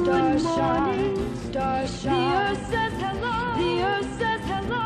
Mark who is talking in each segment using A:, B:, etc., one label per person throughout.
A: Good morning, starshine. The earth says hello. The earth says hello.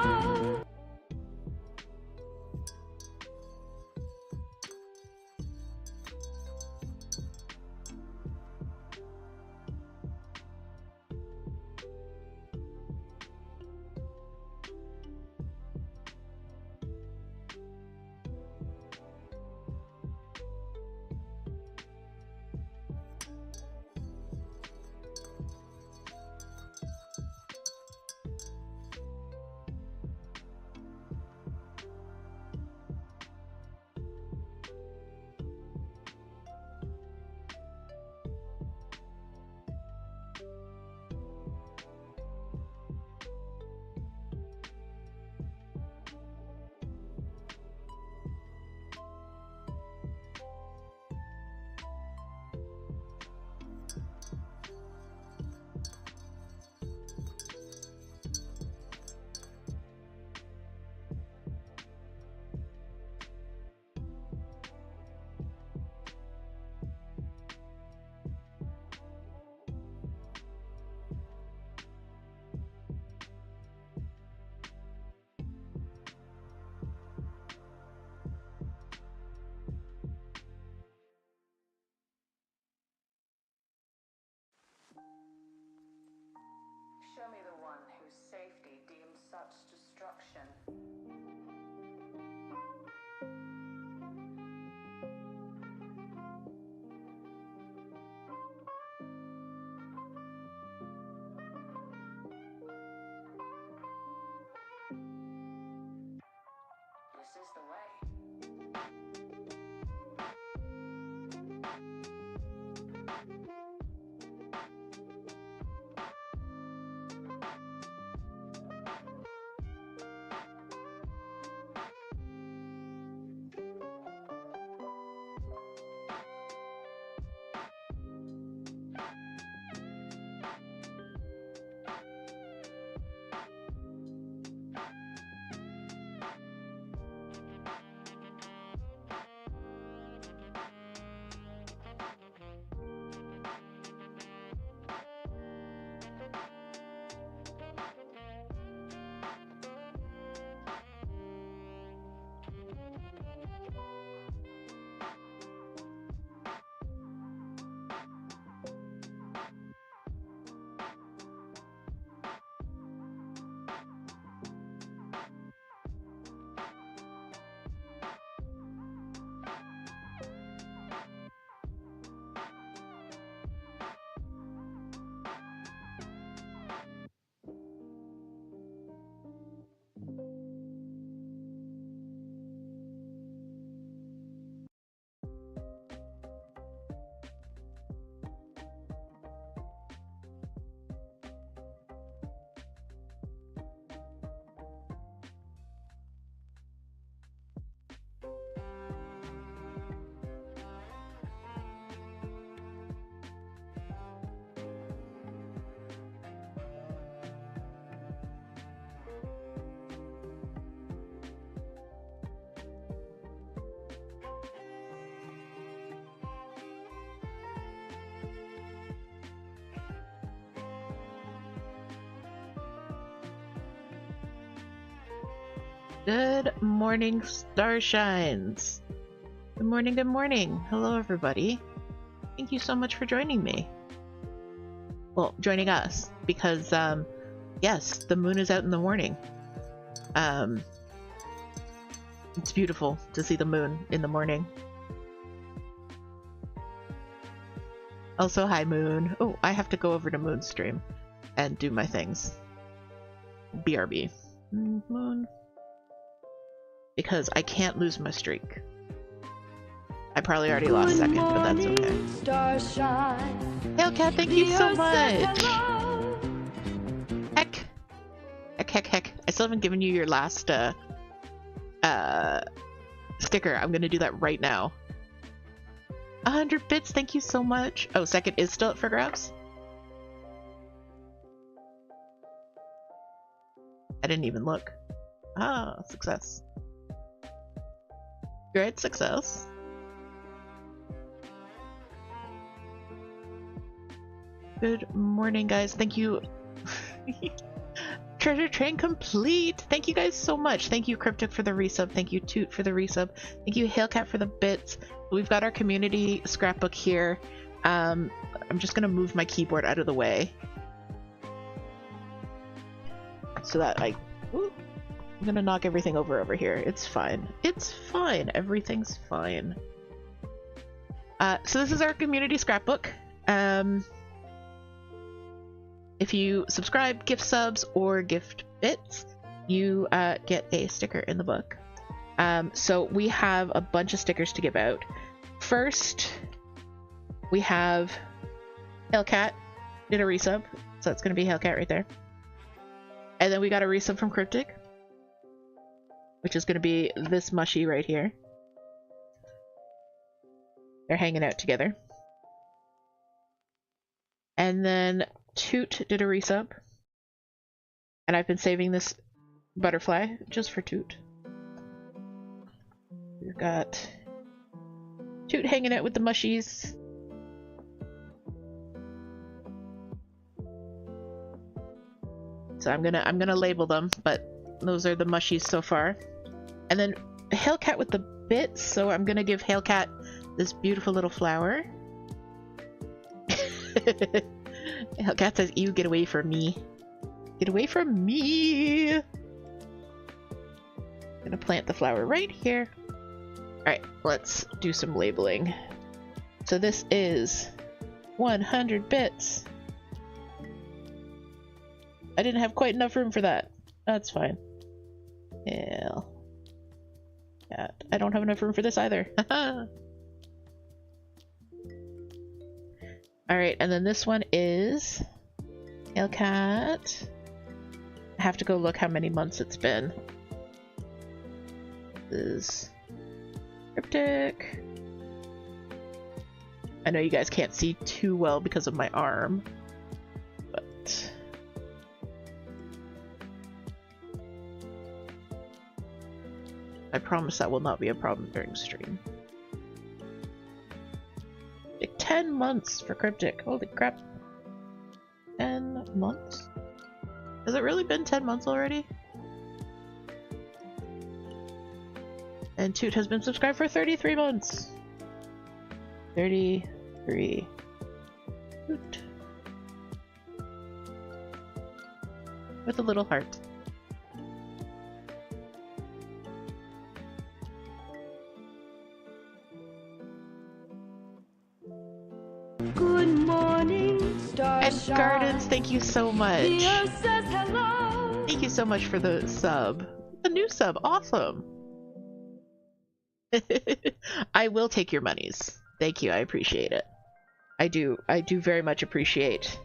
B: Show me the one whose safety deems such destruction. This is the way.
C: Good morning, Starshines! Good morning, good morning! Hello, everybody. Thank you so much for joining me. Well, joining us, because, yes, the moon is out in the morning. It's beautiful to see the moon in the morning. Also, hi, Moon. Oh, I have to go over to Moonstream and do my things. BRB. Moon. Because I can't lose my streak. I probably already lost second, but that's okay.
A: Starshine.
C: Hellcat, thank you so much! Heck! Heck. I still haven't given you your last, sticker. I'm gonna do that right now. 100 bits, thank you so much! Oh, second is still up for grabs? I didn't even look. Ah, success. Great success. Good morning, guys. Thank you. Treasure train complete. Thank you guys so much. Thank you, Cryptic, for the resub. Thank you, Toot, for the resub. Thank you, Hailcat, for the bits. We've got our community scrapbook here. I'm just gonna move my keyboard out of the way so that I'm gonna knock everything over here. It's fine. It's fine. Everything's fine. So this is our community scrapbook. If you subscribe, gift subs, or gift bits, you get a sticker in the book. So we have a bunch of stickers to give out. First, we have Hailcat did a resub, so that's going to be Hailcat right there. And then we got a resub from Cryptic, which is going to be this mushy right here. They're hanging out together. And then Toot did a resub. And I've been saving this butterfly just for Toot. We've got Toot hanging out with the mushies. So I'm gonna label them, but those are the mushies so far. And then Hailcat with the bits, so I'm gonna give Hailcat this beautiful little flower. Hailcat says, "You get away from me. Get away from me." I'm gonna plant the flower right here. Alright, let's do some labeling. So this is 100 bits. I didn't have quite enough room for that. That's fine. Yeah. I don't have enough room for this either. Alright, and then this one is Hailcat. I have to go look how many months it's been. This is Cryptic. I know you guys can't see too well because of my arm, but I promise that will not be a problem during stream. 10 months for Cryptic. Holy crap. 10 months? Has it really been 10 months already? And Toot has been subscribed for 33 months. 33. Toot. With a little heart.
A: Good morning,
C: And Gardens, thank you so much.
A: The earth says hello.
C: Thank you so much for the sub. The new sub, awesome. I will take your monies. Thank you, I appreciate it. I do very much appreciate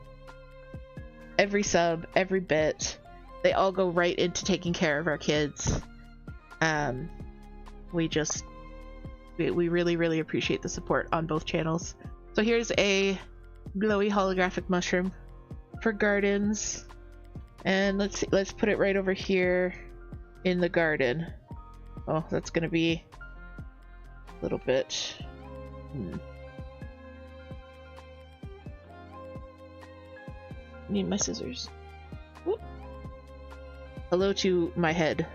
C: every sub, every bit. They all go right into taking care of our kids. We really, really appreciate the support on both channels. So here's a glowy holographic mushroom for Gardens. And let's see, let's put it right over here in the garden. Oh, that's gonna be a little bit. Need my scissors. Whoop. Hello to my head.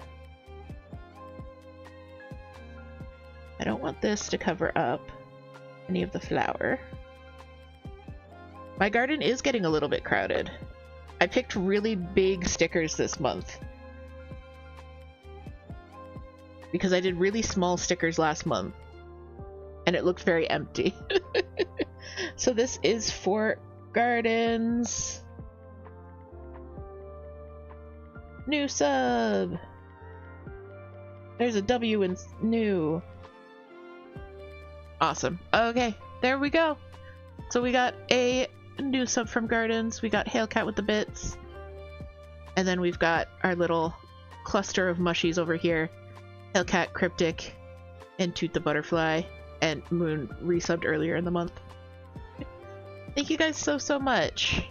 C: I don't want this to cover up any of the flower. My garden is getting a little bit crowded. I picked really big stickers this month because I did really small stickers last month and it looked very empty. So this is for Gardens. New sub. There's a W in new. Awesome. Okay, there we go. So we got a new sub from Gardens. We got Hailcat with the bits. And then we've got our little cluster of mushies over here. Hailcat, Cryptic, and Toot the Butterfly. And Moon resubbed earlier in the month. Thank you guys so much.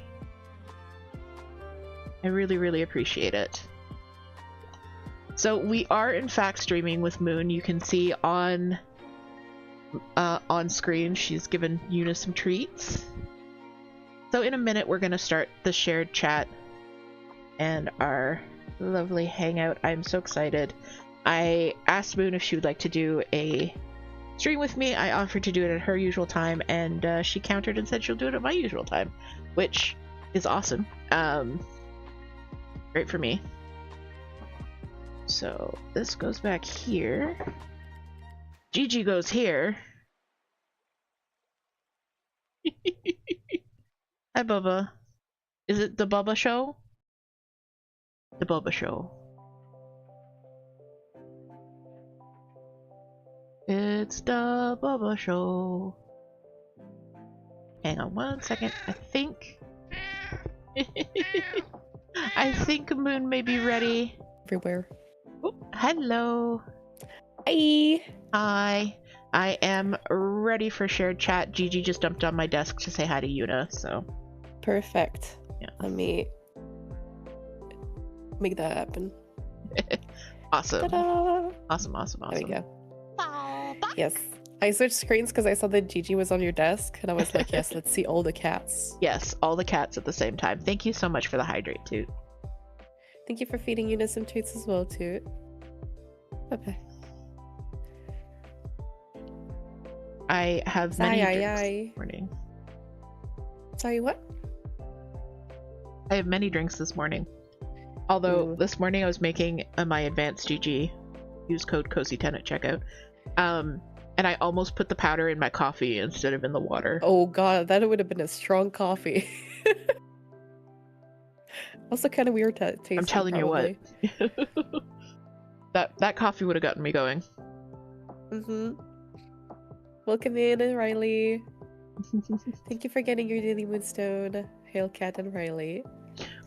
C: I really, really appreciate it. So we are in fact streaming with Moon. You can see on screen she's given Eunice some treats. So in a minute, we're going to start the shared chat and our lovely hangout. I'm so excited. I asked Moon if she would like to do a stream with me. I offered to do it at her usual time, and she countered and said she'll do it at my usual time, which is awesome. Great for me. So this goes back here. Gigi goes here. Hi, Bubba. Is it the Bubba Show? The Bubba Show. It's the Bubba Show. Hang on one second. I think I think Moon may be ready.
D: Everywhere.
C: Oh, hello.
D: Hi.
C: Hi. I am ready for shared chat. Gigi just jumped on my desk to say hi to Yuna, so.
D: Perfect.
C: Yeah.
D: Let me make that happen.
C: Awesome.
D: Ta-da!
C: Awesome.
D: There we go. Yes. I switched screens because I saw that Gigi was on your desk, and I was like, yes, let's see all the cats.
C: Yes, all the cats at the same time. Thank you so much for the hydrate, Toot.
D: Thank you for feeding Una some treats as well, Toot. Bye-bye.
C: I have many drinks this morning.
D: Sorry, what?
C: I have many drinks this morning. Although this morning I was making my advanced GG. Use code COZYD10 at checkout. And I almost put the powder in my coffee instead of in the water.
D: Oh god, that would have been a strong coffee. Also kind of weird to taste.
C: I'm telling you what. that coffee would have gotten me going.
D: Welcome in, Riley. Thank you for getting your daily moonstone. Hail Cat and Riley.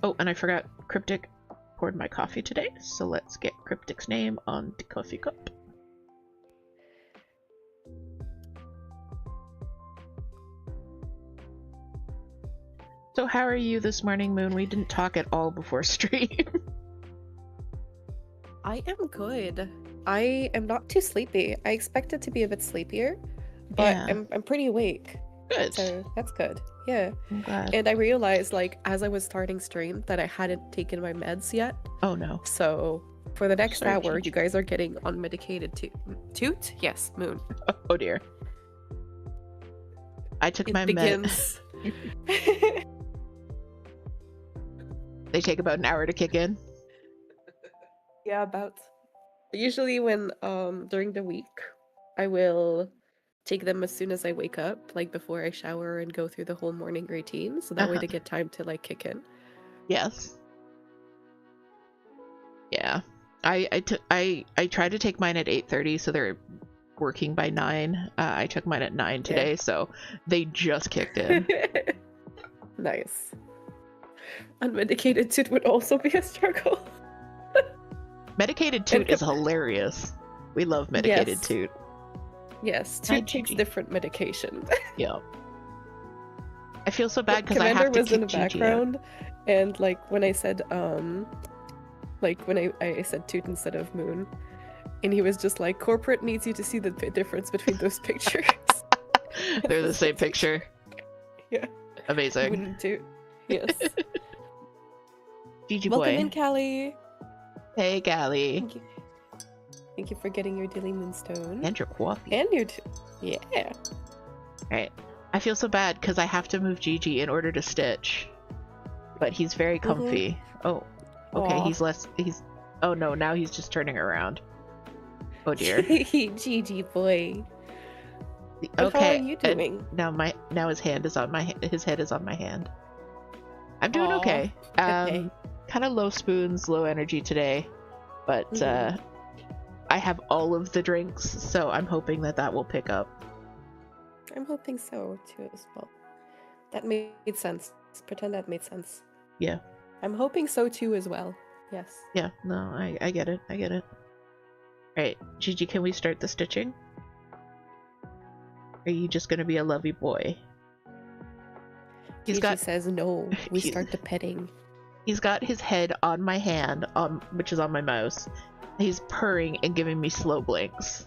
C: Oh, and I forgot, Cryptic poured my coffee today, so let's get Cryptic's name on the coffee cup. So how are you this morning, Moon? We didn't talk at all before stream.
D: I am good. I am not too sleepy. I expected to be a bit sleepier, but
C: Yeah.
D: I'm pretty awake.
C: Good.
D: So that's good. Yeah.
C: I'm glad.
D: And I realized, like, as I was starting stream, that I hadn't taken my meds yet.
C: Oh no.
D: So for the next
C: Sorry,
D: hour,
C: Gigi.
D: you guys are getting unmedicated Toot? Yes, Moon.
C: Oh dear. I took my
D: It begins.
C: They take about an hour to kick in.
D: Yeah, about. Usually when during the week, I will take them as soon as I wake up, like before I shower and go through the whole morning routine, so that way they get time to like kick in.
C: Yes. Yeah. I tried to take mine at 8:30, so they're working by 9. I took mine at 9 today, so they just kicked in.
D: Nice. Unmedicated Toot would also be a struggle.
C: Medicated Toot is hilarious. We love medicated Toot.
D: Yes,
C: Hi,
D: Toot takes
C: Gigi.
D: different medication.
C: Yeah. I feel so bad because I
D: Commander
C: have to
D: was in the
C: kick Gigi out.
D: background, and like when I said like when I said Toot instead of Moon, and he was just like, corporate needs you to see the difference between those pictures.
C: They're the same picture.
D: Yeah.
C: Amazing.
D: Moon and Toot. Yes.
C: Gigi
D: Welcome
C: boy.
D: in, Callie.
C: Hey, Callie.
D: Thank you. Thank you for getting your daily moonstone.
C: And your coffee.
D: And your yeah.
C: Alright. I feel so bad because I have to move Gigi in order to stitch. But he's very comfy. Oh. Okay,
D: Aw.
C: he's oh no, now he's just turning around. Oh dear.
D: Gigi boy. But
C: Okay.
D: how are you doing?
C: Now his head is on my hand. I'm doing
D: Aw,
C: okay.
D: okay.
C: Kind of low spoons, low energy today, but I have all of the drinks, so I'm hoping that will pick up.
D: I'm hoping so too as well. That made sense. Pretend that made sense.
C: Yeah.
D: I'm hoping so too as well. Yes.
C: Yeah. No, I get it. I get it. Alright, Gigi, can we start the stitching? Are you just gonna be a lovey boy?
D: Gigi says no. We
C: He's-
D: start the petting.
C: He's got his head on my hand, which is on my mouse. He's purring and giving me slow blinks.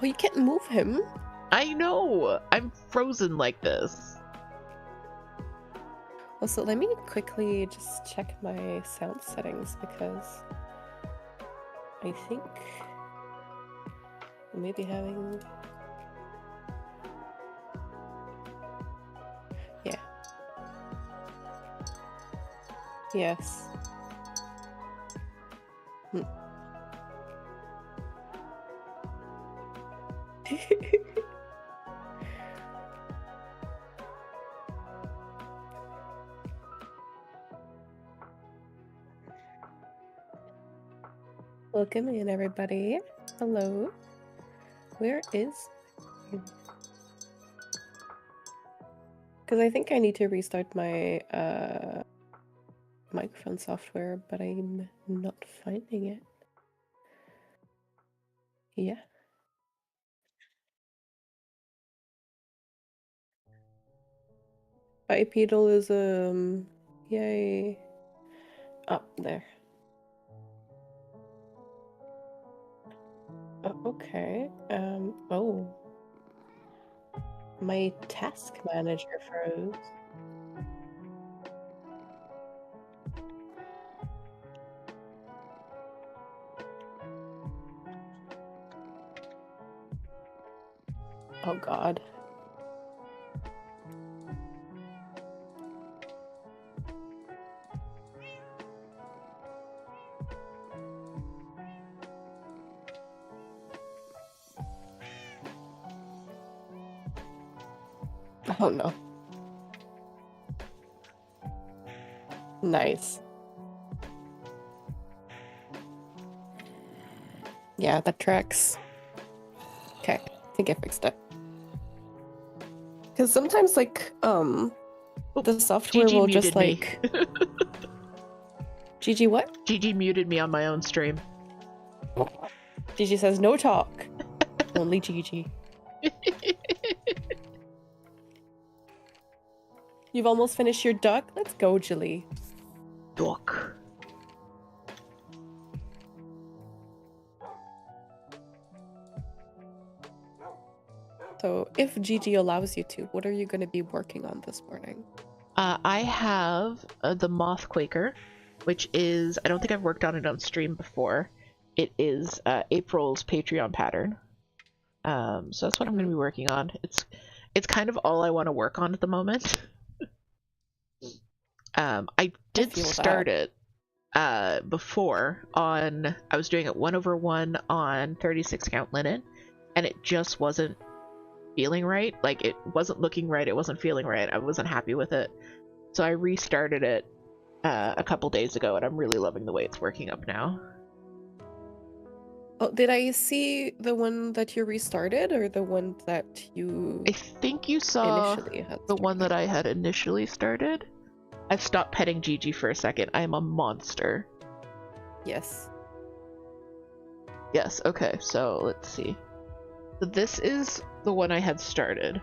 D: Oh, you can't move him.
C: I know! I'm frozen like this.
D: Also, let me quickly just check my sound settings because I think I may be having... Yeah. Yes. Welcome in, everybody. Hello. Where is... Because I think I need to restart my microphone software, but I'm not finding it. Yeah. Bipedalism. Yay. Oh, there. Oh, okay. Oh. My task manager froze. Oh god. Oh no. Nice. Yeah, that tracks. Okay, I think I fixed it. Because sometimes, like, the software
C: Gigi
D: will
C: muted
D: just,
C: me.
D: like... Gigi what?
C: Gigi muted me on my own stream.
D: Gigi says, no talk. Only Gigi. You've almost finished your duck? Let's go, Jilly.
C: Duck.
D: So, if Gigi allows you to, what are you going to be working on this morning?
C: I have the Moth Quaker, which is, I don't think I've worked on it on stream before. It is April's Patreon pattern. So that's what I'm going to be working on. It's kind of all I want to work on at the moment. I did start it before on, I was doing it 1/1 on 36 count linen, and it just wasn't feeling right. Like, it wasn't looking right, it wasn't feeling right, I wasn't happy with it. So I restarted it a couple days ago, and I'm really loving the way it's working up now.
D: Oh, did I see the one that you restarted, or the one that you...
C: I think you saw the one that I had initially started. I've stopped petting Gigi for a second. I am a monster.
D: Yes.
C: Yes, okay, so let's see. So this is the one I had started.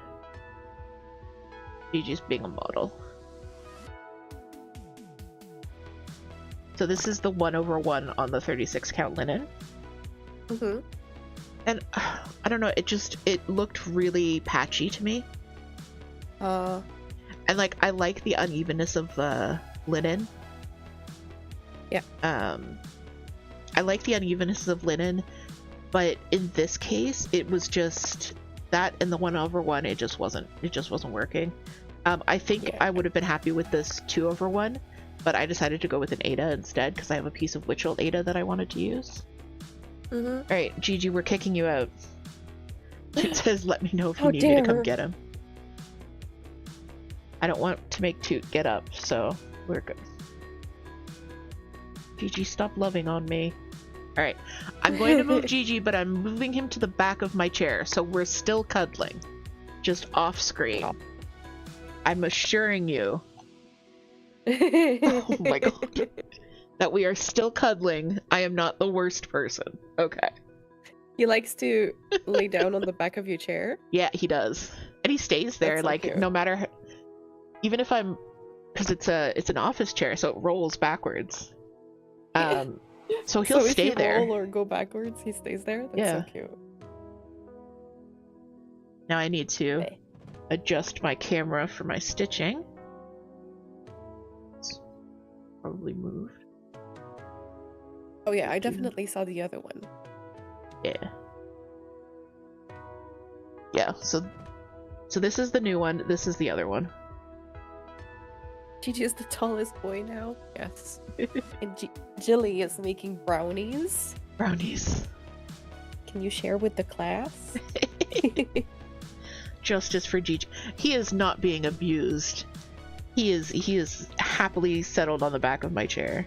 C: Gigi's being a model. So this is the 1/1 on the 36 count linen.
D: Mm-hmm.
C: And I don't know, it looked really patchy to me. And like, I like the unevenness of the linen.
D: Yeah.
C: I like the unevenness of linen, but in this case, it was just that, and the 1/1, it just wasn't working. I think I would have been happy with this 2/1, but I decided to go with an Ada instead because I have a piece of Witch Old Ada that I wanted to use.
D: Mm-hmm.
C: Alright, Gigi, we're kicking you out. It says, let me know if you need me to come get him. I don't want to make Toot get up, so we're good. Gigi, stop loving on me. Alright, I'm going to move Gigi, but I'm moving him to the back of my chair, so we're still cuddling. Just off screen. Oh. I'm assuring you. Oh my god. That we are still cuddling. I am not the worst person. Okay.
D: He likes to lay down on the back of your chair?
C: Yeah, he does. And he stays there, so like, cute. No matter... Even if I'm... Because it's an office chair, so it rolls backwards. So he'll stay there.
D: If you roll or go backwards, he stays there? That's so cute.
C: Now I need to
D: Okay.
C: adjust my camera for my stitching. It's probably moved.
D: Oh yeah, I definitely saw the other one.
C: Yeah. Yeah, so this is the new one, this is the other one.
D: Gigi is the tallest boy now. Yes. And Jilly is making brownies.
C: Brownies.
D: Can you share with the class?
C: Justice for Gigi. He is not being abused. He is happily settled on the back of my chair.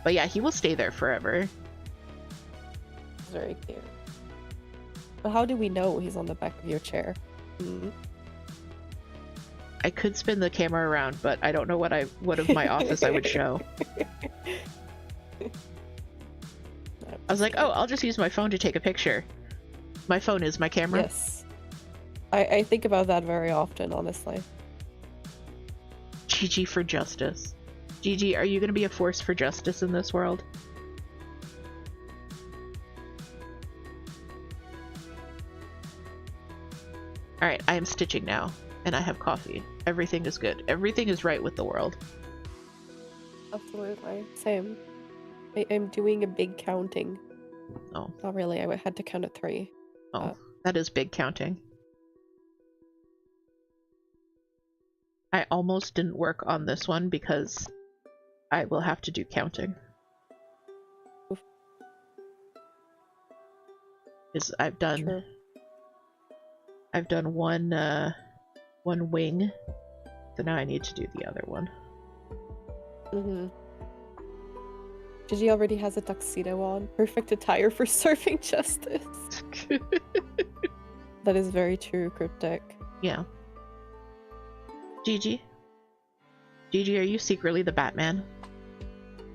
C: But yeah, he will stay there forever.
D: Very cute. But how do we know he's on the back of your chair? Hmm?
C: I could spin the camera around, but I don't know what of my office I would show. I was like, oh, I'll just use my phone to take a picture. My phone is my camera.
D: Yes. I think about that very often, honestly.
C: Gigi for justice. Gigi, are you going to be a force for justice in this world? Alright, I am stitching now, and I have coffee. Everything is good. Everything is right with the world.
D: Absolutely. Same. I'm doing a big counting.
C: Oh.
D: Not really, I had to count at 3.
C: Oh, that is big counting. I almost didn't work on this one because I will have to do counting.
D: Oof.
C: Because I've done
D: True.
C: one wing, so now I need to do the other one.
D: Mm-hmm. Gigi already has a tuxedo on. Perfect attire for serving justice. That is very true, Cryptic.
C: Yeah. Gigi? Gigi, are you secretly the Batman?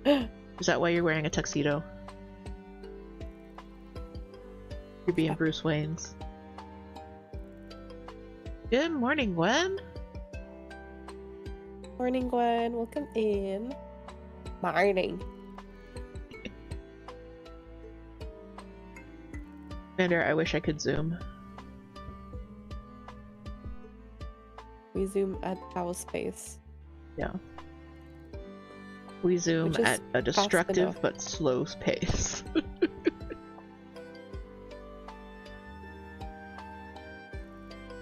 C: Is that why you're wearing a tuxedo? You're being Bruce Wayne's. Good morning, Gwen.
D: Morning, Gwen. Welcome in. Morning.
C: Commander, I wish I could zoom.
D: We zoom at owl space.
C: Yeah. We zoom
D: Which is
C: at a destructive
D: enough.
C: but slow pace.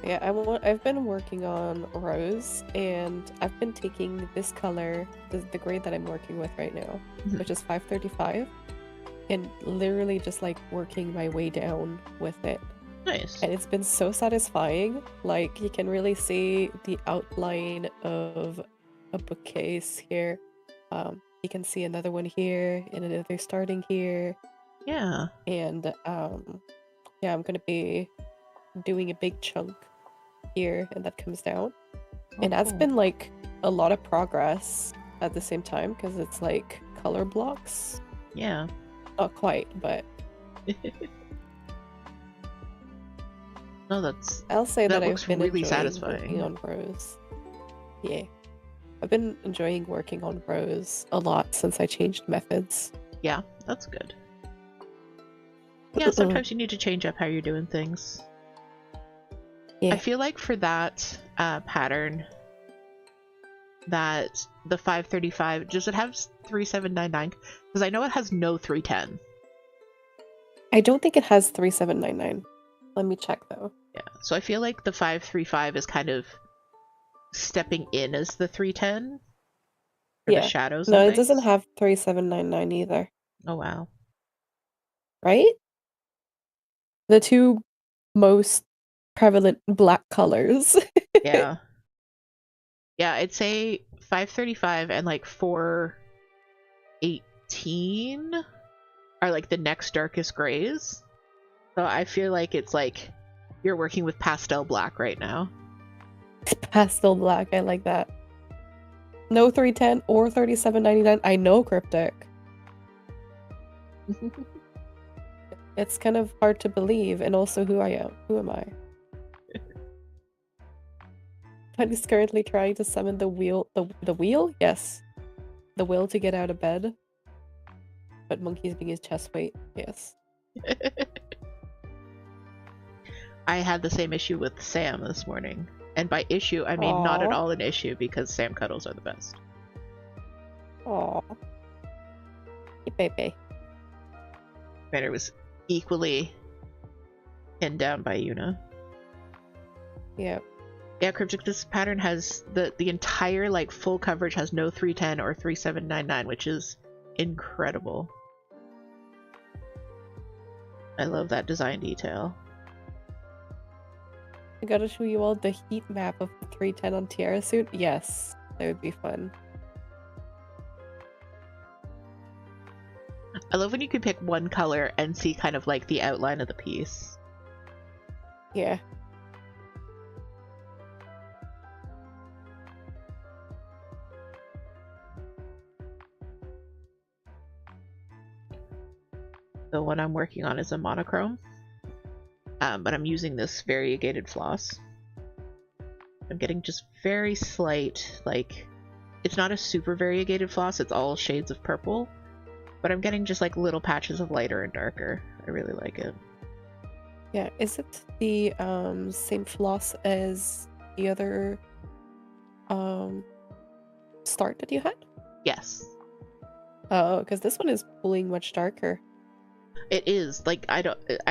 D: Yeah, I've been working on Rose, and I've been taking this color, the grade that I'm working with right now, which is 535, and literally just like working my way down with it.
C: Nice.
D: And it's been so satisfying. Like, you can really see the outline of a bookcase here. You can see another one here, and another starting here.
C: Yeah.
D: And yeah, I'm gonna be doing a big chunk here, and that comes down. And that's
C: cool.
D: been like a lot of progress at the same time, because it's like color blocks.
C: Yeah.
D: Not quite, but
C: No,
D: I'll say that I've
C: looks
D: been
C: really
D: enjoying
C: satisfying.
D: working on Rose. Yeah. I've been enjoying working on Rose a lot since I changed methods.
C: Yeah, that's good. Yeah, sometimes you need to change up how you're doing things.
D: Yeah.
C: I feel like for that pattern, that the 535, does it have 3799? Because I know it has no 310.
D: I don't think it has 3799. Let me check though.
C: Yeah, so I feel like the 535 is kind of stepping in as the 310 for
D: Yeah.
C: the shadows.
D: No,
C: and
D: it doesn't
C: things.
D: have 3799 either.
C: Oh wow.
D: Right? The two most prevalent black colors.
C: Yeah. Yeah, I'd say 535 and like 418 are like the next darkest grays. So I feel like it's like you're working with pastel black right now.
D: It's pastel black. I like that. No 310 or 3799. I know, Cryptic. It's kind of hard to believe, and also who I am. Who am I? Buddy's currently trying to summon the wheel. The wheel? Yes. The will to get out of bed. But Monkey's being his chest weight. Yes.
C: I had the same issue with Sam this morning. And by issue, I mean not at
D: Aw.
C: all an issue, because Sam cuddles are the best.
D: Aw. Hey, baby.
C: Commander was equally pinned down by Yuna.
D: Yeah.
C: Yeah, Crypticus pattern has the entire like full coverage has no 310 or 3799, which is incredible. I love that design detail.
D: I gotta show you all the heat map of the 310 on Tiara suit. Yes, that would be fun.
C: I love when you can pick one color and see kind of like the outline of the piece.
D: Yeah.
C: The one I'm working on is a monochrome, but I'm using this variegated floss. I'm getting just very slight, like, it's not a super variegated floss, it's all shades of purple, but I'm getting just like little patches of lighter and darker. I really like it.
D: Yeah, is it the same floss as the other start that you had?
C: Yes.
D: Oh, because this one is pulling much darker.
C: It is, like, I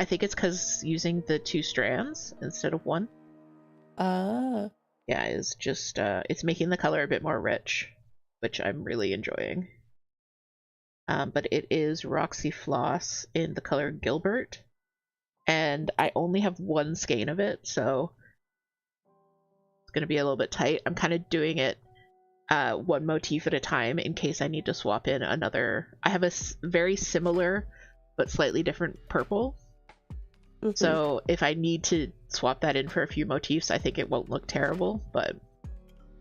C: think it's because using the 2 strands instead of 1.
D: Ah.
C: Yeah, it's just, it's making the color a bit more rich, which I'm really enjoying. But it is Roxy Floss in the color Gilbert, and I only have 1 skein of it, so it's going to be a little bit tight. I'm kind of doing it 1 motif at a time in case I need to swap in another. I have a very similar but slightly different purple.
D: Mm-hmm.
C: So if I need to swap that in for a few motifs, I think it won't look terrible, but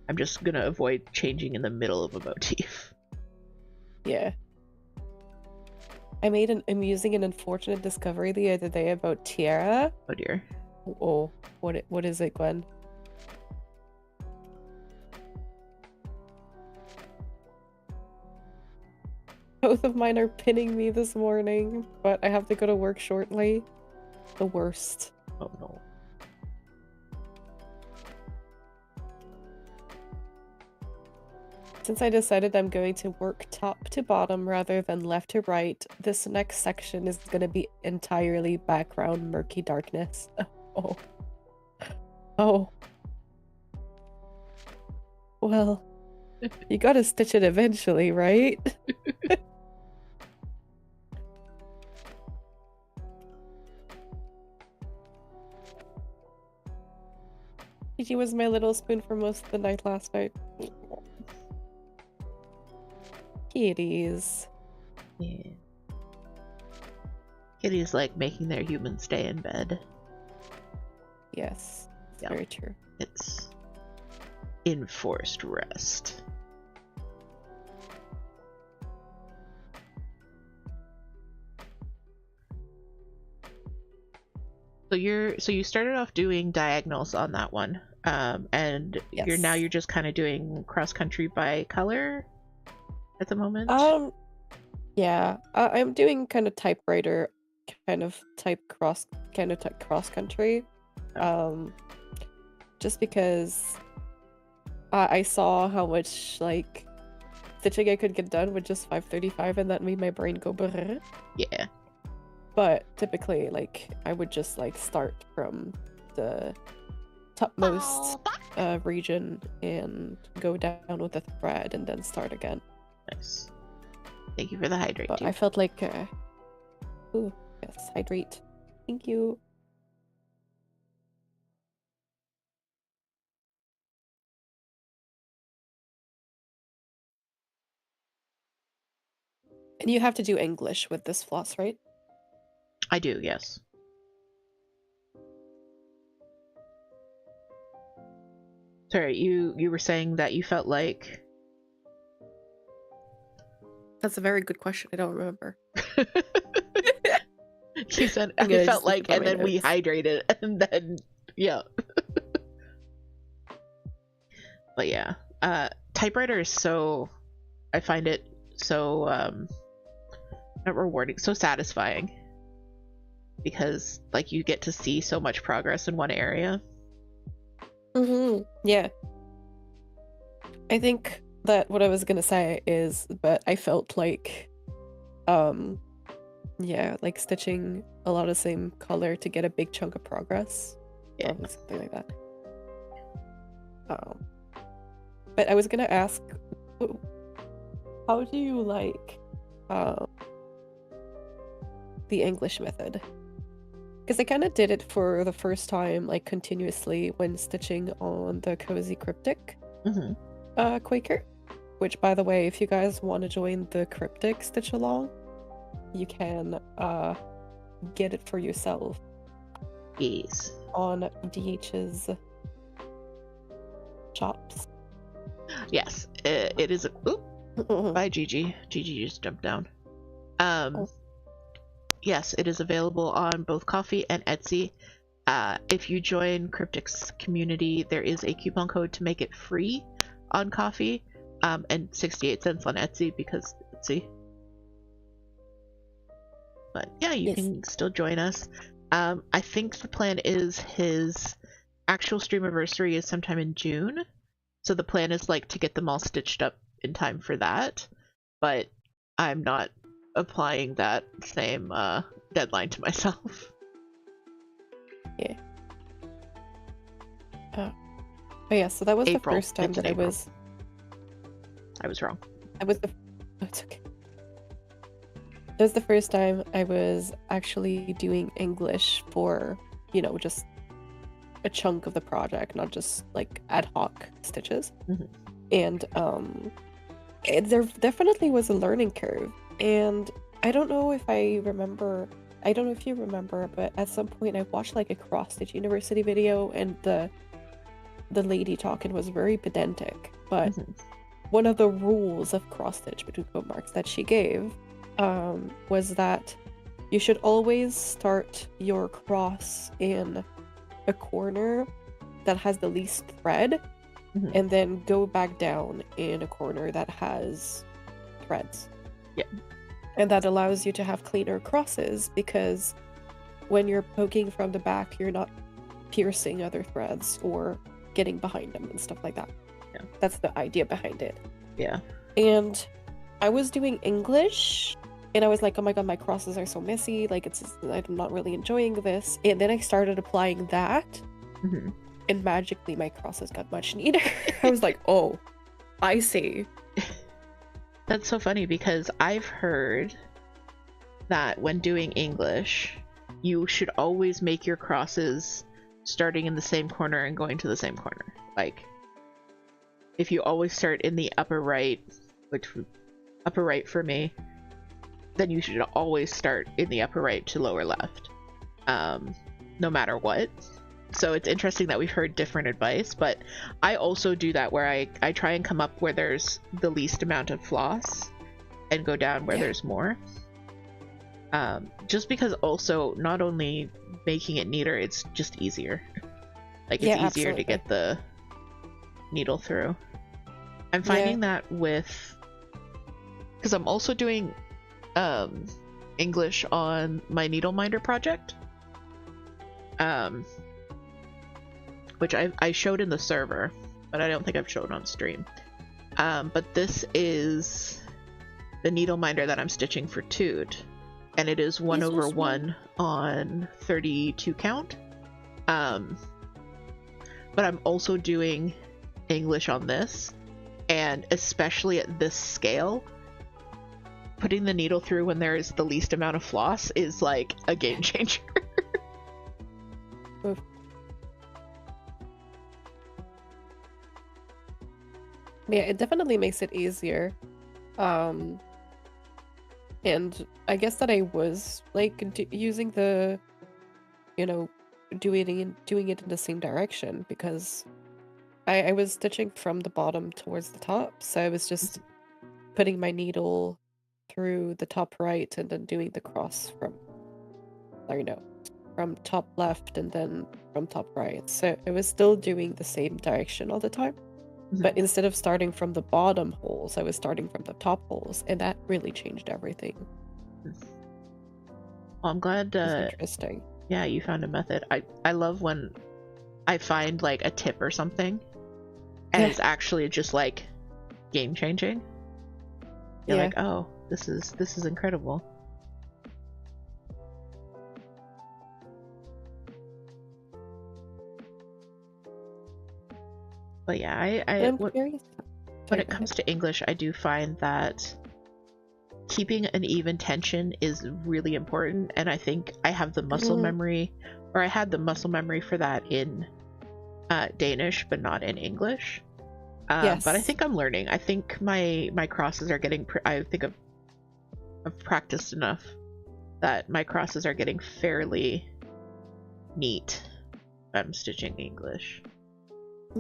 C: I'm just gonna avoid changing in the middle of a motif.
D: Yeah. I made an amusing and unfortunate discovery the other day about Tiara.
C: Oh dear.
D: Oh, what is it, Gwen? Both of mine are pinning me this morning, but I have to go to work shortly. The worst.
C: Oh no.
D: Since I decided I'm going to work top to bottom rather than left to right, this next section is going to be entirely background murky darkness. Oh. Oh. Well, you gotta stitch it eventually, right? She was my little spoon for most of the night last night. Kitties.
C: Yeah. Kitties like making their humans stay in bed.
D: Yes, it's
C: Yep.
D: very true.
C: It's enforced rest. So you started off doing diagonals on that one, and
D: Yes.
C: you're just kind of doing cross country by color at the moment.
D: Yeah, I'm doing kind of typewriter, type cross country. Just because I saw how much like stitching I could get done with just 535, and that made my brain go brrr.
C: Yeah.
D: But typically, like, I would just like start from the topmost region and go down with the thread and then start again.
C: Nice. Thank you for the hydrate.
D: But
C: Too.
D: I felt like, ooh, yes, hydrate. Thank you. And you have to do English with this floss, right?
C: I do, yes. Sorry, you were saying that you felt like.
D: That's a very good question. I don't remember.
C: You said
D: I'm
C: I
D: gonna
C: felt
D: just look
C: like,
D: at
C: and
D: my
C: then we
D: notes.
C: hydrated, and then yeah. But yeah, typewriter is so. I find it so not rewarding, so satisfying. because like you get to see so much progress in one area.
D: Yeah. I think that what I was gonna say is, but I felt like, yeah, like stitching a lot of the same color to get a big chunk of progress.
C: Yeah.
D: Or something like that. But I was gonna ask, how do you like the English method? Because I kind of did it for the first time, like continuously, when stitching on the Cozy Cryptic Quaker. Which, by the way, if you guys want to join the Cryptic Stitch Along, you can get it for yourself.
C: Yes.
D: On DH's shops.
C: Yes, it is a... Oop. Bye, Gigi. Gigi just jumped down. Yes, it is available on both Ko-fi and Etsy. If you join Cryptic's community, there is a coupon code to make it free on Ko-fi, and 68 cents on Etsy because Etsy. But yeah, you can still join us. I think the plan is his actual streamiversary is sometime in June. So the plan is like to get them all stitched up in time for that. But I'm not applying that same deadline to myself.
D: Yeah. Oh yeah, so that was
C: April.
D: the first time that
C: April. I was wrong.
D: Oh, it's okay. That was the first time I was actually doing English for, you know, just a chunk of the project, not just like ad hoc stitches. And there definitely was a learning curve. And I don't know if you remember, but at some point I watched like a cross stitch university video, and the lady talking was very pedantic, but one of the rules of cross stitch between quote marks that she gave was that you should always start your cross in a corner that has the least thread, and then go back down in a corner that has threads.
C: Yeah.
D: And that allows you to have cleaner crosses, because when you're poking from the back, you're not piercing other threads or getting behind them and stuff like that.
C: Yeah.
D: That's the idea behind it.
C: Yeah.
D: And I was doing English, and I was like, oh my god, my crosses are so messy, like I'm not really enjoying this. And then I started applying that, and magically my crosses got much neater. I was like, oh, I see.
C: That's so funny, because I've heard that when doing English, you should always make your crosses starting in the same corner and going to the same corner. Like, if you always start in the upper right, which upper right for me, then you should always start in the upper right to lower left, no matter what. So it's interesting that we've heard different advice, but I also do that where I try and come up where there's the least amount of floss and go down where there's more. Just because also not only making it neater, it's just easier. Like, it's easier to get the needle through. I'm finding that with, because I'm also doing English on my needle minder project, which I showed in the server, but I don't think I've shown on stream. But this is the needle minder that I'm stitching for Toot, and it is 1/1 on 32 count. But I'm also doing English on this, and especially at this scale, putting the needle through when there is the least amount of floss is like a game changer.
D: Yeah, it definitely makes it easier. And I guess that I was like using the, you know, doing it in the same direction, because I was stitching from the bottom towards the top, so I was just putting my needle through the top right and then doing the cross from, I don't know, from top left and then from top right. So I was still doing the same direction all the time. But instead of starting from the bottom holes, I was starting from the top holes, and that really changed everything.
C: Well, I'm glad.
D: It's interesting.
C: Yeah, you found a method. I love when I find like a tip or something, and
D: Yeah.
C: it's actually just like game changing. You're like, oh, this is incredible. But yeah,
D: I'm curious.
C: when it comes to English, I do find that keeping an even tension is really important, and I think I have the muscle memory, or I had the muscle memory for that in Danish, but not in English.
D: Yes.
C: But I think I'm learning. I think my crosses are getting. I think I've practiced enough that my crosses are getting fairly neat. I'm stitching English.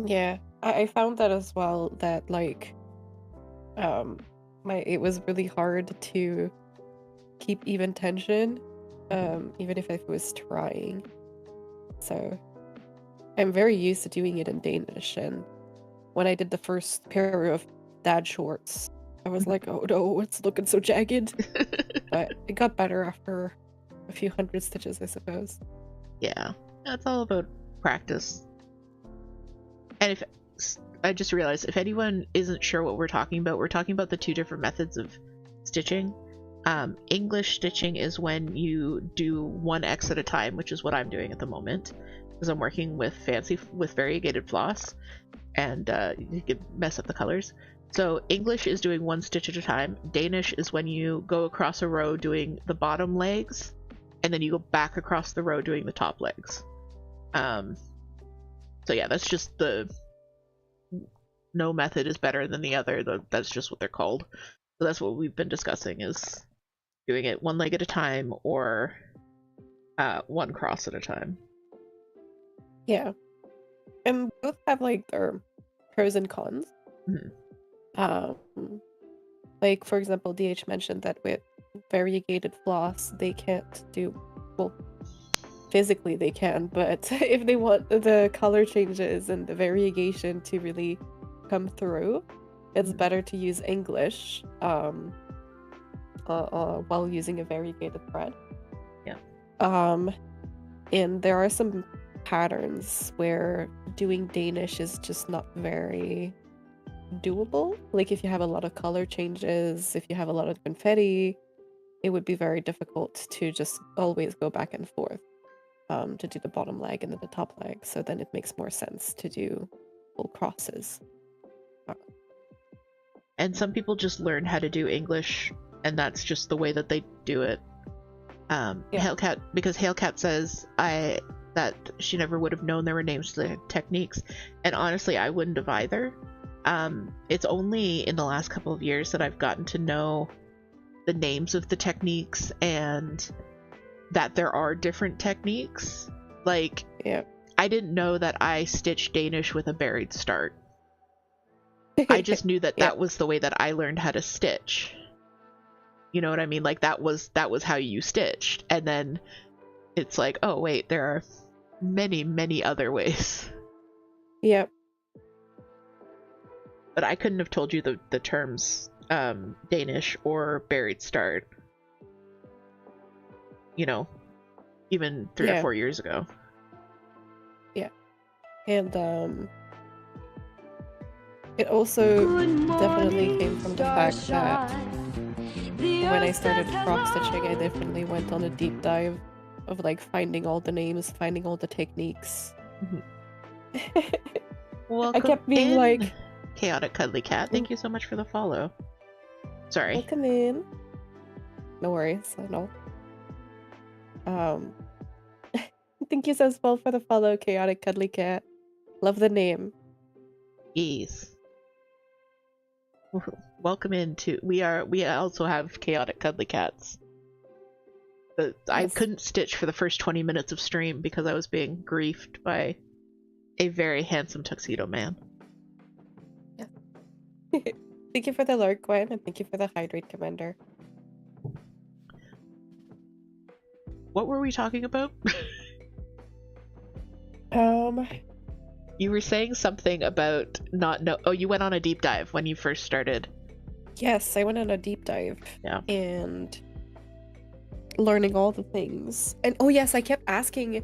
D: Yeah, I found that as well. That like, it was really hard to keep even tension, even if I was trying. So, I'm very used to doing it in Danish, and when I did the first pair of dad shorts, I was like, oh no, it's looking so jagged. But it got better after a few hundred stitches, I suppose.
C: Yeah, it's all about practice. And if I just realized, if anyone isn't sure what we're talking about the two different methods of stitching. English stitching is when you do one X at a time, which is what I'm doing at the moment, because I'm working with variegated floss, and you can mess up the colors. So English is doing one stitch at a time. Danish is when you go across a row doing the bottom legs, and then you go back across the row doing the top legs. So yeah, that's just no method is better than the other. That's just what they're called. So that's what we've been discussing, is doing it one leg at a time, or one cross at a time.
D: Yeah. And both have like their pros and cons. Like for example, DH mentioned that with variegated floss, they can't do, well, physically they can, but if they want the color changes and the variegation to really come through, it's better to use English while using a variegated thread.
C: Yeah.
D: And there are some patterns where doing Danish is just not very doable. Like if you have a lot of color changes, if you have a lot of confetti, it would be very difficult to just always go back and forth to do the bottom leg and then the top leg. So then it makes more sense to do full crosses.
C: And some people just learn how to do English, and that's just the way that they do it. Hailcat, because Hailcat says that she never would have known there were names to the techniques, and honestly I wouldn't have either. It's only in the last couple of years that I've gotten to know the names of the techniques and that there are different techniques. Like, I didn't know that I stitched Danish with a buried start. I just knew that that was the way that I learned how to stitch. You know what I mean? Like that was how you stitched. And then it's like, oh wait, there are many, many other ways.
D: Yep.
C: But I couldn't have told you the terms Danish or buried start, you know, even 3 or 4 years ago. Yeah.
D: And it also definitely came from the fact that when I started cross stitching, I definitely went on a deep dive of like finding all the names, finding all the techniques.
C: Welcome,
D: I kept being like,
C: Chaotic Cuddly Cat, thank you so much for the follow. Sorry.
D: Welcome in. No worries, I know. Thank you so much for the follow, Chaotic Cuddly Cat. Love the name.
C: Yes. Welcome into we also have Chaotic Cuddly Cats. But I couldn't stitch for the first 20 minutes of stream because I was being griefed by a very handsome tuxedo man.
D: Yeah. Thank you for the lurk, Gwen, and thank you for the hydrate, Commander.
C: What were we talking about? You were saying something about oh, you went on a deep dive when you first started.
D: Yes, I went on a deep dive.
C: Yeah.
D: And learning all the things. And oh yes, I kept asking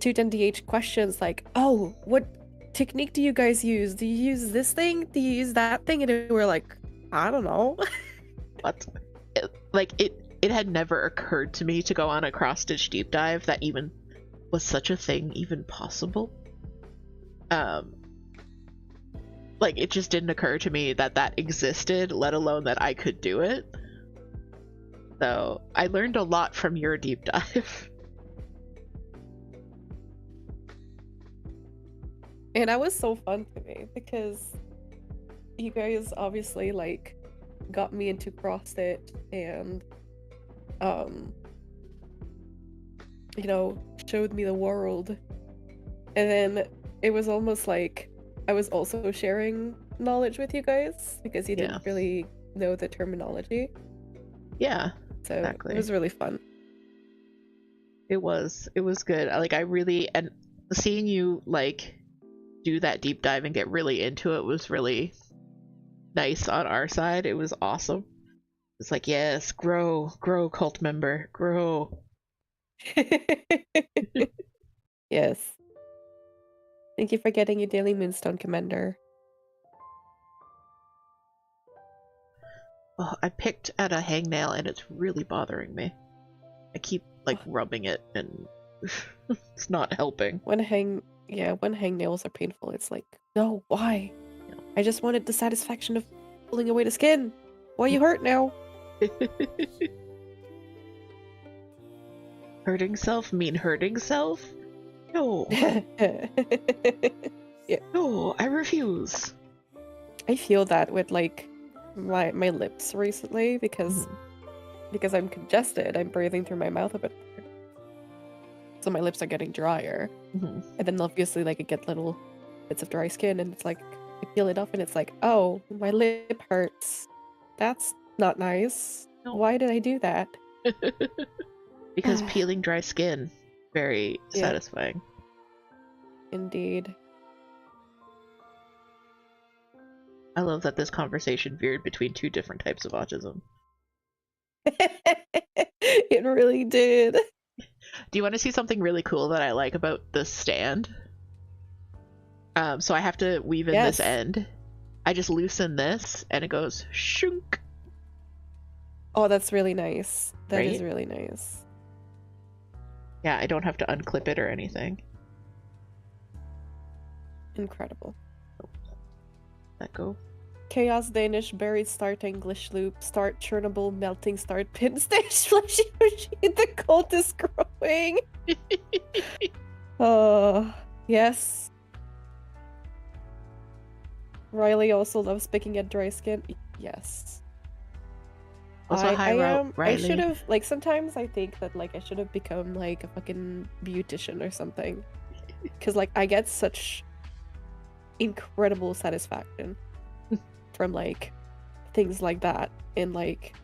D: Toot and DH questions like, oh, what technique do you guys use? Do you use this thing? Do you use that thing? And we were like, I don't know.
C: What? It had never occurred to me to go on a cross-stitch deep dive that even was such a thing even possible. Like, it just didn't occur to me that that existed, let alone that I could do it. So I learned a lot from your deep dive.
D: And that was so fun to me because you guys obviously like got me into CrossFit and you know, showed me the world. And then it was almost like I was also sharing knowledge with you guys because you didn't really know the terminology.
C: Yeah.
D: So
C: exactly.
D: It was really fun.
C: It was good. Like, I really, and seeing you like do that deep dive and get really into it was really nice on our side. It was awesome. It's like, yes, grow, cult member, grow.
D: Yes. Thank you for getting your daily moonstone, Commander.
C: Oh, I picked at a hangnail and it's really bothering me. I keep like rubbing it and it's not helping.
D: When hangnails are painful, it's like, no, why?
C: Yeah.
D: I just wanted the satisfaction of pulling away the skin. Why you hurt now?
C: Hurting self mean hurting self? No.
D: Yeah.
C: No, I refuse.
D: I feel that with like my lips recently because I'm congested. I'm breathing through my mouth a bit more. So my lips are getting drier. And then obviously like I get little bits of dry skin and it's like I peel it off and it's like, oh, my lip hurts. That's not nice.
C: No.
D: Why did I do that?
C: Because peeling dry skin, very satisfying.
D: Indeed.
C: I love that this conversation veered between two different types of autism.
D: It really did.
C: Do you want to see something really cool that I like about this stand? So I have to weave in this end. I just loosen this and it goes shunk.
D: Oh, that's really nice. That is
C: Right?
D: really nice.
C: Yeah, I don't have to unclip it or anything.
D: Incredible.
C: Let go.
D: Chaos Danish, buried start English loop, start Chernobyl, melting start pin stage, fleshy machine, the cult is growing. Yes. Riley also loves picking at dry skin. Yes.
C: Also,
D: I
C: Riley.
D: should have, like, sometimes I think that, like, I should have become, like, a fucking beautician or something. Because, like, I get such incredible satisfaction from, like, things like that. And, like,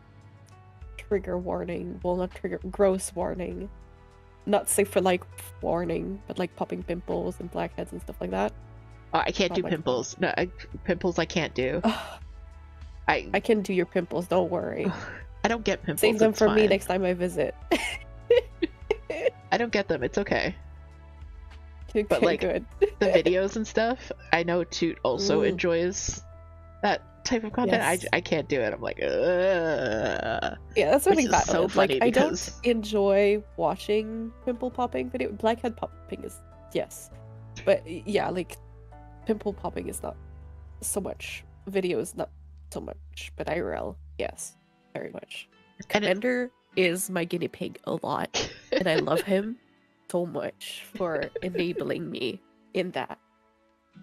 D: trigger warning. Well, not trigger, gross warning. Not safe for, like, warning, but, like, popping pimples and blackheads and stuff like that.
C: Oh, I can't do
D: my
C: pimples. No, pimples I can't do.
D: I can do your pimples, don't worry.
C: I don't get pimples.
D: Save them
C: it's
D: for me
C: fine.
D: next time I visit.
C: I don't get them. It's okay.
D: Okay,
C: But like
D: good.
C: the videos and stuff, I know Toot also enjoys that type of content.
D: Yes.
C: I can't do it. I'm like, ugh.
D: Yeah, that's
C: Which
D: really
C: is
D: bad.
C: so funny
D: like,
C: because
D: I don't enjoy watching pimple popping video. Blackhead popping is yes, but yeah, like pimple popping is not so much. Videos not so much, but IRL, yes, very much.
C: And
D: Commander is my guinea pig a lot, and I love him so much for enabling me in that.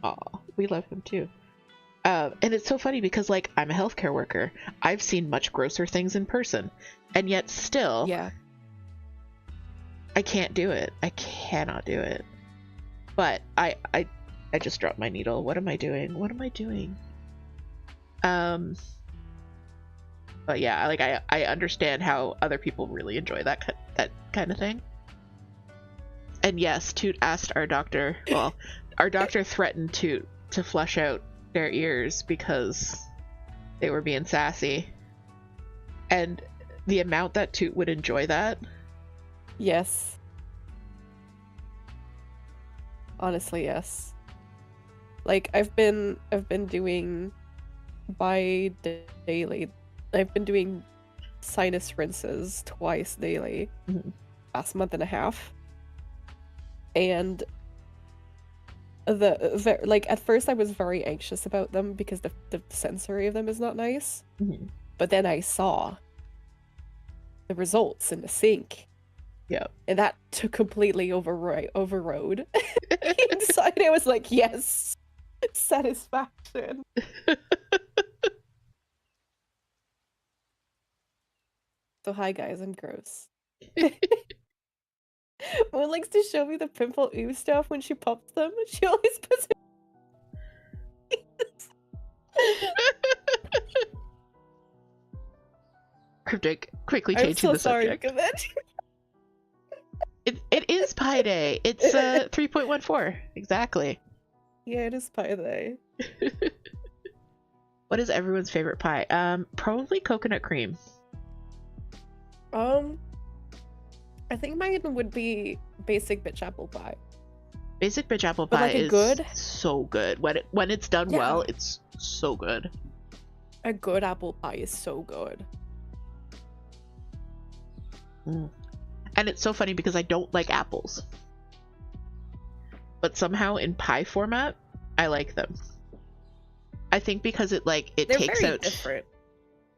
C: Aw, we love him too. And it's so funny because, like, I'm a healthcare worker. I've seen much grosser things in person, and yet still,
D: Yeah.
C: I can't do it. I cannot do it. But I just dropped my needle. What am I doing? What am I doing? But yeah, like I understand how other people really enjoy that kind of thing. And yes, Toot asked our doctor. Well, our doctor threatened Toot to flush out their ears because they were being sassy. And the amount that Toot would enjoy that.
D: Yes. Honestly, yes. Like I've been doing daily. I've been doing sinus rinses twice daily. Past month and a half. And like at first I was very anxious about them because the sensory of them is not nice. But then I saw the results in the sink.
C: Yeah.
D: And that took completely overrode. Inside I was like, yes, satisfaction. So hi guys, I'm gross. Moon likes to show me the pimple ooh stuff when she pops them. She always puts
C: Cryptic, quickly
D: I'm
C: changing
D: so
C: the
D: sorry,
C: subject.
D: Gamet.
C: It is Pi Day. It's 3.14 exactly.
D: Yeah, it is Pi Day.
C: What is everyone's favorite pie? Probably coconut cream.
D: I think mine would be basic bitch apple pie.
C: Basic bitch apple
D: But
C: pie
D: like a
C: is
D: good,
C: so good. When it's done
D: Yeah.
C: well, it's so good.
D: a good apple pie is so good.
C: And it's so funny because I don't like apples, but somehow in pie format, I like them. I think because it
D: They're
C: takes
D: very
C: out
D: different.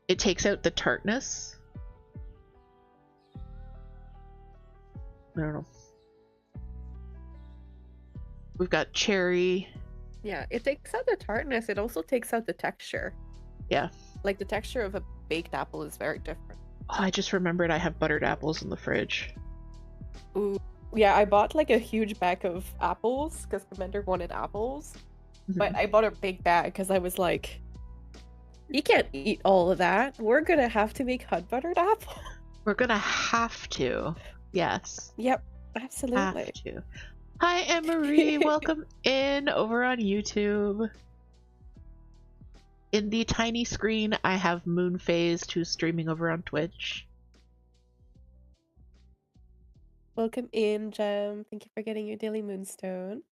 C: it takes out the tartness. I don't know. We've got cherry.
D: Yeah, it takes out the tartness. It also takes out the texture.
C: Yeah.
D: Like the texture of a baked apple is very different.
C: Oh, I just remembered I have buttered apples in the fridge.
D: Ooh. Yeah, I bought like a huge bag of apples because Commander wanted apples. But I bought a big bag because I was like, you can't eat all of that. We're gonna have to make hot buttered apple.
C: We're gonna have to. Yes.
D: Yep, absolutely.
C: Have to. Hi, Anne-Marie. Welcome in over on YouTube. In the tiny screen, I have Moonphased, who's streaming over on Twitch.
D: Welcome in, Gem. Thank you for getting your daily moonstone.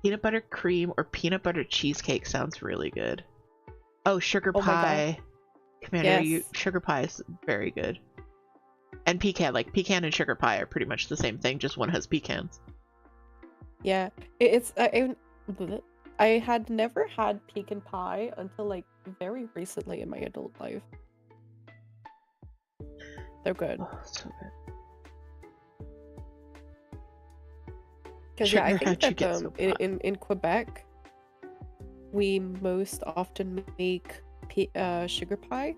C: Peanut butter cream or peanut butter cheesecake sounds really good. Oh, sugar
D: Oh my God.
C: pie. Commander,
D: Yes.
C: sugar pie is very good. And pecan, like pecan and sugar pie are pretty much the same thing, just one has pecans.
D: Yeah, I had never had pecan pie until like very recently in my adult life. They're good.
C: Oh, so good.
D: Because yeah, I
C: Sugar,
D: think
C: how'd you
D: that
C: get so hot?
D: in Quebec, we most often make sugar pie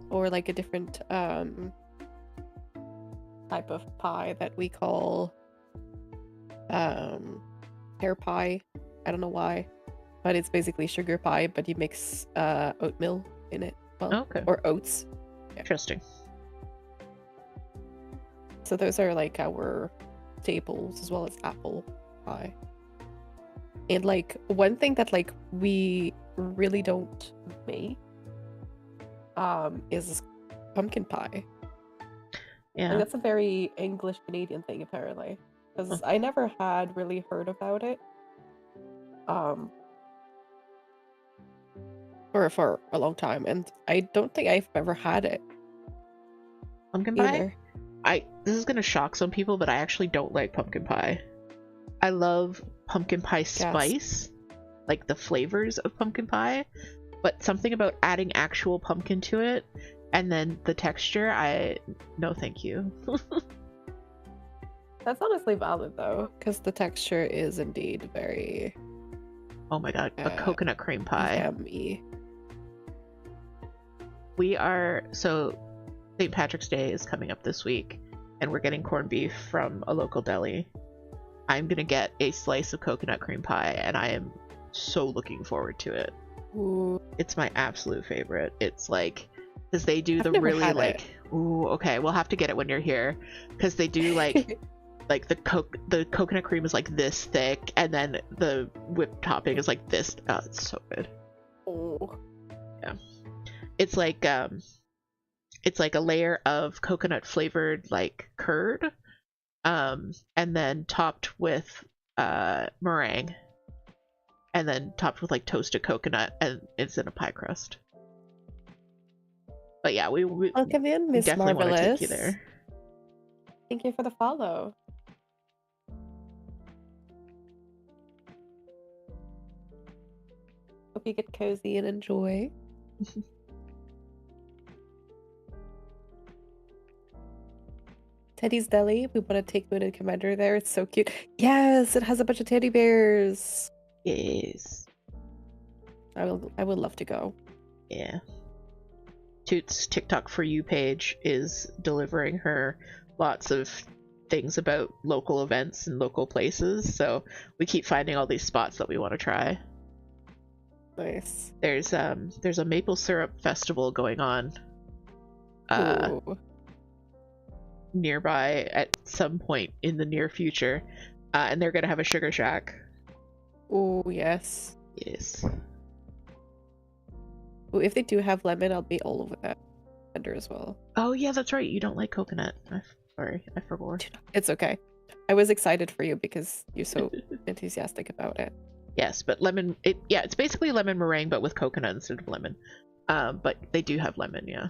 D: or like a different type of pie that we call pear pie. I don't know why, but it's basically sugar pie, but you mix oatmeal in it. Well,
C: Okay.
D: or oats.
C: Interesting.
D: So those are like our staples as well as apple pie. And like one thing that like we really don't make is pumpkin pie.
C: Yeah.
D: And that's a very English Canadian thing apparently. Because I never had really heard about it. For a long time, and I don't think I've ever had it.
C: Pumpkin pie?
D: Either.
C: This is gonna shock some people, but I actually don't like pumpkin pie. I love pumpkin pie spice, like the flavors of pumpkin pie, but something about adding actual pumpkin to it and then the texture, no thank you.
D: That's honestly valid though, because the texture is indeed very
C: Oh my god, a coconut cream pie.
D: yummy.
C: So St. Patrick's Day is coming up this week, and we're getting corned beef from a local deli. I'm gonna get a slice of coconut cream pie, and I am so looking forward to it.
D: Ooh.
C: It's my absolute favorite. It's like, because they do
D: I've
C: the
D: never
C: really
D: had
C: like, ooh, okay, we'll have to get it when you're here, because they do like, like the coconut cream is like this thick, and then the whipped topping is like this. Oh, it's so good.
D: Oh.
C: Yeah. it's like a layer of coconut flavored like curd, and then topped with meringue, and then topped with like toasted coconut, and it's in a pie crust. But yeah, we
D: Welcome in, Miss
C: definitely want to take you
D: Marvelous.
C: there.
D: Thank you for the follow. Hope you get cozy and enjoy. Teddy's Deli. We want to take Moon and Commander there. It's so cute. Yes, it has a bunch of teddy bears.
C: Yes.
D: I would love to go.
C: Yeah. Toot's TikTok For You page is delivering her lots of things about local events and local places, so we keep finding all these spots that we want to try.
D: Nice.
C: There's a maple syrup festival going on nearby at some point in the near future, and they're gonna have a sugar shack.
D: Oh yes.
C: Yes.
D: Ooh, if they do have lemon, I'll be all over that vendor as well.
C: Oh yeah, that's right. You don't like coconut. Sorry, I forgot.
D: It's okay. I was excited for you because you're so enthusiastic about it.
C: Yes, but lemon. It's basically lemon meringue, but with coconut instead of lemon. But they do have lemon, yeah.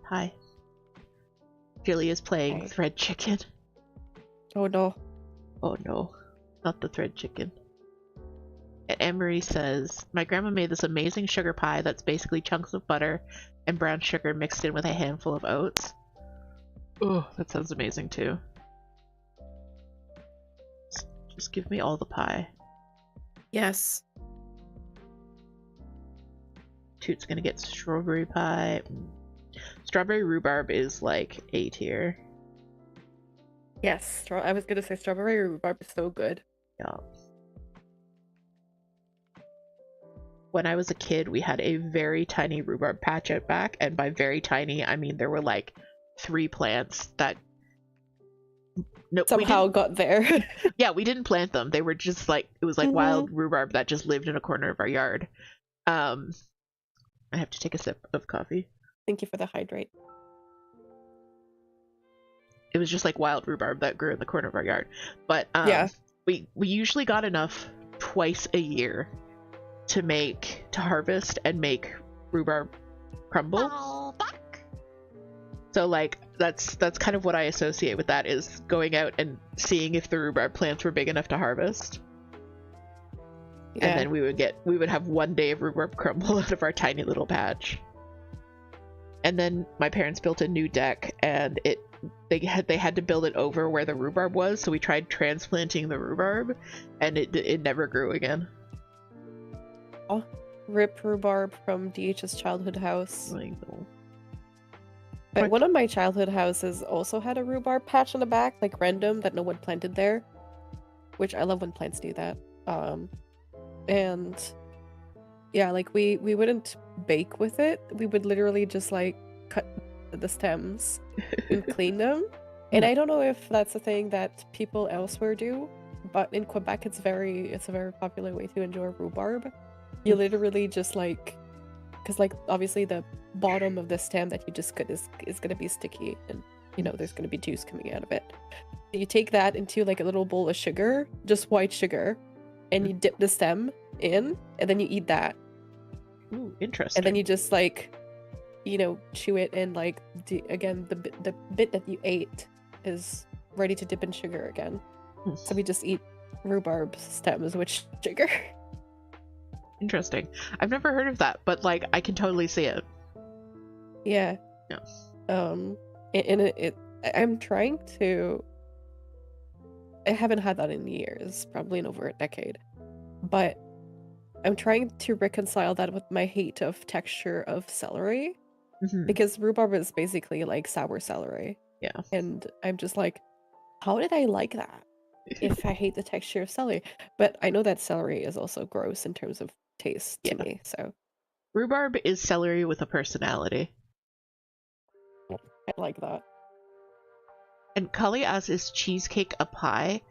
C: Hi. Jilly is playing
D: Hi.
C: Thread Chicken.
D: Oh no.
C: Oh no, not the Thread Chicken. And Emery says, my grandma made this amazing sugar pie that's basically chunks of butter and brown sugar mixed in with a handful of oats. Oh, that sounds amazing too. Just give me all the pie.
D: Yes.
C: Toot's gonna get strawberry pie. Strawberry rhubarb is like A tier.
D: Yes. I was gonna say strawberry rhubarb is so good.
C: Yeah. When I was a kid, we had a very tiny rhubarb patch out back, and by very tiny, I mean there were like 3 plants that
D: Somehow got there.
C: Yeah, we didn't plant them. They were just like, it was like wild rhubarb that just lived in a corner of our yard. I have to take a sip of coffee.
D: Thank you for the hydrate.
C: It was just like wild rhubarb that grew in the corner of our yard. But
D: yeah,
C: we usually got enough twice a year to harvest and make rhubarb crumble. Oh, fuck. So like that's kind of what I associate with that, is going out and seeing if the rhubarb plants were big enough to harvest. Yeah. And then we would have 1 day of rhubarb crumble out of our tiny little patch. And then my parents built a new deck, and they had to build it over where the rhubarb was, so we tried transplanting the rhubarb, and it never grew again.
D: Oh, rip rhubarb from DH's childhood house.
C: I know.
D: But one of my childhood houses also had a rhubarb patch on the back, like random, that no one planted there. Which I love when plants do that. And yeah, like we wouldn't bake with it. We would literally just like cut the stems and clean them. And I don't know if that's a thing that people elsewhere do, but in Quebec it's a very popular way to enjoy rhubarb. You literally just like, because like obviously the bottom of the stem that you just cut is going to be sticky, and you know there's going to be juice coming out of it. You take that into like a little bowl of sugar, just white sugar, and you dip the stem in, and then you eat that.
C: Ooh, interesting.
D: And then you just like, you know, chew it, and like again the bit that you ate is ready to dip in sugar again. So we just eat rhubarb stems with sugar.
C: Interesting. I've never heard of that, but like I can totally see it.
D: Yeah.
C: Yeah.
D: And I'm trying to. I haven't had that in years, probably in over a decade, but I'm trying to reconcile that with my hate of texture of celery, because rhubarb is basically like sour celery.
C: Yeah. And
D: I'm just like, how did I like that if I hate the texture of celery? But I know that celery is also gross in terms of taste to me, so.
C: Rhubarb is celery with a personality.
D: I like that.
C: And Cully asks, is cheesecake a pie?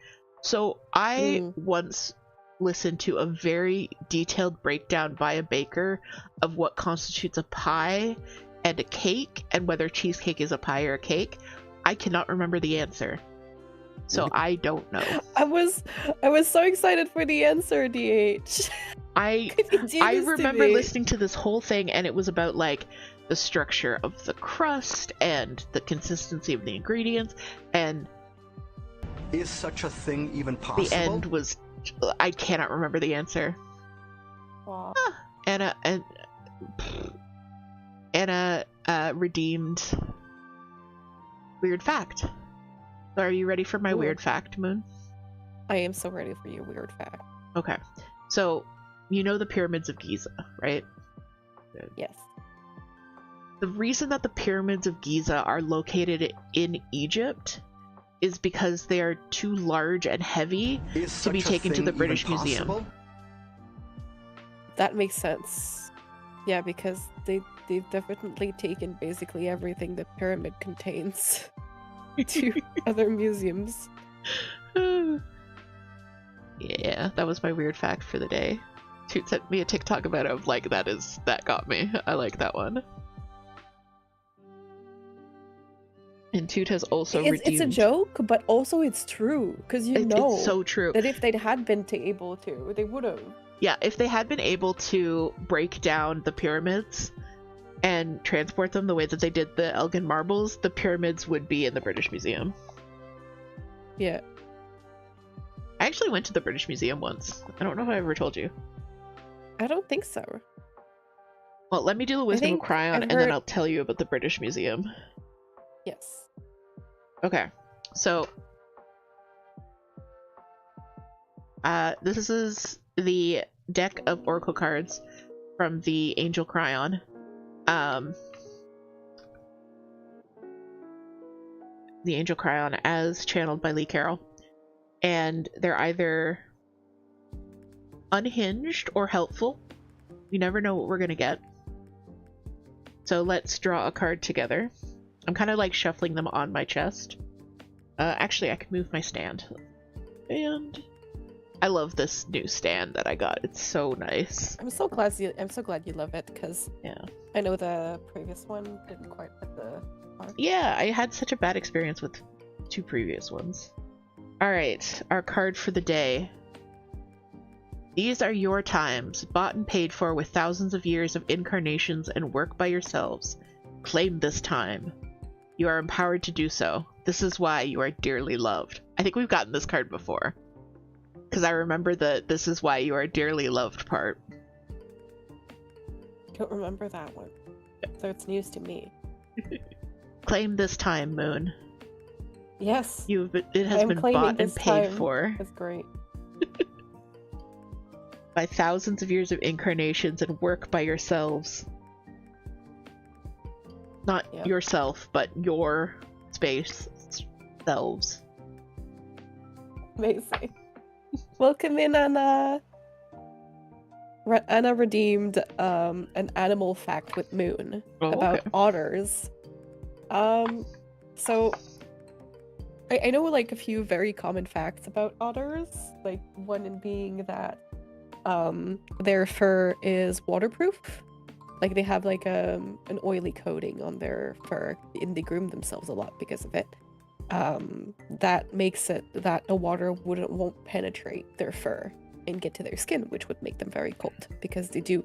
C: So I once listen to a very detailed breakdown by a baker of what constitutes a pie and a cake, and whether cheesecake is a pie or a cake. I cannot remember the answer, so I don't know.
D: I was so excited for the answer, DH.
C: I remember listening to this whole thing, and it was about like the structure of the crust and the consistency of the ingredients, and
E: is such a thing even possible?
C: the end was, I cannot remember the answer.
D: Wow.
C: Anna redeemed weird fact. So are you ready for my weird fact, Moon?
D: I am so ready for your weird fact.
C: Okay. So, you know the pyramids of Giza, right?
D: Yes.
C: The reason that the pyramids of Giza are located in Egypt is because they are too large and heavy to be taken to the British Museum.
D: That makes sense. Yeah, because they've definitely taken basically everything the pyramid contains to other museums.
C: Yeah, that was my weird fact for the day. Toot sent me a TikTok about it. Of like, that got me. I like that one. And Toot has also redeemed.
D: It's a joke, but also it's true, because
C: it's so true
D: that if they had been able to, they would have.
C: Yeah, if they had been able to break down the pyramids and transport them the way that they did the Elgin marbles, the pyramids would be in the British Museum.
D: Yeah.
C: I actually went to the British Museum once. I don't know if I ever told you.
D: I don't think so.
C: Well, let me do the Wisdom of Cryon, and then I'll tell you about the British Museum.
D: Yes.
C: Okay, so this is the deck of Oracle cards from the Angel Cryon. The Angel Cryon as channeled by Lee Carroll. And they're either unhinged or helpful. You never know what we're gonna get. So let's draw a card together. I'm kind of like shuffling them on my chest. Actually, I can move my stand. And I love this new stand that I got. It's so nice.
D: I'm so glad you love it, because
C: yeah,
D: I know the previous one didn't quite fit the mark.
C: Yeah, I had such a bad experience with 2 previous ones. Alright, our card for the day. These are your times, bought and paid for with thousands of years of incarnations and work by yourselves. Claim this time. You are empowered to do so. This is why you are dearly loved. I think we've gotten this card before, because I remember the "this is why you are dearly loved" part.
D: I don't remember that one, so it's news to me.
C: Claim this time, Moon.
D: Yes.
C: It has been bought and paid for.
D: That's great.
C: By thousands of years of incarnations and work by yourselves. Not yourself, but your space selves.
D: Amazing. Welcome in, Anna. Anna redeemed an animal fact with Moon about otters. So I know like a few very common facts about otters. Like one in being that their fur is waterproof. Like they have like an oily coating on their fur, and they groom themselves a lot because of it. That makes it that the water won't penetrate their fur and get to their skin, which would make them very cold, because they do,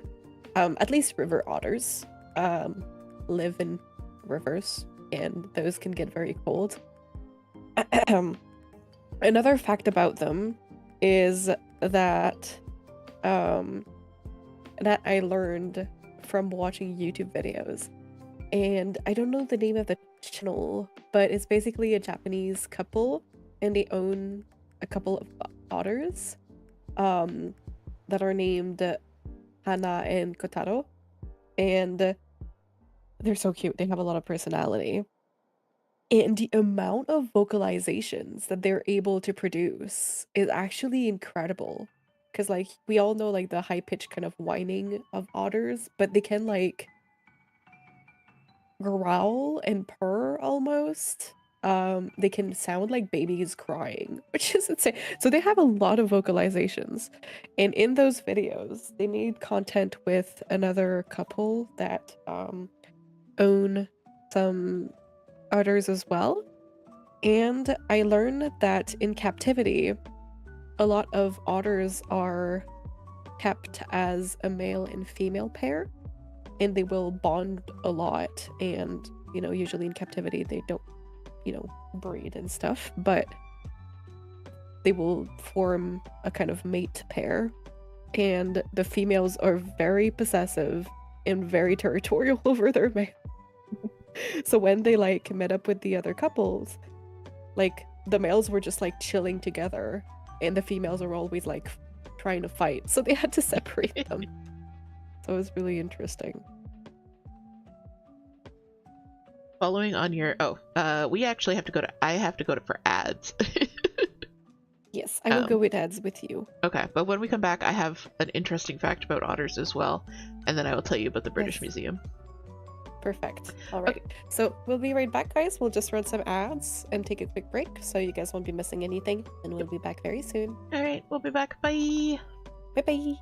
D: at least river otters, live in rivers, and those can get very cold. Another fact about them is that that I learned from watching YouTube videos, and I don't know the name of the channel, but it's basically a Japanese couple, and they own a couple of otters that are named Hana and Kotaro, and they're so cute. They have a lot of personality, and the amount of vocalizations that they're able to produce is actually incredible. Because, like, we all know, like, the high-pitched kind of whining of otters, but they can, like, growl and purr almost. they can sound like babies crying, which is insane. So they have a lot of vocalizations, and in those videos they made content with another couple that own some otters as well. And I learned that in captivity a lot of otters are kept as a male and female pair, and they will bond a lot, and usually in captivity they don't breed and stuff, but they will form a kind of mate pair, and the females are very possessive and very territorial over their male. So when they like met up with the other couples, like the males were just like chilling together and the females are always like trying to fight, so they had to separate them. So it was really interesting.
C: Following on your we actually have to go to I have to go to for ads.
D: Yes, I will go with ads with you.
C: Okay, but when we come back I have an interesting fact about otters as well, and then I will tell you about the British
D: Yes.
C: Museum.
D: Perfect. All right.
C: Okay.
D: So we'll be right back, guys. We'll just run some ads and take a quick break so you guys won't be missing anything, and we'll be back very soon.
C: All right, we'll be back. Bye.
D: Bye bye.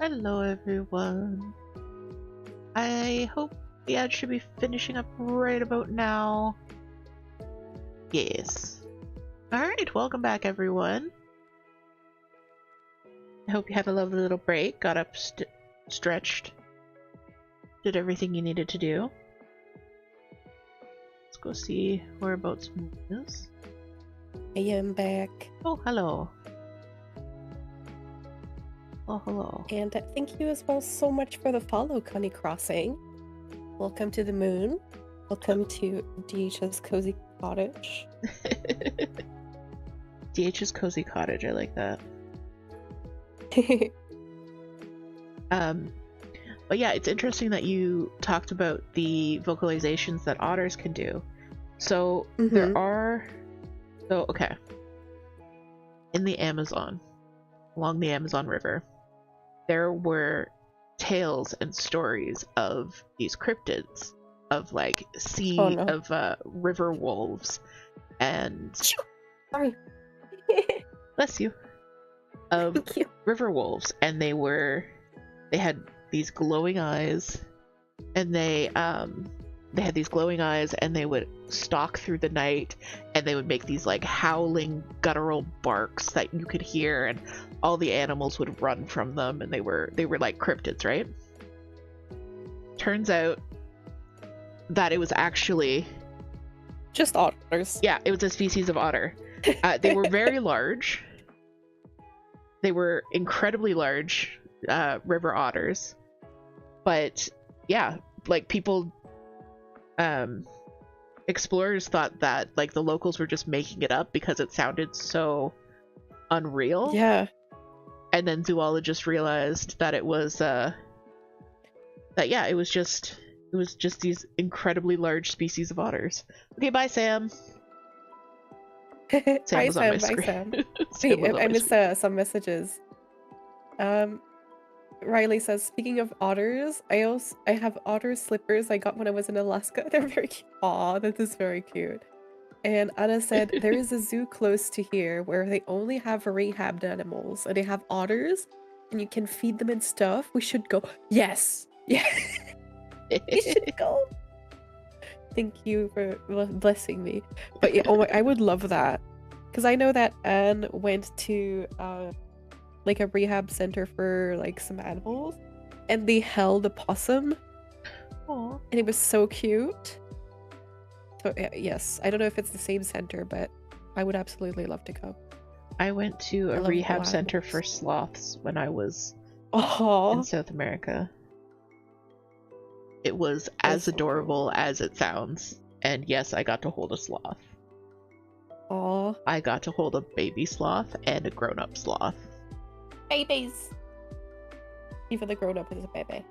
C: Hello everyone. I hope the ad should be finishing up right about now. Yes. Alright, welcome back everyone. I hope you had a lovely little break, got up, stretched, did everything you needed to do. Let's go see whereabouts Moon is.
D: I am back.
C: Oh, hello. Oh, hello.
D: And thank you as well so much for the follow, Connie Crossing. Welcome to the moon. Welcome to DH's Cozy Cottage.
C: DH's Cozy Cottage, I like that. But yeah, it's interesting that you talked about the vocalizations that otters can do. So there are, so okay, in the Amazon, along the Amazon River, there were tales and stories of these cryptids, of like river wolves and
D: Sorry.
C: bless you, of
D: Thank you.
C: river wolves, and they had these glowing eyes, and they had these glowing eyes, and they would stalk through the night, and they would make these like howling guttural barks that you could hear, and all the animals would run from them, and they were like cryptids, right? Turns out that it was actually
D: Just otters.
C: yeah, it was a species of otter. They were very large. They were incredibly large river otters. But yeah, like people, explorers thought that like the locals were just making it up because it sounded so unreal.
D: Yeah.
C: And then zoologists realized that it was it was just these incredibly large species of otters. Okay, bye Sam. Sam
D: Hi
C: was on my
D: Sam, bye
C: screen.
D: Sam.
C: Sam was
D: Wait,
C: on
D: I
C: my
D: missed
C: screen.
D: some messages. Riley says, speaking of otters, I have otter slippers I got when I was in Alaska. They're very cute. Aw, that is very cute. And Anna said, there is a zoo close to here where they only have rehabbed animals, and they have otters, and you can feed them and stuff. We should go. Yes! Yeah! We should go! Thank you for blessing me. But yeah, oh my, I would love that. Because I know that Anne went to like a rehab center for like some animals, and they held a possum.
C: Aww.
D: And it was so cute. So yes, I don't know if it's the same center, but I would absolutely love to go.
C: I went to
D: I
C: a
D: love
C: rehab
D: wild
C: center
D: animals.
C: for sloths when I was
D: Oh,
C: in South America. It was
D: That's
C: as
D: so cool.
C: adorable as it sounds. And yes, I got to hold a sloth.
D: oh,
C: I got to hold a baby sloth and a grown-up sloth.
D: babies. Even the grown-up is a baby.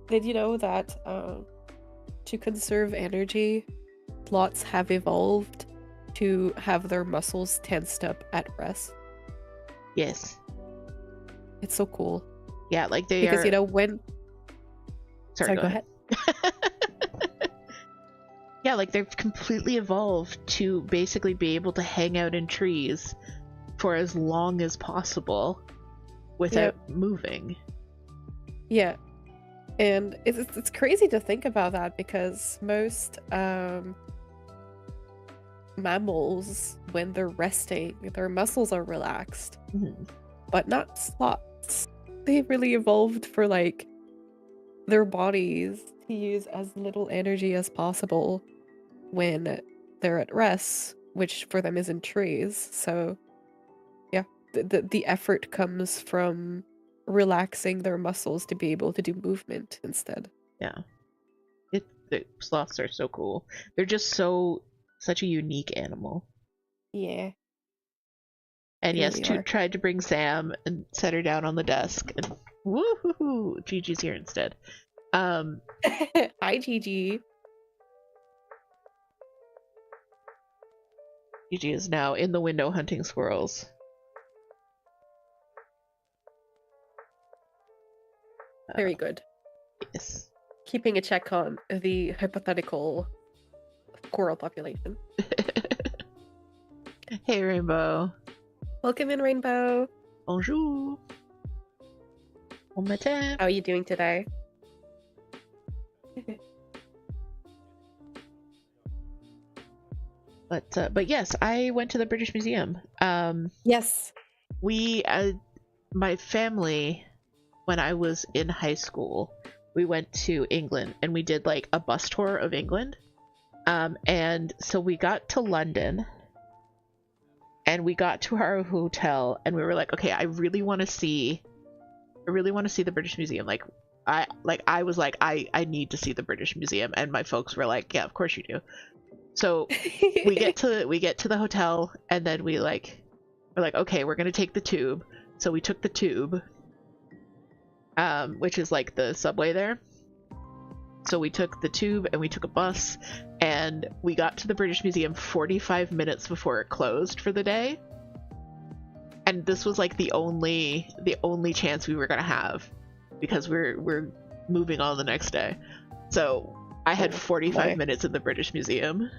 D: Did you know that to conserve energy, sloths have evolved to have their muscles tensed up at rest?
C: Yes.
D: It's so cool.
C: Yeah, like they
D: Because
C: are...
D: you know when.
C: Sorry, go ahead. Yeah, like they've completely evolved to basically be able to hang out in trees for as long as possible without moving.
D: Yeah. And it's crazy to think about that, because most mammals, when they're resting, their muscles are relaxed.
C: Mhm.
D: But not sloths. They really evolved for like their bodies to use as little energy as possible when they're at rest, which for them is in trees. So yeah, the effort comes from relaxing their muscles to be able to do movement instead.
C: Yeah. The sloths are so cool. They're just such a unique animal.
D: Yeah.
C: And
D: They
C: yes,
D: really
C: Toot
D: are.
C: tried to bring Sam and set her down on the desk, and woohoo! Gigi's here instead.
D: Hi, Gigi.
C: Gigi is now in the window hunting squirrels.
D: Very good.
C: Yes.
D: Keeping a check on the hypothetical squirrel population.
C: Hey, Rainbow.
D: Welcome in, Rainbow.
C: Bonjour. Bon matin.
D: How are you doing today?
C: But yes, I went to the British Museum.
D: Yes.
C: We, my family, when I was in high school, we went to England and we did like a bus tour of England. And so we got to London and we got to our hotel and we were like, okay, I really want to see the British Museum. I was like, I need to see the British Museum. And my folks were like, yeah, of course you do. So we get to the hotel, and then we're like, okay, we're gonna take the tube. So we took the tube, which is like the subway there. So we took the tube and we took a bus, and we got to the British Museum 45 minutes before it closed for the day. And this was like the only chance we were gonna have, because we're moving on the next day. So I had 45 minutes in the British Museum.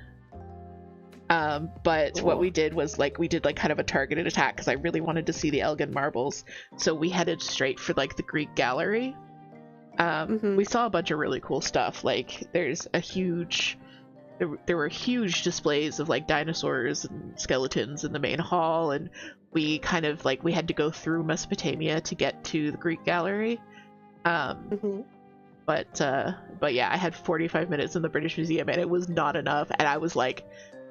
C: But what we did was we did kind of a targeted attack, because I really wanted to see the Elgin marbles. So we headed straight for the Greek gallery. We saw a bunch of really cool stuff. There's a huge, there were huge displays of dinosaurs and skeletons in the main hall, and we kind of we had to go through Mesopotamia to get to the Greek gallery. But yeah, I had 45 minutes in the British Museum, and it was not enough. And I was like,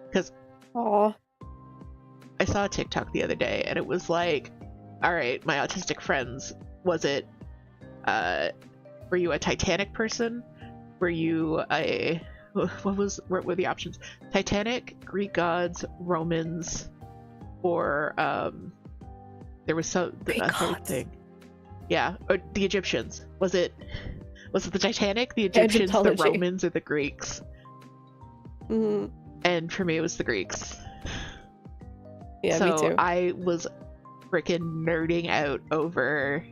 C: because I saw a TikTok the other day, and it was like, all right, my autistic friends, were you a Titanic person? Were you what were the options? Titanic, Greek gods, Romans, or there was a third thing. Yeah, or the Egyptians. Was it the Titanic, the Egyptians, the Romans, or the Greeks? And for me, it was the Greeks.
D: Yeah,
C: so
D: me too.
C: I was freaking nerding out over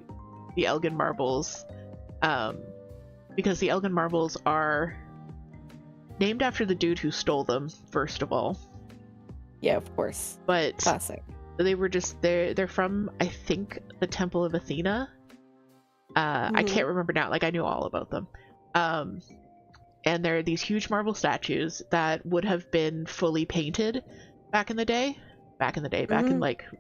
C: the Elgin marbles, because the Elgin marbles are named after the dude who stole them, first of all.
D: Yeah, of course.
C: But
D: classic.
C: They were just they're from, I think, the Temple of Athena. I can't remember now. I knew all about them. And there are these huge marble statues that would have been fully painted back in the day, back in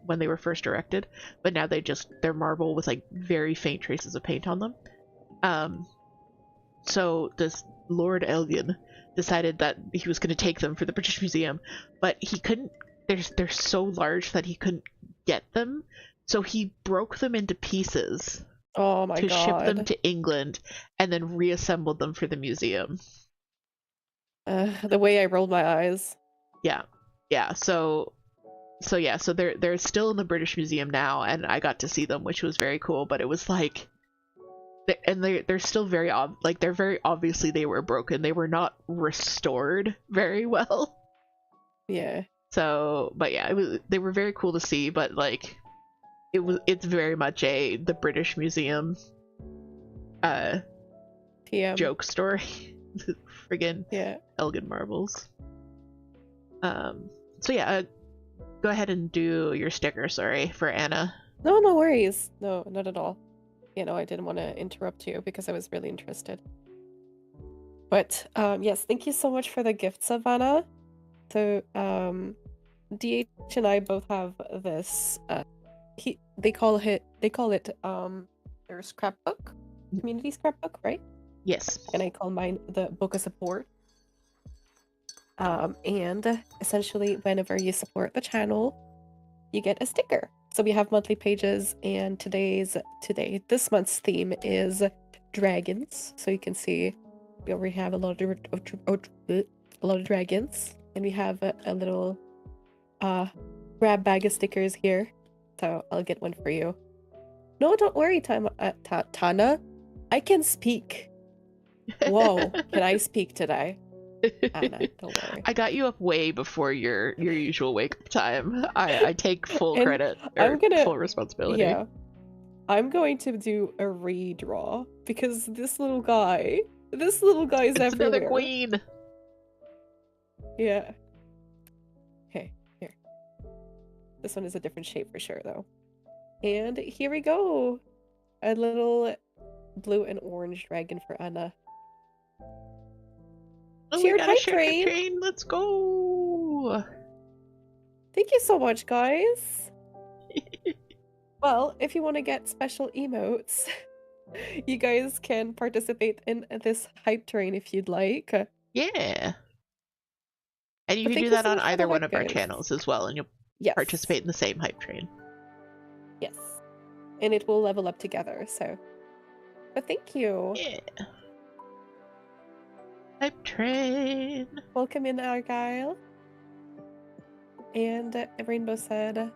C: when they were first erected, but now they're marble with very faint traces of paint on them. So this Lord Elgin decided that he was going to take them for the British Museum, but he couldn't. They're so large that he couldn't get them, so he broke them into pieces.
D: Oh my god. To
C: ship them to England, and then reassembled them for the museum.
D: The way I rolled my eyes.
C: Yeah. So they're still in the British Museum now, and I got to see them, which was very cool. But it was they're still very they're very obviously they were broken. They were not restored very well.
D: Yeah.
C: So, but yeah, they were very cool to see. But it's very much the British Museum joke story. Friggin' Elgin marbles. So yeah, go ahead and do your sticker, sorry, for Anna.
D: No worries. No, not at all. I didn't want to interrupt you because I was really interested. But yes, thank you so much for the gift, Savannah. So DH and I both have this they call it their scrapbook, community scrapbook, right?
C: Yes.
D: And I call mine the book of support. And essentially whenever you support the channel, you get a sticker. So we have monthly pages, and this month's theme is dragons. So you can see we already have a lot of dragons, and we have a little grab bag of stickers here. So I'll get one for you. No, don't worry, Tana. I can speak. Whoa, can I speak today? Anna, don't worry.
C: I got you up way before your usual wake up time. I take full credit. Full responsibility.
D: Yeah. I'm going to do a redraw because this little guy is everywhere.
C: Another queen.
D: Yeah. Okay, here. This one is a different shape for sure, though. And here we go. A little blue and orange dragon for Anna.
C: Oh, shared hype train. Let's go.
D: Thank you so much, guys. Well, if you want to get special emotes, you guys can participate in this hype train if you'd like.
C: Yeah. And you can do that on either one of our channels as well, and you'll participate in the same hype train.
D: Yes. And it will level up together, so. But thank you.
C: Yeah. Hype train.
D: Welcome in, Argyle. And Rainbow said,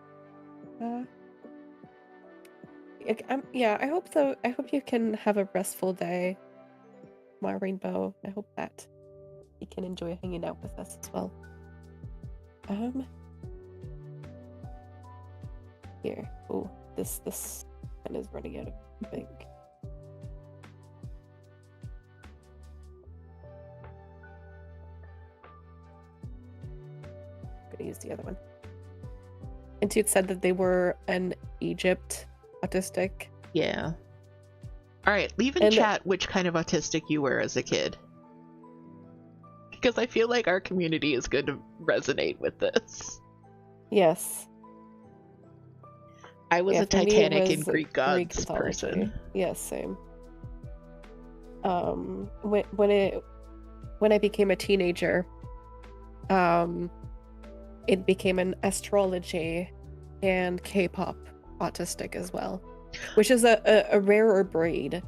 D: yeah, I hope so. I hope you can have a restful day, my Rainbow. I hope that you can enjoy hanging out with us as well. Here. Oh, this pen is running out of ink. I'm gonna use the other one. And Toot said that they were an Egypt autistic.
C: Yeah. Alright, leave in chat which kind of autistic you were as a kid. Because I feel like our community is going to resonate with this.
D: Yes.
C: I was a Titanic and Greek gods person.
D: Yes, same. When I became a teenager, it became an astrology and K-pop autistic as well, which is a rarer breed.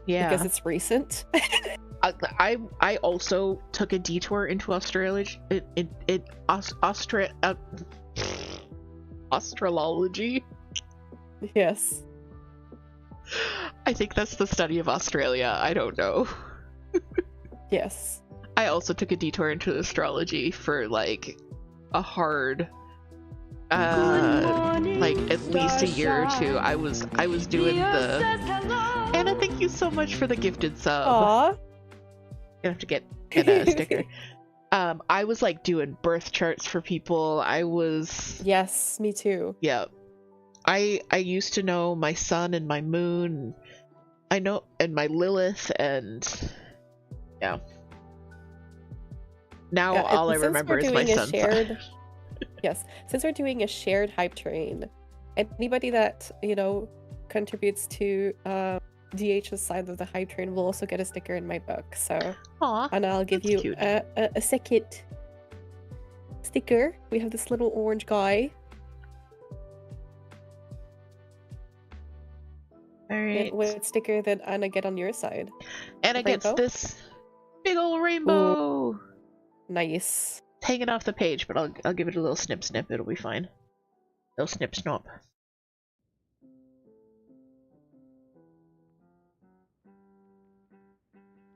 C: Yeah,
D: because it's recent.
C: I also took a detour into astrology.
D: Yes.
C: I think that's the study of Australia. I don't know.
D: Yes.
C: I also took a detour into astrology for like a hard like at least a year or two. I was doing the Anna, thank you so much for the gifted sub.
D: Aww.
C: Gonna have to get a sticker. I was like doing birth charts for people. I was
D: Yes, me too.
C: Yeah. I used to know my sun and my moon. I know, and my Lilith, and yeah. Now all I remember is my sun's sign.
D: Yes, since we're doing a shared hype train, anybody that, you know, contributes to DH's side of the hype train will also get a sticker in my book. So,
C: Aww,
D: and I'll give you a second sticker. We have this little orange guy.
C: Alright.
D: What sticker that Anna get on your side?
C: Anna gets this big old rainbow.
D: Ooh. Nice.
C: It's hanging off the page, but I'll give it a little snip. It'll be fine. Little snip snop.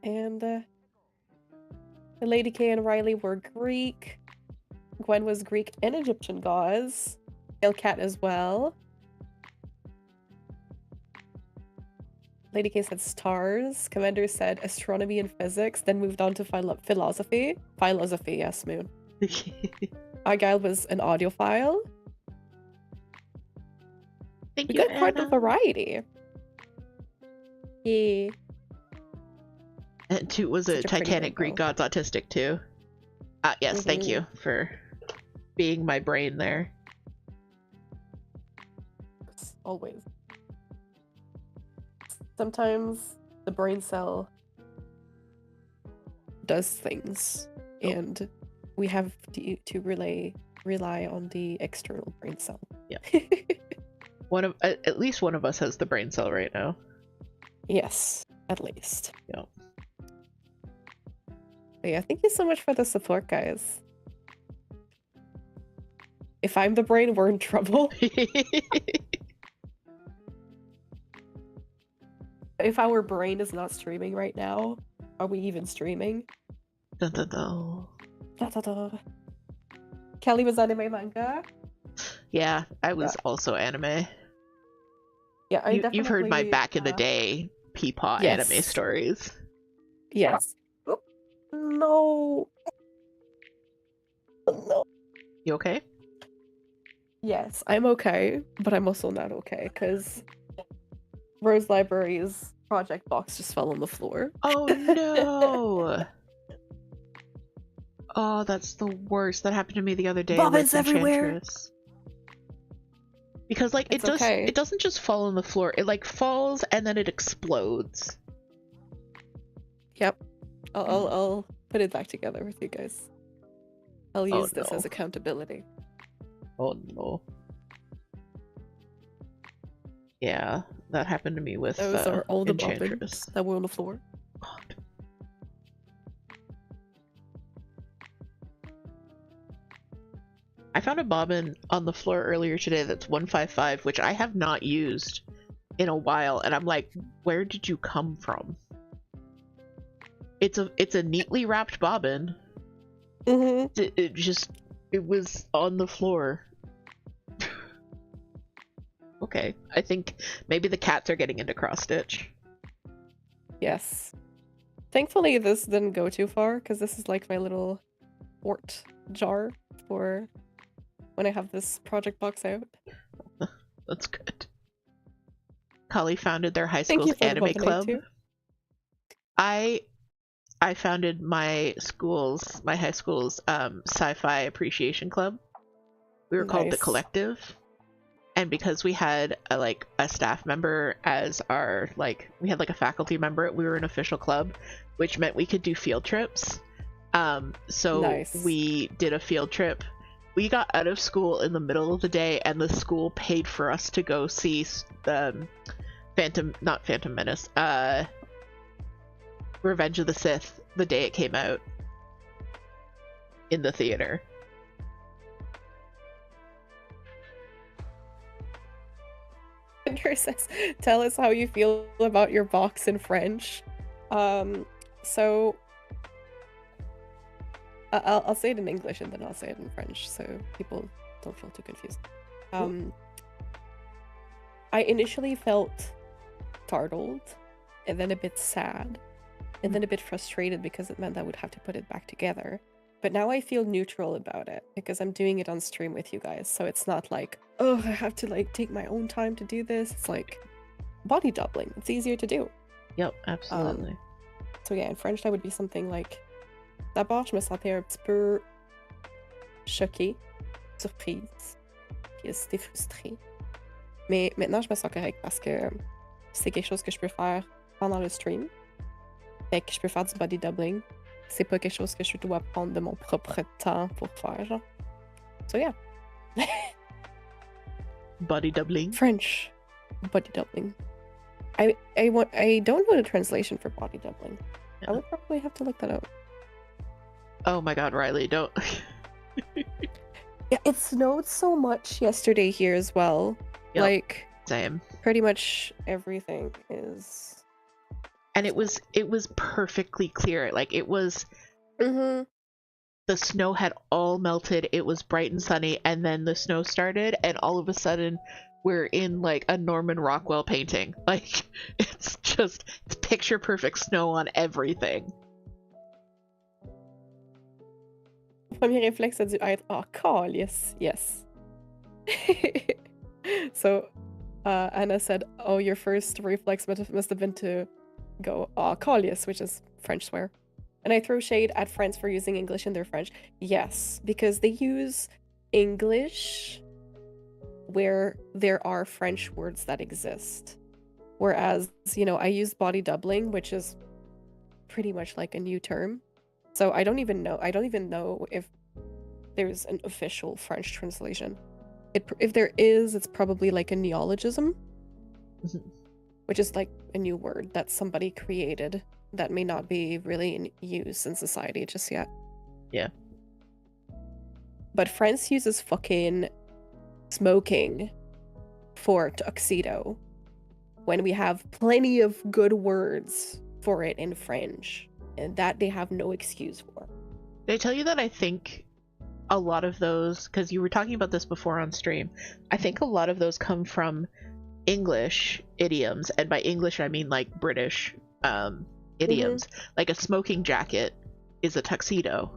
D: And the Lady K and Riley were Greek. Gwen was Greek and Egyptian gods. Hellcat as well. Lady K said stars. Commander said astronomy and physics, then moved on to philosophy. Philosophy, yes, Moon. Argyle was an audiophile.
C: Thank
D: We
C: you,
D: got quite a variety. Yeah.
C: And Toot was a Titanic Greek gods autistic too. Yes, thank you for being my brain there.
D: Always. Sometimes the brain cell does things, and we have to rely on the external brain cell.
C: Yeah. At least one of us has the brain cell right now.
D: Yes, at least.
C: Yeah.
D: But yeah, thank you so much for the support, guys. If I'm the brain, we're in trouble. If our brain is not streaming right now, are we even streaming?
C: Da, da, da.
D: Da, da, da. Kelly was anime manga.
C: Yeah, I was also anime.
D: Yeah,
C: you've heard my back in the day Peepaw anime stories.
D: Yes. Oh, no. No.
C: You okay?
D: Yes, I'm okay, but I'm also not okay because Rose Library's project box just fell on the floor.
C: Oh no! Oh, that's the worst. That happened to me the other day.
D: Bobbins everywhere.
C: Because like it doesn't just fall on the floor. It like falls and then it explodes.
D: Yep. I'll put it back together with you guys. I'll use this as accountability.
C: Oh no. Yeah, that happened to me with
D: those are all the
C: Enchantress.
D: bobbins that were on the floor.
C: God. I found a bobbin on the floor earlier today that's 155, which I have not used in a while, and I'm like, where did you come from? It's a neatly wrapped bobbin. It was on the floor. Okay, I think maybe the cats are getting into cross stitch.
D: Yes. Thankfully, this didn't go too far, because this is like my little fort jar for when I have this project box out.
C: That's good. Kali founded their high
D: Thank
C: school's
D: you for the
C: anime
D: bobbin
C: club.
D: too.
C: I founded my high school's sci-fi appreciation club. We were called the
D: Nice.
C: Collective. And because we had a staff member as our we had a faculty member, we were an official club, which meant we could do field trips. So
D: Nice.
C: we did a field trip. We got out of school in the middle of the day, and the school paid for us to go see not Phantom Menace, Revenge of the Sith the day it came out in the theater.
D: Andrew says, tell us how you feel about your box in French. So I'll say it in English and then I'll say it in French so people don't feel too confused. I initially felt startled and then a bit sad and then a bit frustrated because it meant I would have to put it back together. But now I feel neutral about it because I'm doing it on stream with you guys. So it's not like, oh, I have to take my own time to do this. It's like body doubling. It's easier to do.
C: Yep, absolutely.
D: So yeah, in French, that would be something like d'abord, je me sentais un petit peu choquée, surprise, puis c'était frustrée. Mais maintenant, je me sens correcte parce que c'est quelque chose que je peux faire pendant le stream. Fait que je peux faire du body doubling. C'est pas quelque chose que je dois prendre de mon propre temps pour faire, genre. So yeah.
C: Body doubling.
D: French. Body doubling. I don't know the translation for body doubling.
C: Yeah.
D: I would probably have to look that up.
C: Oh my god, Riley, don't.
D: Yeah, it snowed so much yesterday here as well.
C: Yep, same.
D: Pretty much everything is.
C: And it was perfectly clear. It was. The snow had all melted. It was bright and sunny, and then the snow started, and all of a sudden, we're in a Norman Rockwell painting. It's picture perfect snow on everything.
D: Premier réflexe a dû être calice. Yes. So, Anna said, "Oh, your first reflex must have been to go calice," which is French swear. And I throw shade at friends for using English in their French. Yes, because they use English where there are French words that exist. Whereas, I use body doubling, which is pretty much like a new term. So I don't even know if there's an official French translation. If there is, it's probably like a neologism, which is like a new word that somebody created that may not be really in use in society just yet.
C: Yeah.
D: But France uses fucking smoking for tuxedo when we have plenty of good words for it in French, and that they have no excuse for.
C: Did I tell you that I think a lot of those, because you were talking about this before on stream, I think a lot of those come from English idioms, and by English I mean British idioms. Like a smoking jacket is a tuxedo.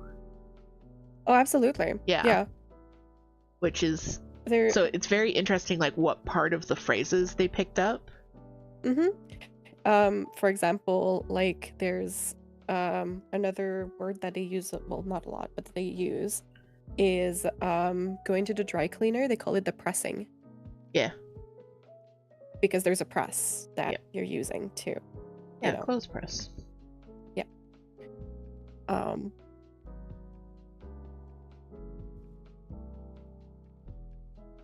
D: Oh, absolutely.
C: Yeah. Which is so it's very interesting what part of the phrases they picked up.
D: For example, there's another word that they use, well, not a lot, but they use is going to the dry cleaner. They call it the pressing.
C: Yeah.
D: Because there's a press that you're using too.
C: Yeah, clothes press.
D: Yeah.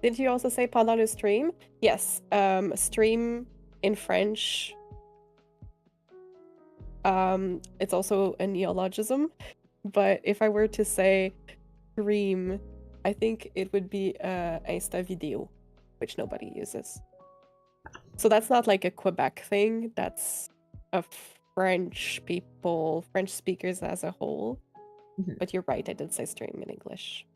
D: Did you also say pendant le stream? Yes. Stream in French. It's also a neologism, but if I were to say stream I think it would be Insta video, which nobody uses. So that's not like a Quebec thing. That's a French speakers as a whole.
C: Mhm.
D: But you're right, I did say stream in English.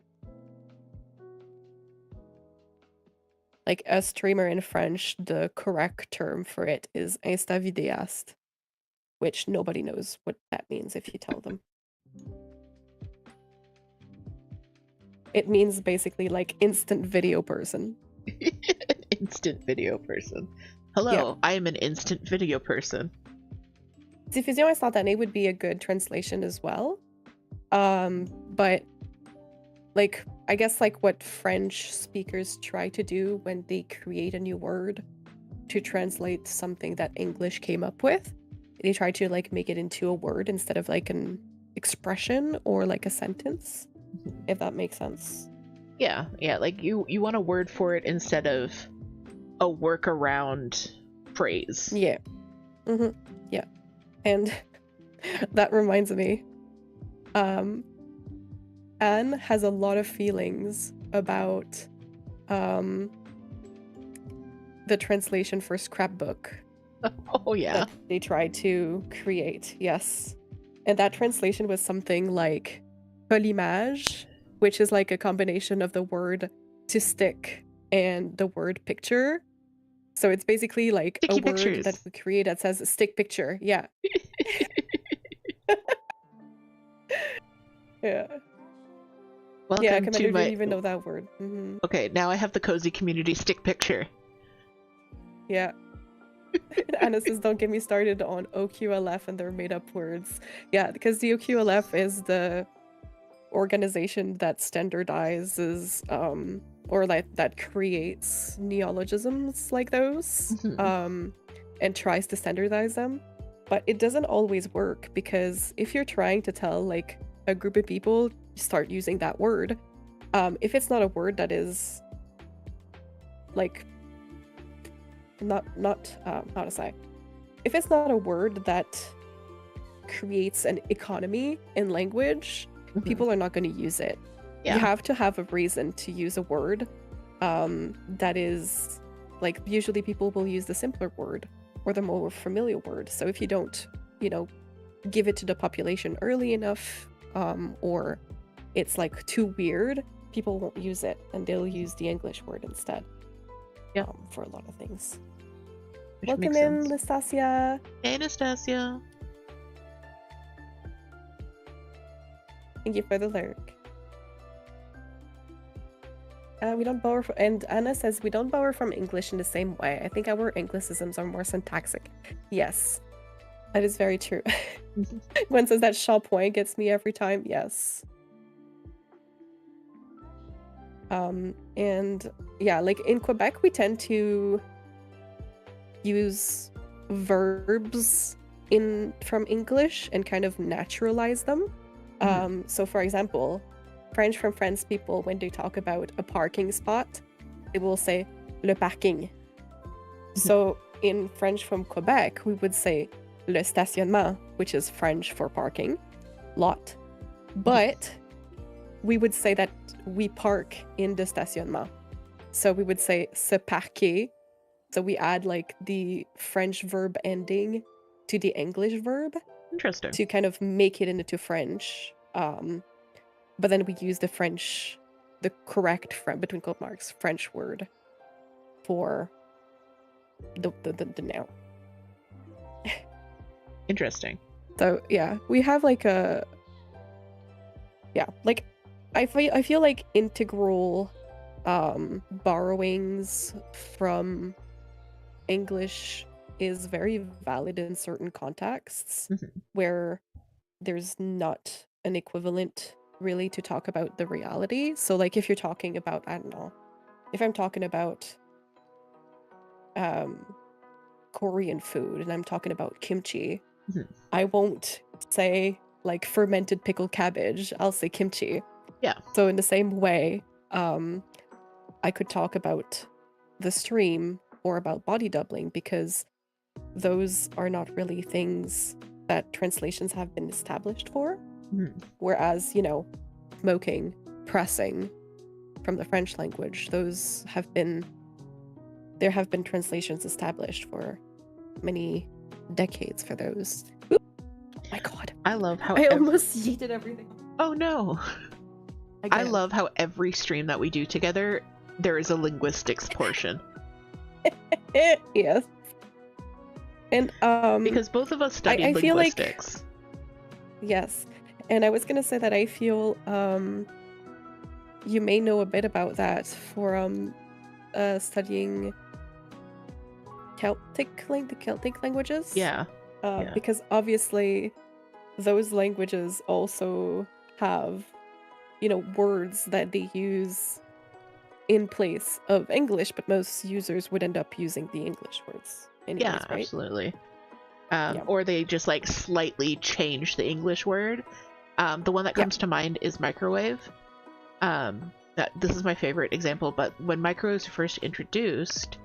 D: Like a streamer in French, the correct term for it is Insta vidéaste, which nobody knows what that means if you tell them. It means basically like instant video person.
C: An instant video person. Hello,
D: Yeah.
C: I am an instant video person.
D: Diffusion instantanée would be a good translation as well. But like I guess like what French speakers try to do when they create a new word to translate something that English came up with, they try to like make it into a word instead of like an expression or like a sentence, if that makes sense.
C: Yeah, like you want a word for it instead of a workaround phrase.
D: Yeah. Yeah. And that reminds me, Anne has a lot of feelings about the translation for scrapbook
C: Oh yeah.
D: that they tried to create. Yes. And that translation was something like collimage, which is like a combination of the word to stick and the word picture. So it's basically like
C: Sticky
D: a word
C: pictures.
D: that we create that says stick picture. Yeah. Yeah.
C: Welcome
D: Yeah,
C: to
D: Commander
C: my.
D: didn't even know that word.
C: Okay, now I have the cozy community stick picture.
D: Yeah. Anna says, don't get me started on OQLF and their made-up words. Yeah, because the OQLF is the organization that standardizes, or like that creates neologisms like those, and tries to standardize them. But it doesn't always work, because if you're trying to tell like a group of people start using that word, if it's not a word that is like not how to say, if it's not a word that creates an economy in language, people are not going to use it.
C: Yeah.
D: You have to have a reason to use a word that is like, usually people will use the simpler word or the more familiar word. So if you don't, give it to the population early enough, or it's like too weird, people won't use it and they'll use the English word instead.
C: Yeah.
D: For a lot of things.
C: Which
D: Welcome
C: makes
D: in,
C: sense.
D: Nastasia.
C: Hey, Anastasia.
D: Thank you for the lurk. We don't borrow from, and Anna says we don't borrow from English in the same way. I think our Anglicisms are more syntaxic. Yes, that is very true. Gwen says that shampoing gets me every time. Yes. And yeah, like in Quebec, we tend to use verbs from English and kind of naturalize them. So for example, French from France people, when they talk about a parking spot, they will say le parking. So in French from Quebec, we would say le stationnement, which is French for parking lot. But we would say that we park in the stationnement. So we would say se parquer. So we add like the French verb ending to the English verb.
C: Interesting.
D: To kind of make it into French. But then we use the correct between quote marks, French word for the noun.
C: Interesting.
D: So yeah, we have like I feel like integral borrowings from English is very valid in certain contexts where there's not an equivalent really to talk about the reality. So like if you're talking about, I don't know, if I'm talking about Korean food and I'm talking about kimchi, I won't say like fermented pickled cabbage, I'll say kimchi.
C: Yeah.
D: So in the same way, I could talk about the stream or about body doubling, because those are not really things that translations have been established for. Whereas, smoking, pressing, from the French language. There have been translations established for many decades for those. Oop, my God.
C: I love how
D: I almost yeeted everything.
C: Oh no. I
D: Again.
C: love how every stream that we do together, there is a linguistics portion.
D: Yes. And
C: because both of us studied
D: I feel like,
C: linguistics.
D: yes. And I was gonna say that I feel you may know a bit about that for studying the Celtic languages.
C: Yeah. Yeah.
D: Because obviously those languages also have, you know, words that they use in place of English, but most users would end up using the English words anyways,
C: Yeah,
D: right?
C: absolutely.
D: Yeah.
C: Or they just like slightly change the English word. The one that comes to mind is microwave. This is my favorite example, but when microwaves were first introduced,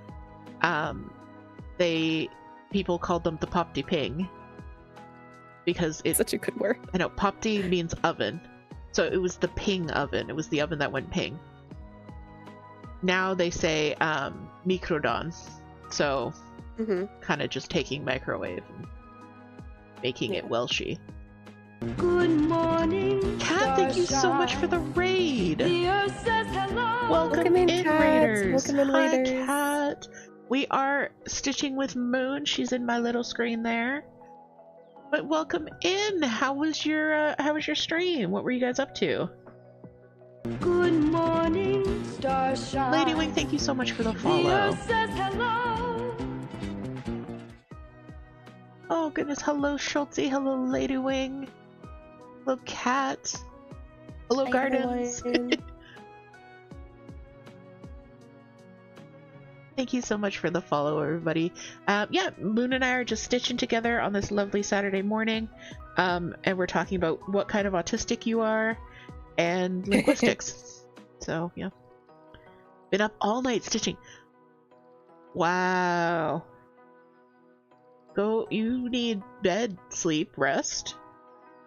C: people called them the popty ping because it's
D: such a good word.
C: I know popty means oven, so it was the ping oven. It was the oven that went ping. Now they say microdon, so kind of just taking microwave and making it Welshy.
A: Good morning,
C: Kat, thank you so much for the raid.
A: The earth says hello.
C: Welcome in, Raiders.
D: Welcome in, Raiders.
C: Hi, Kat. We are stitching with Moon. She's in my little screen there. But welcome in. How was your stream? What were you guys up to?
A: Good morning, starshine.
C: Lady Wing, thank you so much for the
A: The
C: follow.
A: earth says hello.
C: Oh goodness, hello Schultze, hello Lady Wing. Hello Cat. Hello Gardens. Thank you so much for the follow, everybody. Yeah, Moon and I are just stitching together on this lovely Saturday morning. And we're talking about what kind of autistic you are and linguistics. So, yeah. Been up all night stitching. Wow. You need bed, sleep, rest,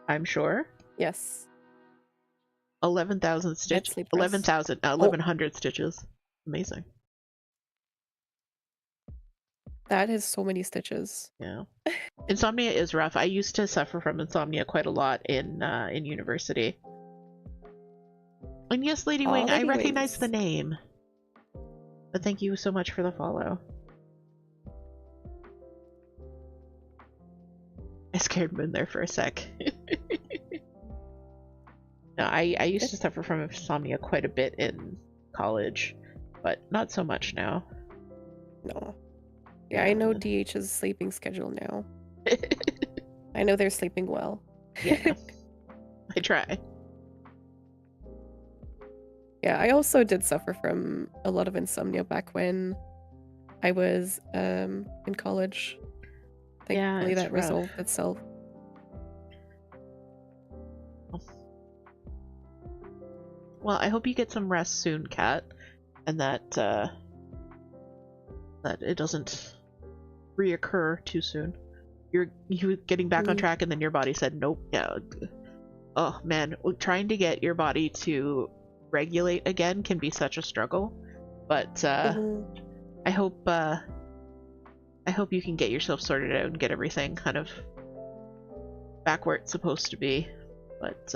C: I'm sure.
D: Yes.
C: 11,000 stitches. 1,100 stitches. Amazing.
D: That is so many stitches.
C: Yeah. Insomnia is rough. I used to suffer from insomnia quite a lot in university. And yes, Lady Wing, I recognize the name. But thank you so much for the follow. I scared Moon there for a sec. No, I used to suffer from insomnia quite a bit in college, but not so much now.
D: No. Yeah, I know DH's sleeping schedule now. I know they're sleeping well.
C: Yeah. I try.
D: Yeah, I also did suffer from a lot of insomnia back when I was in college. Thankfully that resolved itself.
C: Well, I hope you get some rest soon, Kat, and that it doesn't reoccur too soon. You getting back on track, and then your body said nope. Yeah. Oh man, trying to get your body to regulate again can be such a struggle. But I hope you can get yourself sorted out and get everything kind of back where it's supposed to be. But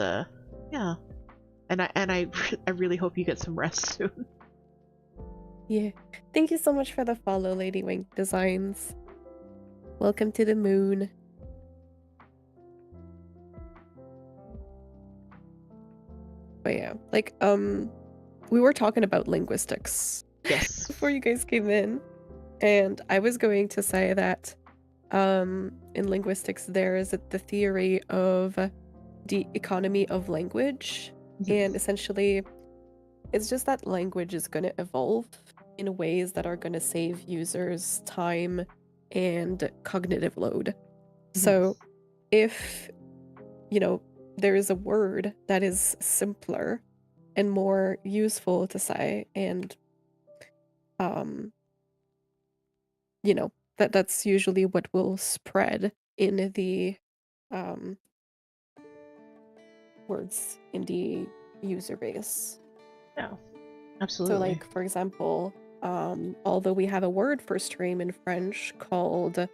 C: yeah. And I really hope you get some rest soon.
D: Yeah. Thank you so much for the follow, Lady Wing Designs. Welcome to the moon. But yeah, like we were talking about linguistics.
C: Yes.
D: Before you guys came in. And I was going to say that in linguistics there is the theory of the economy of language. And essentially it's just that language is going to evolve in ways that are going to save users time and cognitive load. So if, you know, there is a word that is simpler and more useful to say, and you know, that's usually what will spread in the words in the user base.
C: Yeah. Absolutely.
D: So, like, for example, although we have a word for stream in French called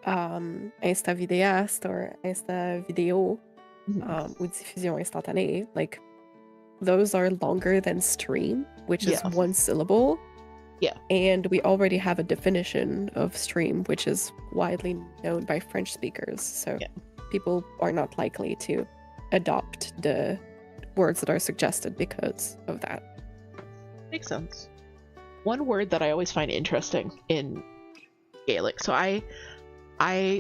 D: Insta vidéaste or Insta vidéo,
C: Mhm.
D: ou diffusion instantanée, like, those are longer than stream, which is
C: Yeah.
D: one syllable.
C: Yeah.
D: And we already have a definition of stream, which is widely known by French speakers. So
C: Yeah.
D: people are not likely to adopt the words that are suggested because of that.
C: Makes sense. One word that I always find interesting in Gaelic. So I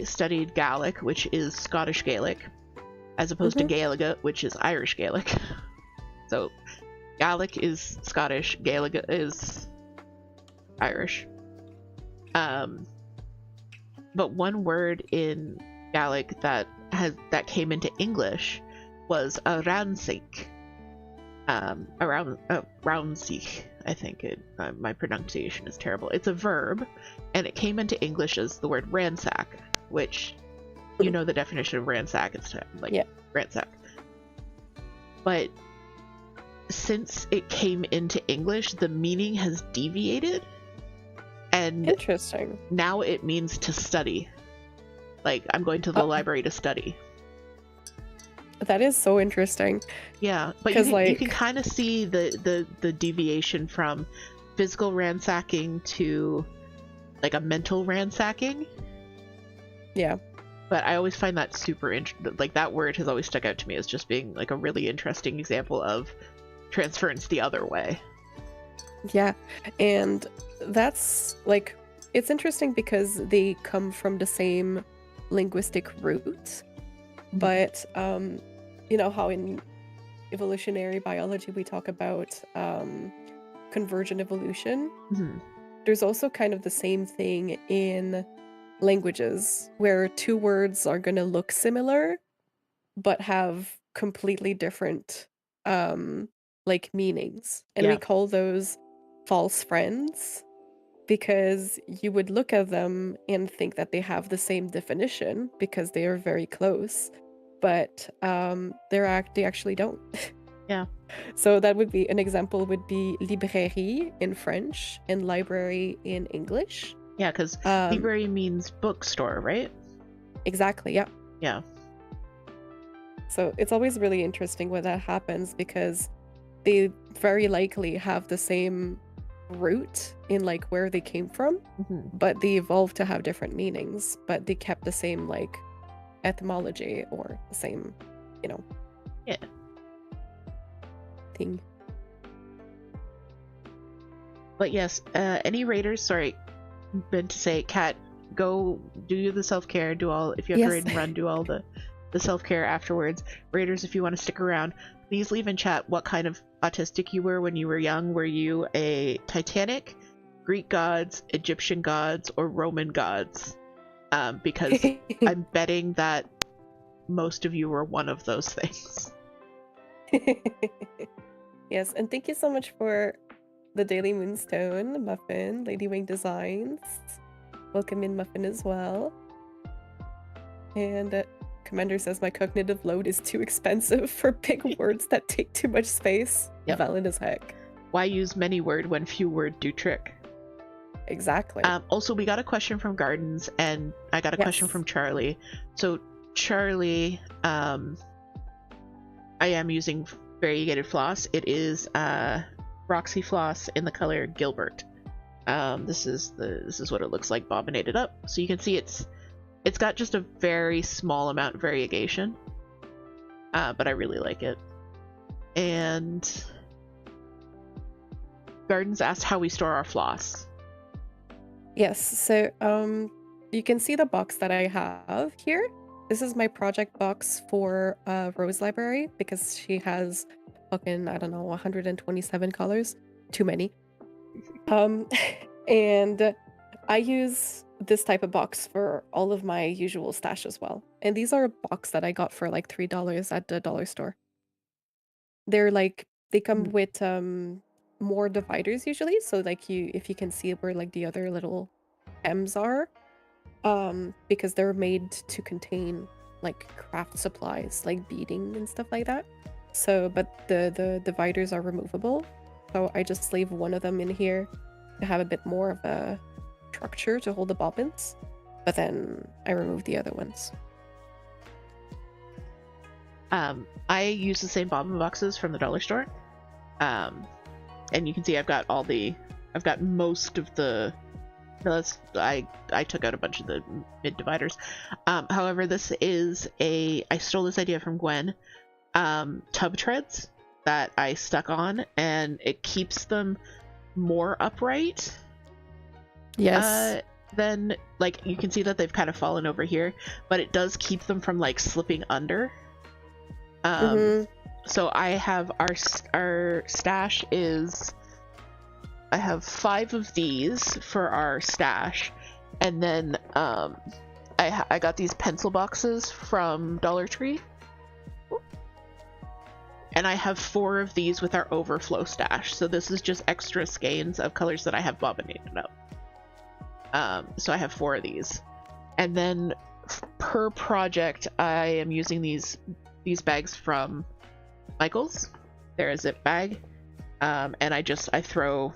C: studied Gaelic, which is Scottish Gaelic, as opposed to Gaeilge, which is Irish Gaelic. So Gaelic is Scottish, Gaeilge is Irish. But one word in Gaelic that came into English was a ranseek. Roundseek, I think my pronunciation is terrible. It's a verb, and it came into English as the word ransack, which you know the definition of ransack. It's like ransack. But since it came into English, the meaning has deviated, and
D: Interesting.
C: now it means to study. Like, I'm going to the library to study.
D: That is so interesting.
C: Yeah, but you can kind of see the deviation from physical ransacking to like a mental ransacking.
D: Yeah.
C: But I always find that super like that word has always stuck out to me as just being like a really interesting example of transference the other way.
D: Yeah, and that's like, it's interesting because they come from the same linguistic root, but you know how in evolutionary biology we talk about convergent evolution. There's also kind of the same thing in languages where two words are going to look similar but have completely different like meanings, and we call those false friends, because you would look at them and think that they have the same definition because they are very close, but they actually don't.
C: Yeah.
D: So that would be an example would be librairie in French and library in English.
C: Yeah, because library means bookstore, right?
D: Exactly, yeah.
C: Yeah.
D: So it's always really interesting when that happens because they very likely have the same root in like where they came from, but they evolved to have different meanings, but they kept the same like etymology or the same, you know, thing.
C: But yes, any raiders, sorry, meant to say, Kat, go do the self-care, do all, if you have to raid and run, do all the self-care afterwards. Raiders, if you want to stick around, please leave in chat what kind of autistic you were when you were young. Were you a Titanic, Greek gods, Egyptian gods, or Roman gods? Because I'm betting that most of you were one of those things.
D: Yes, and thank you so much for the Daily Moonstone, Muffin, Lady Wing Designs. Welcome in, Muffin, as well. And Commander says my cognitive load is too expensive for big words that take too much space.
C: Yep.
D: Valid as heck.
C: Why use many word when few word do trick?
D: Exactly.
C: Also, we got a question from Gardens, and I got a question from Charlie. So, Charlie, I am using variegated floss. It is Roxy floss in the color Gilbert. This is what it looks like bobbinated up. So you can see it's got just a very small amount of variegation, but I really like it. And Gardens asked how we store our floss.
D: Yes, so you can see the box that I have here. This is my project box for Rose Library because she has fucking, I don't know, 127 colors. Too many. And I use this type of box for all of my usual stash as well. And these are a box that I got for like $3 at the dollar store. They're like, they come with more dividers usually. So like if you can see where like the other little M's are, because they're made to contain like craft supplies, like beading and stuff like that. So, but the dividers are removable. So I just leave one of them in here to have a bit more of a structure to hold the bobbins, but then I remove the other ones.
C: I use the same bobbin boxes from the dollar store. And you can see I've got most of the, I took out a bunch of the mid dividers. However, this is I stole this idea from Gwen, tub treads that I stuck on, and it keeps them more upright.
D: Yes.
C: Then, like, you can see that they've kind of fallen over here, but it does keep them from, like, slipping under. So I have our stash is, I have 5 of these for our stash, and then I got these pencil boxes from Dollar Tree, and I have 4 of these with our overflow stash. So this is just extra skeins of colors that I have bobbinated up. So I have 4 of these, and then per project I am using these bags from Michael's. They're a zip bag, and I throw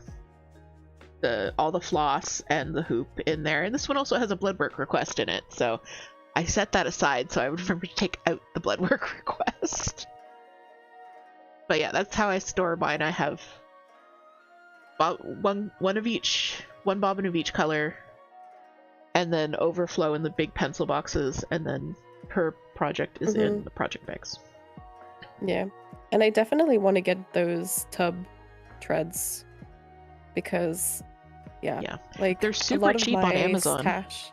C: all the floss and the hoop in there. And this one also has a blood work request in it, so I set that aside so I would remember to take out the blood work request. But yeah, that's how I store mine. I have one bobbin of each color, and then overflow in the big pencil boxes, and then per project is in the project bags.
D: Yeah, and I definitely want to get those tub treads because like
C: they're super cheap on Amazon.
D: Stash.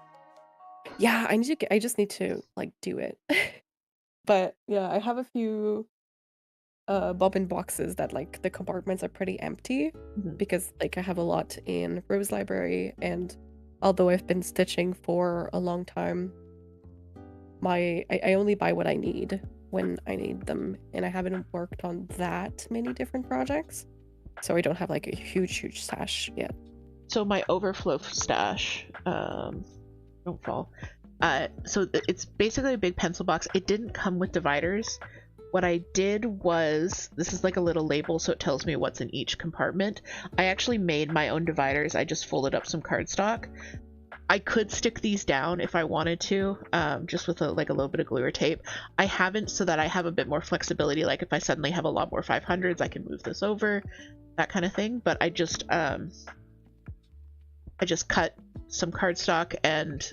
D: Yeah, I just need to like do it. But yeah, I have a few bobbin boxes that like the compartments are pretty empty because like I have a lot in Rose Library, and although I've been stitching for a long time, I only buy what I need when I need them, and I haven't worked on that many different projects, so I don't have like a huge stash yet.
C: So my overflow stash, don't fall. So it's basically a big pencil box. It didn't come with dividers. What I did was, this is like a little label so it tells me what's in each compartment. I actually made my own dividers. I just folded up some cardstock. I could stick these down if I wanted to, just with a little bit of glue or tape. I haven't, so that I have a bit more flexibility. Like if I suddenly have a lot more 500s, I can move this over, that kind of thing. But I just cut some cardstock and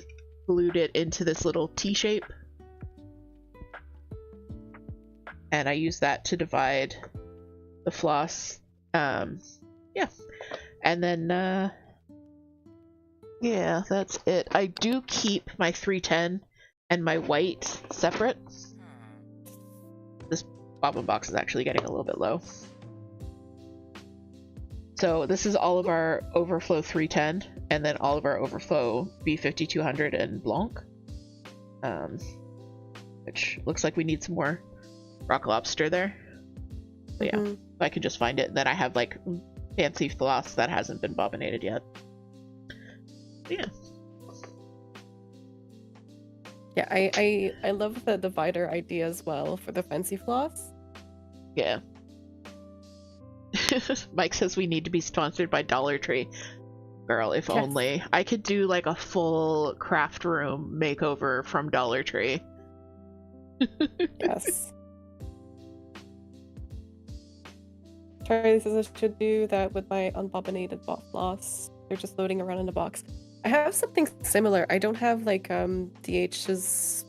C: glued it into this little T shape. And I use that to divide the floss. Yeah. And then, yeah, that's it. I do keep my 310 and my white separate. This bobbin box is actually getting a little bit low. So this is all of our overflow 310, and then all of our overflow B5200 and Blanc. Which looks like we need some more rock lobster there. But yeah, I can just find it. And then I have like fancy floss that hasn't been bobbinated yet. Yeah.
D: Yeah, I love the divider idea as well for the fancy floss.
C: Yeah. Mike says we need to be sponsored by Dollar Tree. Girl, if only. I could do like a full craft room makeover from Dollar Tree.
D: Yes. Charlie says I should do that with my unbobbinated floss. They're just loading around in the box. I have something similar. I don't have like DH's,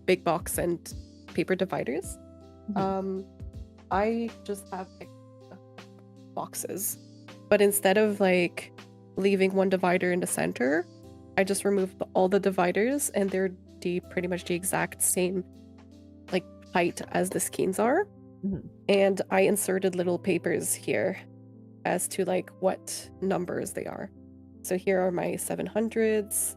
D: big box and paper dividers. I just have like boxes, but instead of like leaving one divider in the center, I just removed all the dividers, and they're pretty much the exact same like height as the skeins are. And I inserted little papers here as to like what numbers they are. So here are my 700s,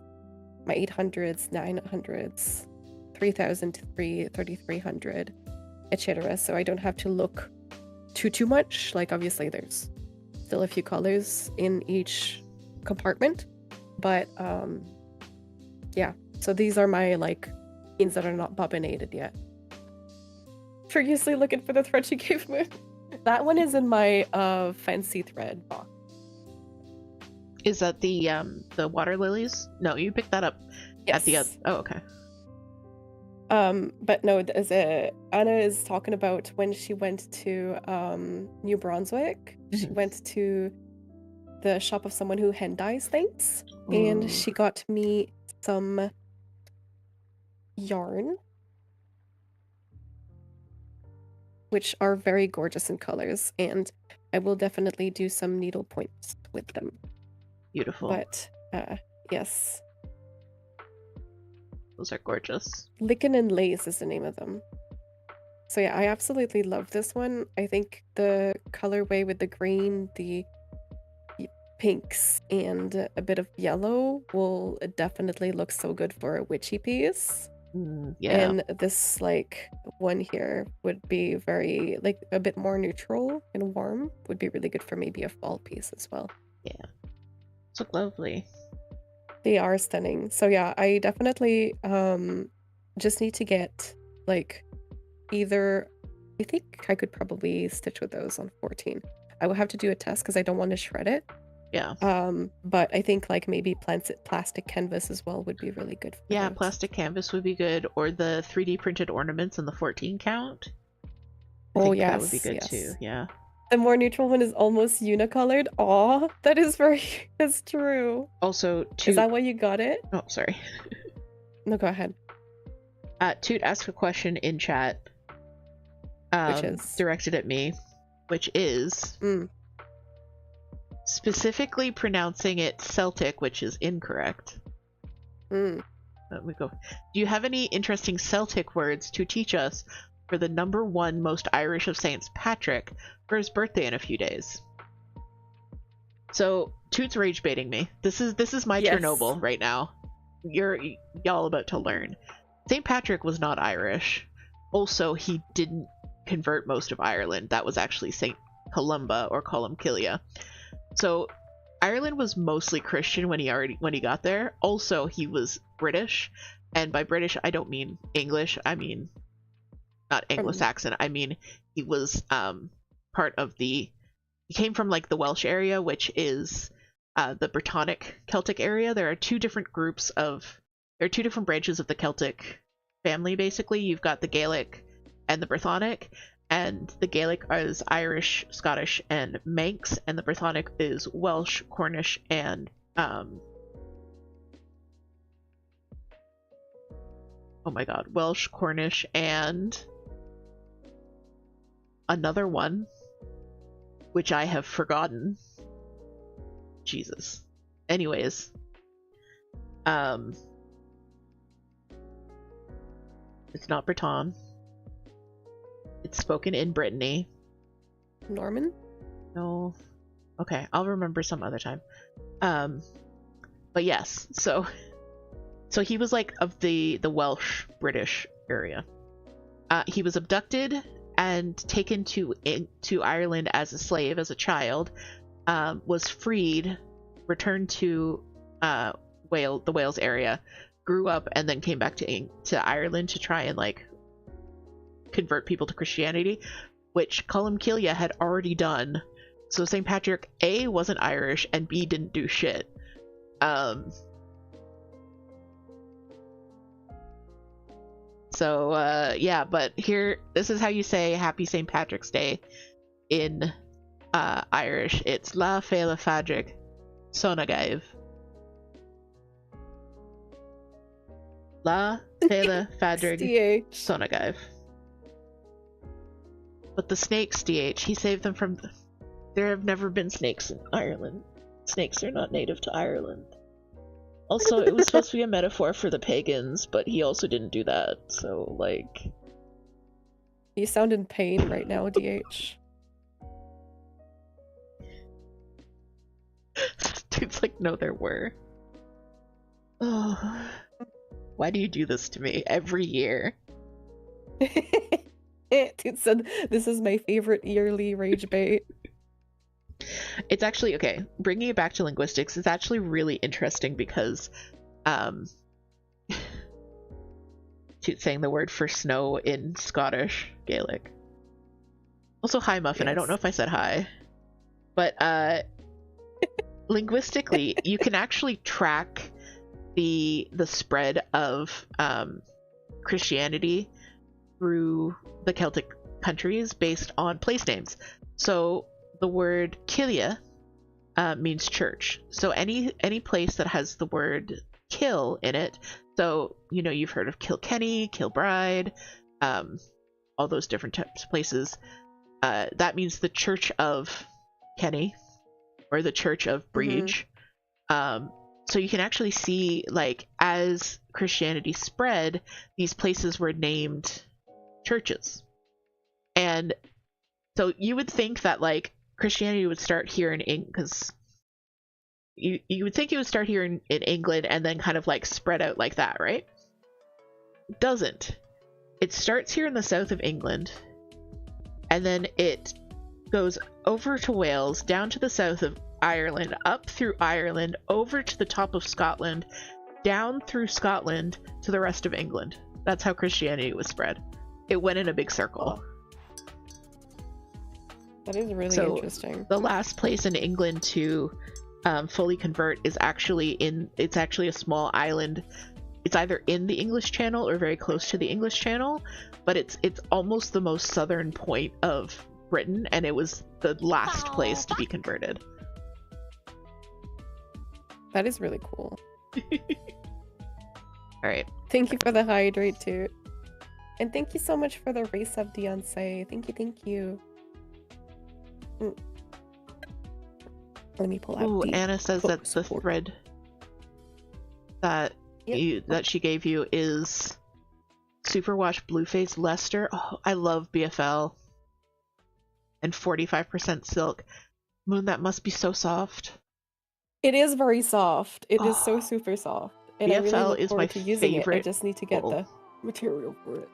D: my 800s, 900s, 3000, 3300, etc. So I don't have to look too much. Like obviously there's still a few colors in each compartment, but yeah. So these are my like skeins that are not bobbinated yet. Furiously looking for the thread she gave me. That one is in my fancy thread box.
C: Is that the water lilies? No, you picked that up
D: Yes.
C: at the other. Oh, okay.
D: But no, Anna is talking about when she went to New Brunswick. She went to the shop of someone who hand dyes things, and she got me some yarn, which are very gorgeous in colors, and I will definitely do some needle points with them.
C: Beautiful.
D: But yes,
C: those are gorgeous.
D: Lickin' and Lace is the name of them. So yeah, I absolutely love this one. I think the colorway with the green, the pinks, and a bit of yellow will definitely look so good for a witchy piece.
C: Yeah.
D: And this like one here would be very like a bit more neutral and warm. Would be really good for maybe a fall piece as well.
C: Yeah. It's look lovely.
D: They are stunning. So yeah, I definitely just need to get like either, I think I could probably stitch with those on 14. I will have to do a test because I don't want to shred it.
C: Yeah.
D: But I think like maybe plastic canvas as well would be really good for
C: yeah,
D: those.
C: plastic canvas would be good, or the 3D printed ornaments in the 14 count. I
D: Oh
C: think
D: yes,
C: that would be good
D: yes.
C: too. Yeah.
D: The more neutral one is almost unicolored. Aw, that is that's true.
C: Also, Toot...
D: Is that why you got it?
C: Oh, sorry.
D: No, go ahead.
C: Toot asked a question in chat.
D: Which is?
C: Directed at me. Which is... specifically pronouncing it Celtic, which is incorrect. Let me go. Do you have any interesting Celtic words to teach us for the #1 most Irish of Saint Patrick for his birthday in a few days? So Toot's rage baiting me. This is my Chernobyl right now. Y'all about to learn. Saint Patrick was not Irish. Also, he didn't convert most of Ireland. That was actually Saint Columba or Columcille. So Ireland was mostly Christian when he got there. Also, he was British, and by British I don't mean English. I mean not Anglo-Saxon. I mean he was part of he came from like the Welsh area, which is the Brittonic Celtic area. There are two different branches of the Celtic family. Basically, you've got the Gaelic and the Brythonic. And the Gaelic is Irish, Scottish, and Manx, and the Brythonic is Welsh, Cornish, and Welsh, Cornish, and another one, which I have forgotten. Jesus. Anyways, it's not Breton. It's spoken in Brittany.
D: Norman?
C: No. Okay, I'll remember some other time. But yes, so he was like of the Welsh British area. He was abducted and taken to Ireland as a slave as a child. Was freed, returned to the Wales area, grew up, and then came back to Ireland to try and like convert people to Christianity, which Columcille had already done. So St. Patrick A wasn't Irish and B didn't do shit. Yeah, but here, this is how you say Happy St. Patrick's Day in Irish. It's La Féile Fadrig Sonagaiv. La Féile Fadrig Sonagaiv. But the snakes, DH, he saved them from... There have never been snakes in Ireland. Snakes are not native to Ireland. Also, it was supposed to be a metaphor for the pagans, but he also didn't do that, so, like...
D: You sound in pain right now, DH.
C: Dude's like, no, there were. Oh, why do you do this to me every year?
D: Dude said, this is my favorite yearly rage bait.
C: It's actually, okay, bringing it back to linguistics is actually really interesting because, saying the word for snow in Scottish Gaelic. Also, hi, Muffin. I don't know if I said hi. But linguistically, you can actually track the spread of Christianity through the Celtic countries based on place names. So the word Kilia means church. So any place that has the word kill in it, so you know, you've heard of Kilkenny, Kilbride, all those different types of places, that means the Church of Kenny or the Church of Breach. So you can actually see, like, as Christianity spread, these places were named churches. And so you would think that, like, Christianity would start here in England, because you would think it would start here in England and then kind of like spread out like that, right? It doesn't. It starts here in the south of England, and then it goes over to Wales, down to the south of Ireland, up through Ireland, over to the top of Scotland, down through Scotland to the rest of England. That's how Christianity was spread. It went in a big circle.
D: That is really interesting.
C: The last place in England to fully convert is actually it's actually a small island. It's either in the English Channel or very close to the English Channel, but it's almost the most southern point of Britain, and it was the last place to be converted.
D: That is really cool.
C: All right.
D: Thank you for the hydrate, Toot. And thank you so much for the race up, Beyonce. Thank you, thank you. Let me pull out.
C: Ooh, Anna says that the thread that that she gave you is Superwash Blueface Leicester. Oh, I love BFL. And 45% silk. Moon, that must be so soft.
D: It is very soft. It is so super soft. And
C: BFL
D: I really look
C: is
D: forward
C: my
D: to using
C: favorite.
D: it. I just need to get the material for it.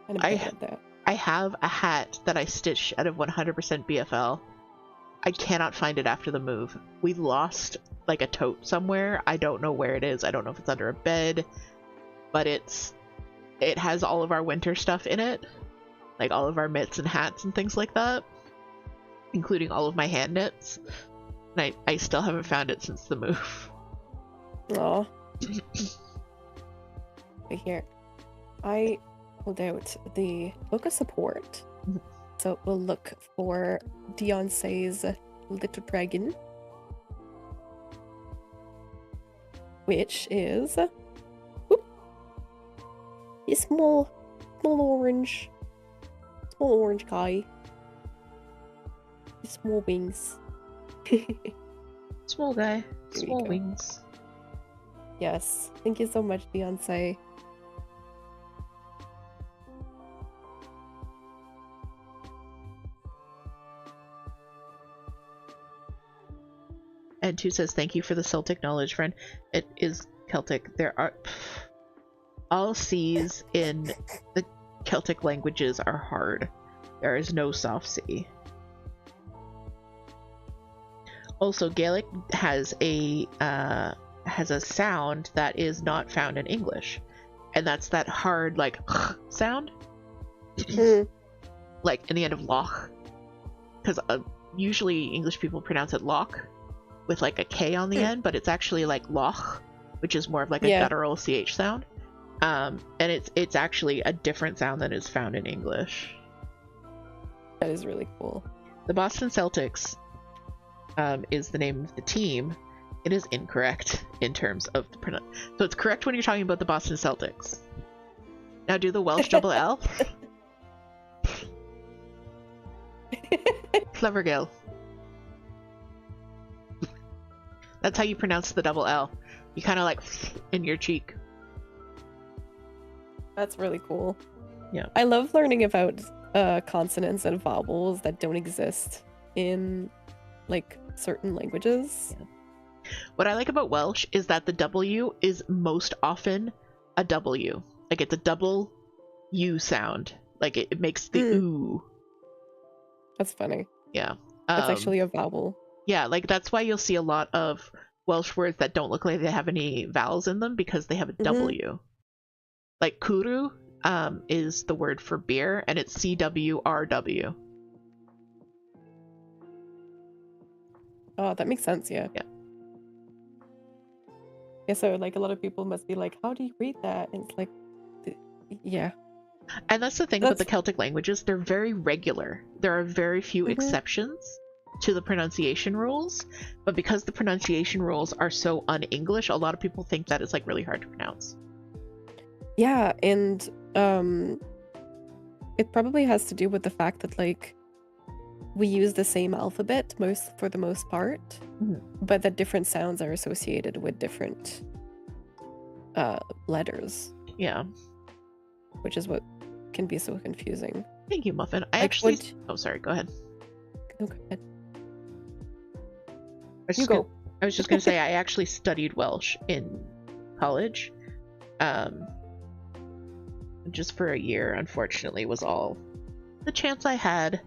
D: And I'm bad at that.
C: I have a hat that I stitched out of 100% BFL. I cannot find it after the move. We lost like a tote somewhere. I don't know where it is. I don't know if it's under a bed, but it has all of our winter stuff in it, like all of our mitts and hats and things like that, including all of my hand knits. And I still haven't found it since the move.
D: Aw. Right here. I pulled out the Book of Support. So we'll look for Beyonce's Little Dragon, which is a small orange guy. Small wings.
C: Small guy, small wings.
D: Yes, thank you so much, Beyonce.
C: And Toot says, thank you for the Celtic knowledge, friend. It is Celtic. There are... all C's in the Celtic languages are hard. There is no soft C. Also, Gaelic has a sound that is not found in English. And that's that hard, like, sound. Like, in the end of loch. Because usually English people pronounce it loch, with like a K on the end, but it's actually like loch, which is more of like a guttural CH sound. And it's actually a different sound than is found in English.
D: That is really cool.
C: The Boston Celtics is the name of the team. It is incorrect in terms of the so it's correct when you're talking about the Boston Celtics. Now do the Welsh double L. Clever girl. That's how you pronounce the double L. You kind of like in your cheek.
D: That's really cool.
C: Yeah.
D: I love learning about consonants and vowels that don't exist in like certain languages.
C: Yeah. What I like about Welsh is that the W is most often a W. Like it's a double U sound. Like it makes the ooh.
D: That's funny.
C: Yeah.
D: That's actually a vowel.
C: Yeah, like that's why you'll see a lot of Welsh words that don't look like they have any vowels in them because they have a W. Like kuru is the word for beer, and it's CWRW.
D: Oh, that makes sense, yeah.
C: Yeah.
D: Yeah, so like a lot of people must be like, how do you read that? And it's like, yeah.
C: And that's the thing about the Celtic languages, they're very regular. There are very few exceptions to the pronunciation rules, but because the pronunciation rules are so un-English, a lot of people think that it's like really hard to pronounce.
D: Yeah, and it probably has to do with the fact that like we use the same alphabet for the most part, but that different sounds are associated with different letters.
C: Yeah.
D: Which is what can be so confusing.
C: Thank you, Muffin. I
D: Like,
C: actually... Oh, sorry. Go ahead.
D: No, go ahead.
C: I was just going to say, I actually studied Welsh in college. Just for a year, unfortunately, was all the chance I had.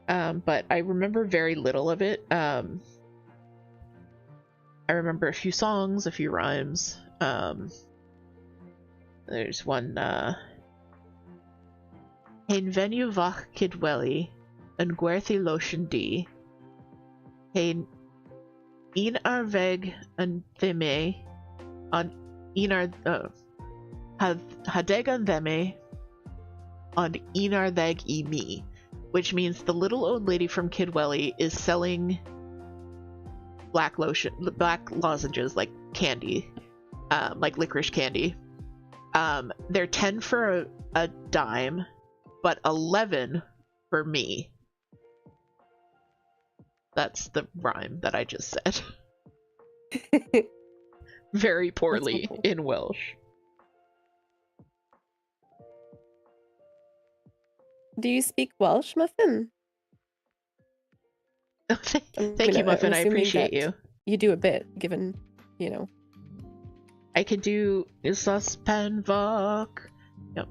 C: But I remember very little of it. I remember a few songs, a few rhymes. There's one, Hein venu vach kidweli, yn gwerthu lotion di. Hein un ar veg yn theme, on un ar, hadeg yn theme, on un ar ddeg I mi. Which means the little old lady from Kidwelly is selling black lozenges, like candy, like licorice candy. They're 10 for a dime, but 11 for me. That's the rhyme that I just said. Very poorly so cool. In Welsh.
D: Do you speak Welsh, Muffin?
C: Thank you, Muffin. I appreciate you.
D: You do a bit, given, you know.
C: I could do Islas Pen Vok. Yep.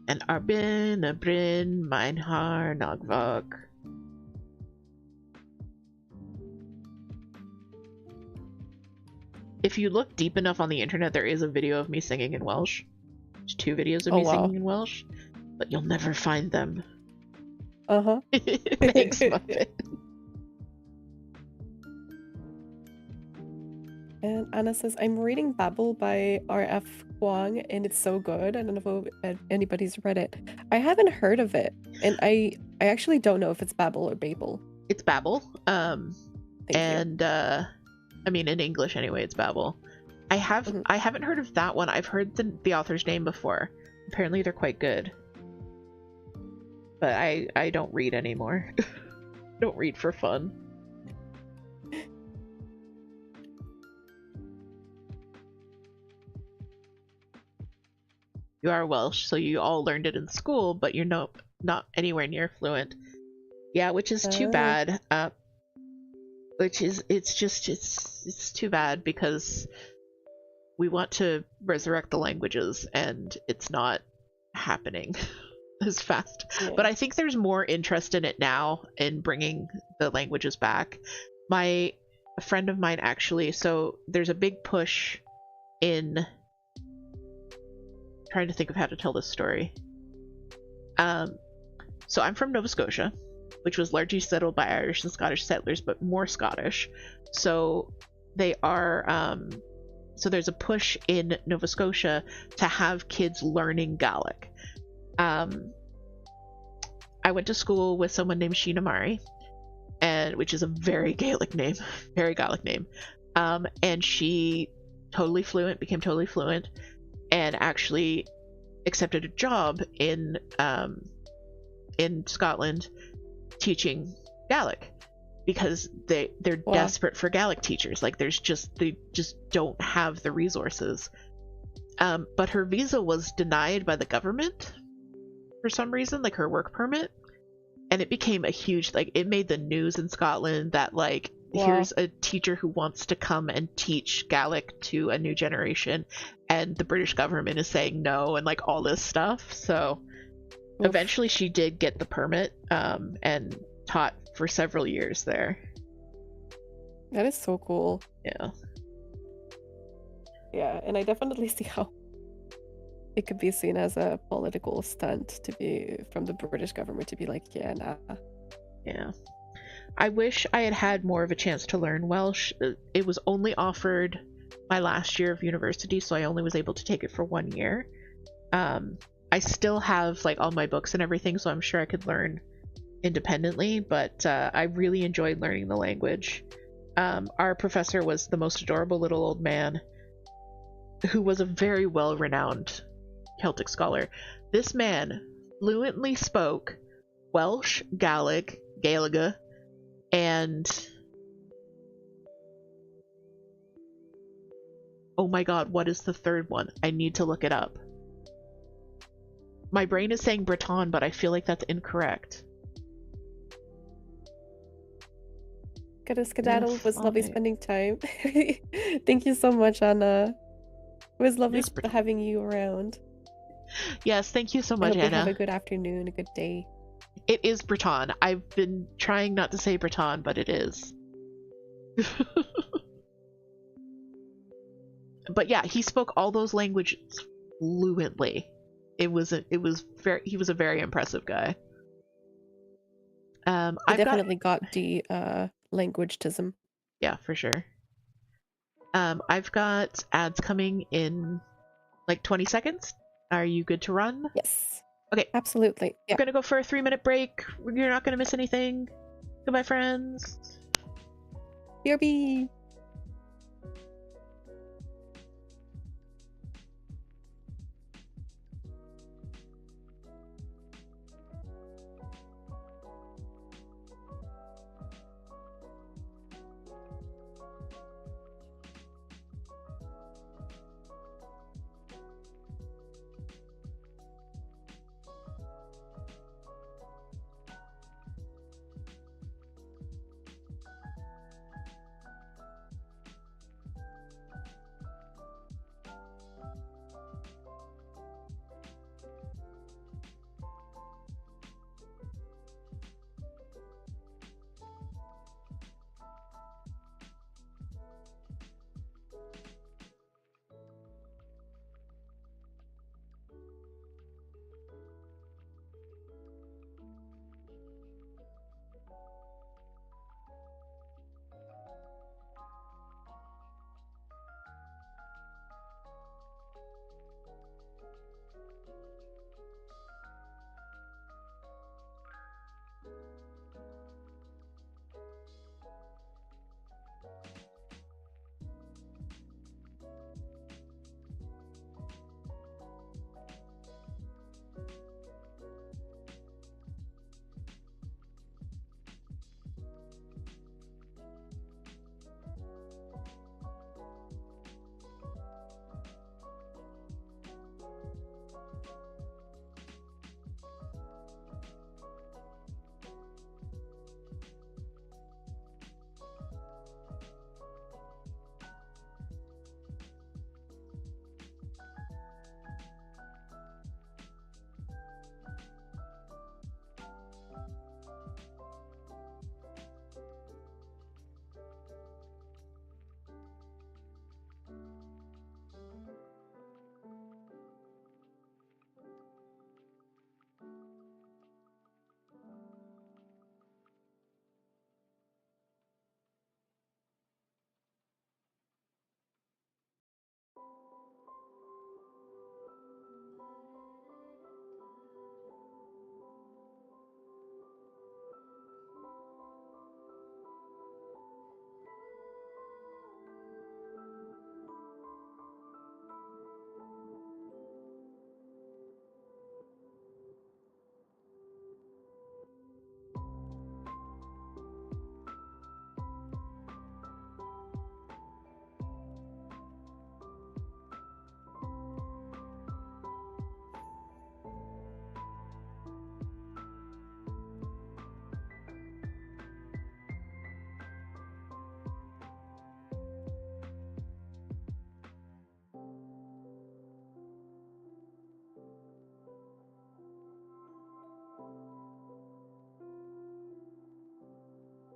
C: And Arbin, Abrin, Meinhar, Nogvok. If you look deep enough on the internet, there is a video of me singing in Welsh. There's 2 videos of me singing in Welsh, but you'll never find them. Thanks, Muffin.
D: And Anna says, I'm reading Babel by R.F. Kuang, and it's so good. I don't know if anybody's read it. I haven't heard of it, and I actually don't know if it's Babel or Babel.
C: It's Babel. And I mean, in English anyway, it's Babel. I haven't heard of that one. I've heard the author's name before. Apparently they're quite good. But I don't read anymore. Don't read for fun. You are Welsh, so you all learned it in school, but you're not anywhere near fluent. Yeah, which is too bad. It's too bad because we want to resurrect the languages and it's not happening as fast. Yeah. But I think there's more interest in it now in bringing the languages back. A friend of mine actually, so there's a big push in trying to think of how to tell this story. So I'm from Nova Scotia, which was largely settled by Irish and Scottish settlers, but more Scottish. So they are so there's a push in Nova Scotia to have kids learning Gaelic. I went to school with someone named Sheena Mari, which is a very Gaelic name, and she became totally fluent, and actually accepted a job in Scotland teaching Gaelic because they're desperate for Gaelic teachers. Like they just don't have the resources. But her visa was denied by the government for some reason, like her work permit, and it became a huge, like, it made the news in Scotland that like here's a teacher who wants to come and teach Gaelic to a new generation, and the British government is saying no, and like all this stuff. So eventually she did get the permit and taught for several years there.
D: That is so cool. Yeah, and I definitely see how it could be seen as a political stunt to be from the British government to be like, yeah, nah,
C: Yeah. I wish I had had more of a chance to learn Welsh. It was only offered my last year of university, so I only was able to take it for 1 year. I still have like all my books and everything, so I'm sure I could learn independently, but I really enjoyed learning the language. Our professor was the most adorable little old man who was a very well-renowned Celtic scholar. This man fluently spoke Welsh, Gaelic, and oh my god, what is the third one? I need to look it up. My brain is saying Breton, but I feel like that's incorrect.
D: Gotta skedaddle. It was lovely spending time. Thank you so much, Anna. It was lovely having you around.
C: Yes, thank you so
D: I
C: much,
D: hope
C: Anna.
D: you have a good afternoon, a good day.
C: It is Breton. I've been trying not to say Breton, but it is. But yeah, he spoke all those languages fluently. He was a very impressive guy.
D: I definitely got the language-tism.
C: Yeah, for sure. I've got ads coming in like 20 seconds. Are you good to run?
D: Yes.
C: Okay.
D: Absolutely. Yeah.
C: We're gonna go for a 3-minute break. You're not gonna miss anything. Goodbye, friends.
D: BRB.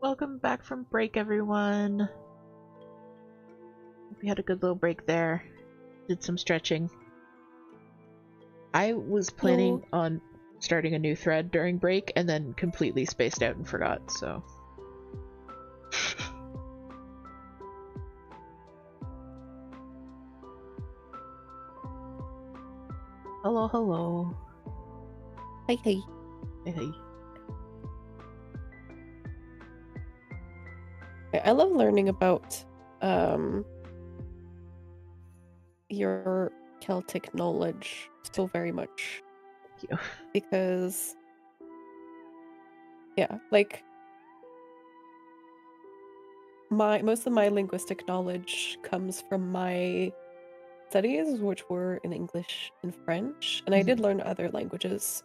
C: Welcome back from break, everyone. We had a good little break there. Did some stretching. I was planning on starting a new thread during break and then completely spaced out and forgot, so. Hello, hello.
D: Hi, hi.
C: Hey.
D: I love learning about your Celtic knowledge so very much.
C: Thank you.
D: Because yeah, like most of my linguistic knowledge comes from my studies, which were in English and French, and I did learn other languages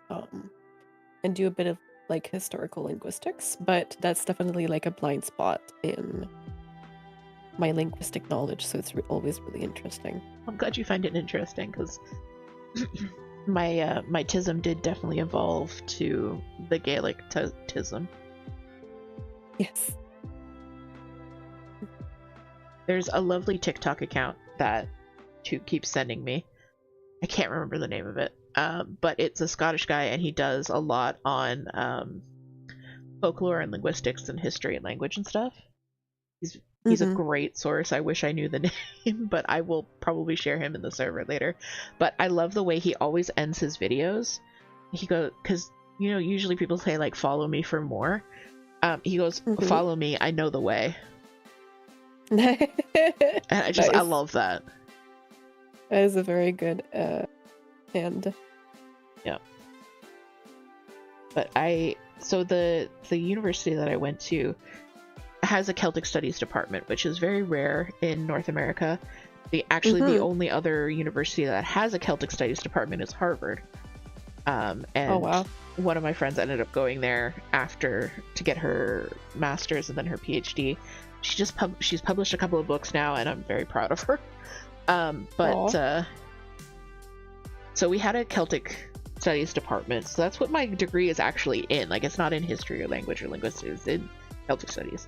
D: and do a bit of like historical linguistics, but that's definitely like a blind spot in my linguistic knowledge, so it's always really interesting.
C: I'm glad you find it interesting, because my tism did definitely evolve to the Gaelic tism.
D: Yes.
C: There's a lovely TikTok account that Toot keeps sending me. I can't remember the name of it, but it's a Scottish guy, and he does a lot on folklore and linguistics and history and language and stuff. He's a great source. I wish I knew the name, but I will probably share him in the server later. But I love the way he always ends his videos. He goes, because, you know, usually people say, like, follow me for more. He goes, follow me, I know the way. And I just, I love that.
D: That is a very good hand.
C: Yeah. But so the university that I went to has a Celtic Studies department, which is very rare in North America. The only other university that has a Celtic Studies department is Harvard. And
D: oh, wow.
C: One of my friends ended up going there after to get her master's and then her PhD. She's published a couple of books now, and I'm very proud of her. So we had a Celtic Studies department, so that's what my degree is actually in. Like, it's not in history or language or linguistics, it's in Celtic Studies.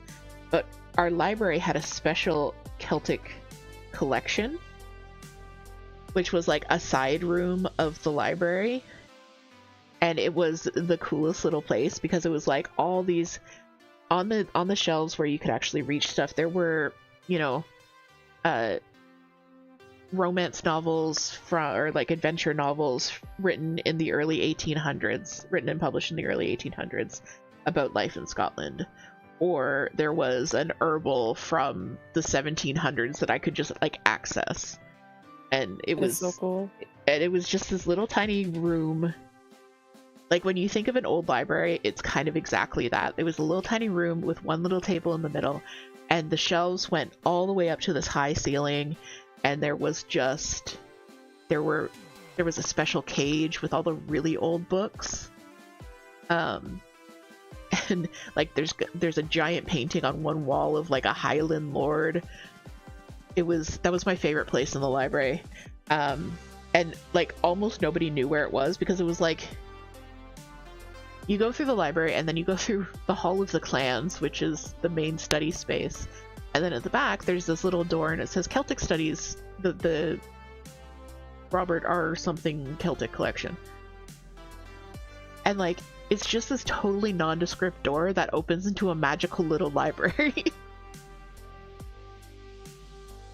C: But our library had a special Celtic collection, which was like a side room of the library, and it was the coolest little place because it was like all these on the shelves where you could actually reach stuff. There were, you know, romance novels or like adventure novels written in the early 1800s, written and published in the early 1800s about life in Scotland. Or there was an herbal from the 1700s that I could just like access, and it was
D: so cool.
C: And it was just this little tiny room. Like, when you think of an old library, it's kind of exactly that. It was a little tiny room with one little table in the middle, and the shelves went all the way up to this high ceiling, and there was a special cage with all the really old books. And like there's a giant painting on one wall of like a Highland lord. That was my favorite place in the library. And like almost nobody knew where it was, because it was like you go through the library and then you go through the Hall of the Clans, which is the main study space, and then at the back there's this little door and it says Celtic Studies, the Robert R. something Celtic collection. And like, it's just this totally nondescript door that opens into a magical little library.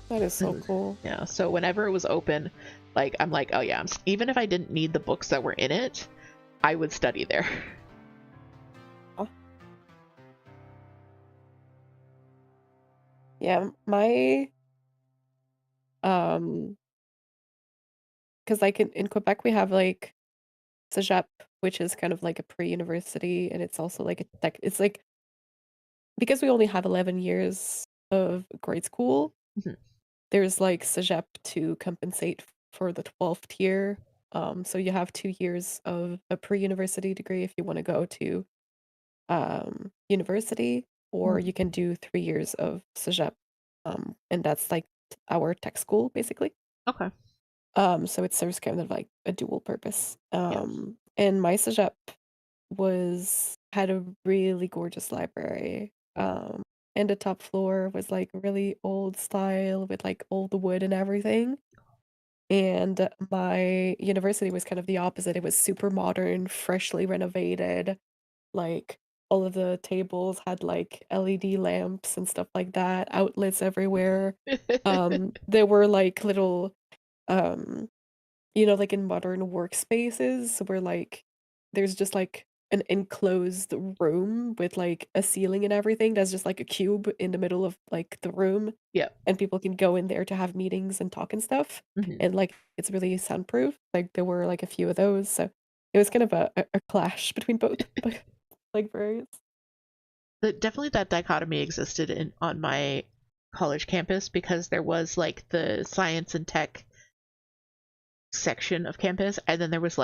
D: That is so cool.
C: Yeah, so whenever it was open, like, I'm like, oh yeah, even if I didn't need the books that were in it, I would study there.
D: Oh. Yeah, my because like in Quebec we have like Cégep, which is kind of like a pre-university, and it's also like it's like, because we only have 11 years of grade school, there's like Cégep to compensate for the 12th year. So you have 2 years of a pre-university degree if you want to go to university, or you can do 3 years of Cégep, and that's like our tech school basically.
C: Okay.
D: So it serves kind of like a dual purpose. And my Cégep had a really gorgeous library. And the top floor was like really old style with like old wood and everything. And my university was kind of the opposite. It was super modern, freshly renovated. Like all of the tables had like LED lamps and stuff like that, outlets everywhere. There were like little um like in modern workspaces where like there's just like an enclosed room with like a ceiling and everything that's just like a cube in the middle of like the room,
C: Yeah.
D: and people can go in there to have meetings and talk and stuff.
C: Mhm.
D: And like it's really soundproof. Like there were like a few of those, so it was kind of a clash between both libraries.
C: Definitely that dichotomy existed on my college campus, because there was like the science and tech section of campus, and then there was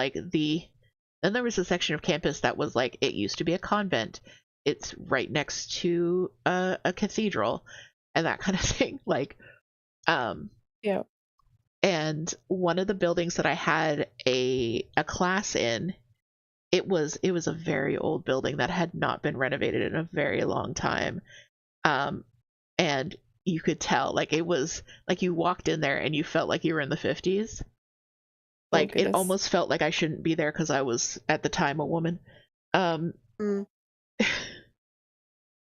C: a section of campus that was like, it used to be a convent, it's right next to a cathedral, and that kind of thing. Like
D: Yeah.
C: and one of the buildings that I had a class in, it was a very old building that had not been renovated in a very long time. And you could tell, like, it was like you walked in there and you felt like you were in the 50s.
D: Oh
C: Like, it
D: goodness.
C: almost felt like I shouldn't be there because I was at the time a woman.
D: Mm.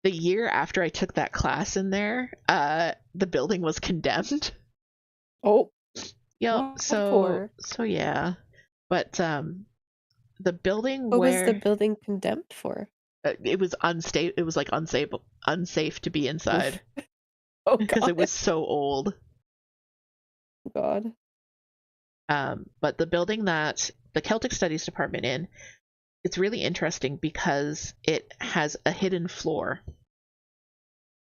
C: The year after I took that class in there, the building was condemned.
D: Oh,
C: Yep.
D: what
C: So
D: for?
C: yeah, but the building
D: What was the
C: where
D: building condemned for?
C: it was unstable, it was like unsafe to be inside
D: Oof. Oh
C: because it
D: God.
C: was so old.
D: God.
C: But the building that the Celtic Studies department in, it's really interesting because it has a hidden floor.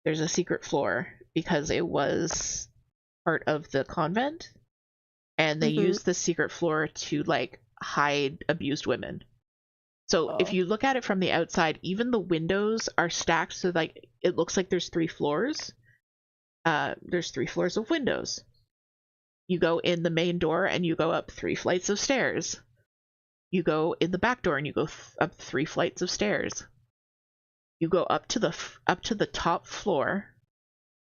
C: There's a secret floor because it was part of the convent, and they
D: Mm-hmm.
C: used the secret floor to like hide abused women. So if
D: Oh.
C: you look at it from the outside, even the windows are stacked, so like it looks like there's 3 floors. There's 3 floors of windows. You go in the main door and you go up 3 flights of stairs. You go in the back door and you go up 3 flights of stairs. You go up to the top floor,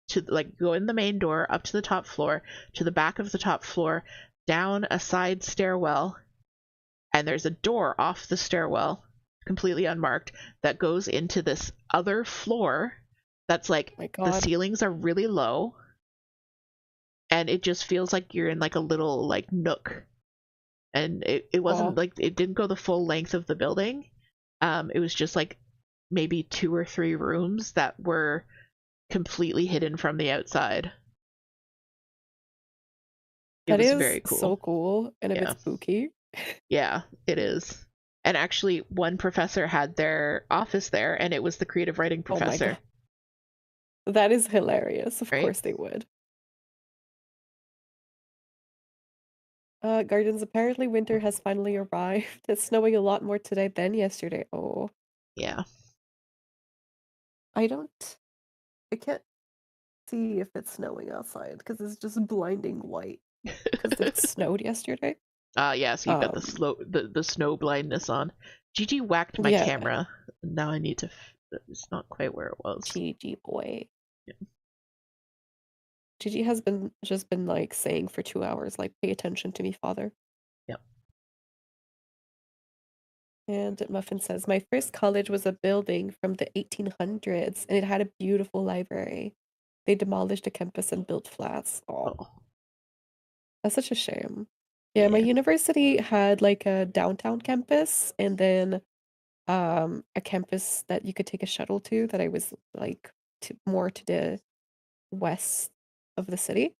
C: to like go in the main door up to the top floor, to the back of the top floor, down a side stairwell, and there's a door off the stairwell, completely unmarked, that goes into this other floor that's like,
D: My
C: the
D: God.
C: ceilings are really low, and it just feels like you're in like a little like nook. And it wasn't
D: Oh.
C: like, it didn't go the full length of the building. It was just like maybe 2 or 3 rooms that were completely hidden from the outside. It
D: That
C: was
D: is
C: very
D: so
C: cool.
D: cool and a bit
C: Yeah.
D: spooky.
C: Yeah, it is. And actually, one professor had their office there, and it was the creative writing
D: Oh my
C: professor.
D: God. That is hilarious. Of
C: Right?
D: course they would. Gardens, apparently winter has finally arrived. It's snowing a lot more today than yesterday. Oh,
C: Yeah.
D: I don't, I can't see if it's snowing outside because it's just blinding white because it snowed yesterday.
C: Yeah, so you've got
D: Um,
C: the snow blindness on. Gigi whacked my
D: yeah,
C: camera. Now I need to it's not quite where it was.
D: GG boy.
C: Yeah.
D: Gigi has just been like saying for 2 hours, like, pay attention to me, father.
C: Yep.
D: And Muffin says, my first college was a building from the 1800s and it had a beautiful library. They demolished the campus and built flats. Oh,
C: Oh.
D: that's such a shame. Yeah, my
C: Yeah.
D: university had like a downtown campus and then a campus that you could take a shuttle to that I was like more to the west of the city.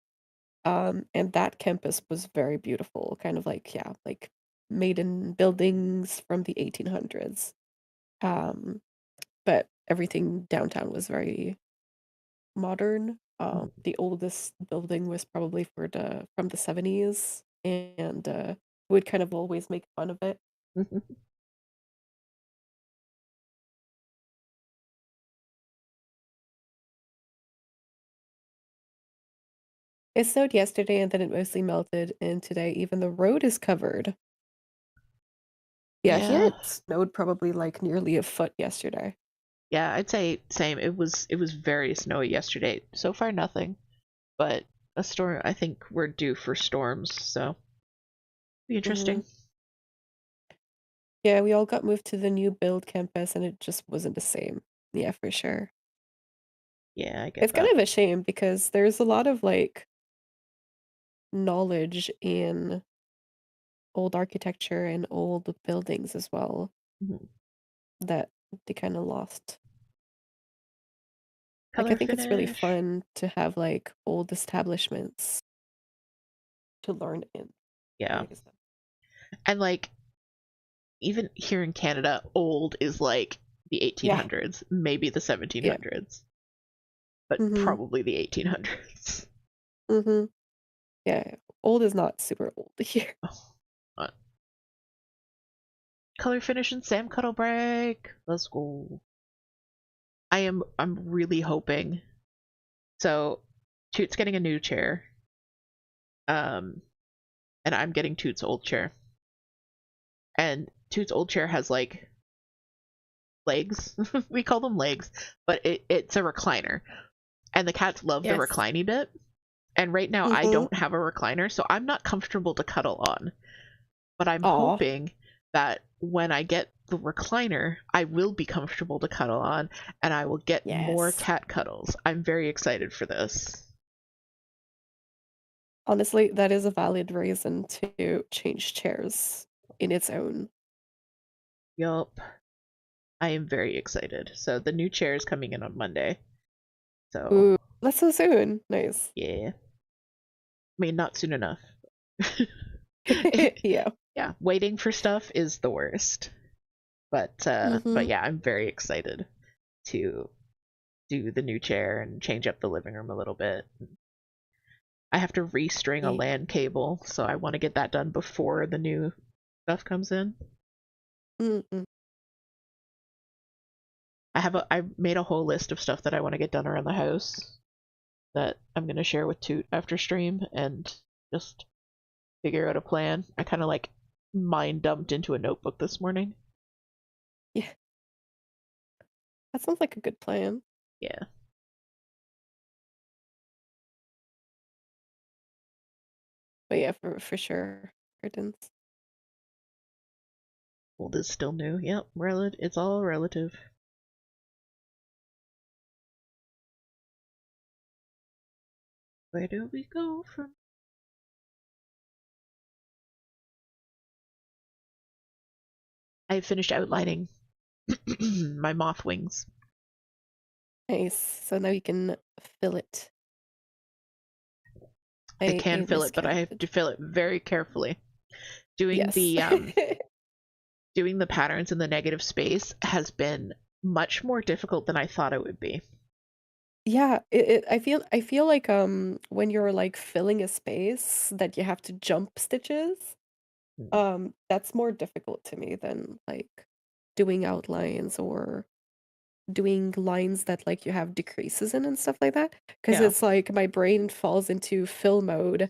D: And that campus was very beautiful, kind of like, yeah, like made in buildings from the 1800s. Um, but everything downtown was very modern. The oldest building was probably from the 70s, and would kind of always make fun of it. It snowed yesterday and then it mostly melted, and today even the road is covered. Yeah, here
C: Yeah.
D: it snowed probably like nearly a foot yesterday.
C: Yeah, I'd say same. It was very snowy yesterday. So far nothing. But a storm. I think we're due for storms, so be interesting.
D: Yeah, we all got moved to the new build campus and it just wasn't the same. Yeah, for sure.
C: Yeah, I get
D: It's
C: that.
D: kind of a shame because there's a lot of like knowledge in old architecture and old buildings as well
C: Mhm.
D: that they kind of lost. Like I
C: Color
D: think it's really
C: finish.
D: fun to have like old establishments to learn in.
C: Yeah.
D: Like I said.
C: And like even here in Canada, old is like the
D: Yeah,
C: 1800s, maybe the
D: yeah.
C: 1700s, but
D: Mm-hmm.
C: probably the 1800s.
D: Mm-hmm. Yeah. Old is not super old here.
C: Oh, color finish and Sam Cuddle break. Let's go. I'm really hoping. So Toot's getting a new chair. And I'm getting Toot's old chair. And Toot's old chair has like legs. We call them legs, but it's a recliner. And the cats love the
D: Yes.
C: recliny bit. And right now I don't have a recliner, so I'm not comfortable to cuddle on. But I'm
D: Aw.
C: hoping that when I get the recliner, I will be comfortable to cuddle on, and I will get more
D: Yes.
C: cat cuddles. I'm very excited for this.
D: Honestly, that is a valid reason to change chairs in its own.
C: Yup. I am very excited. So the new chair is coming in on Monday. So
D: Ooh, that's so soon. Nice.
C: yeah. I mean, not soon enough.
D: Yeah.
C: Yeah, waiting for stuff is the worst. But
D: Mm-hmm.
C: yeah, I'm very excited to do the new chair and change up the living room a little bit. I have to restring a
D: Yeah.
C: LAN cable, so I want to get that done before the new stuff comes in.
D: Mm-mm.
C: I made a whole list of stuff that I want to get done around the house that I'm going to share with Toot after stream and just figure out a plan. I kind of like mind dumped into a notebook this morning.
D: Yeah. That sounds like a good plan.
C: Yeah.
D: But yeah, for sure. Curtains.
C: Old is still new. Yep, it's all relative. Where do we go from? I finished outlining my moth wings.
D: Nice. So now you can fill it.
C: I can
D: I
C: fill it, but I have
D: miscounted.
C: to fill it very carefully. Doing
D: Yes.
C: doing the patterns in the negative space has been much more difficult than I thought it would be.
D: Yeah, I feel like when you're like filling a space that you have to jump stitches, that's more difficult to me than like doing outlines or doing lines that like you have decreases in and stuff like that. Because
C: Yeah,
D: it's like my brain falls into fill mode,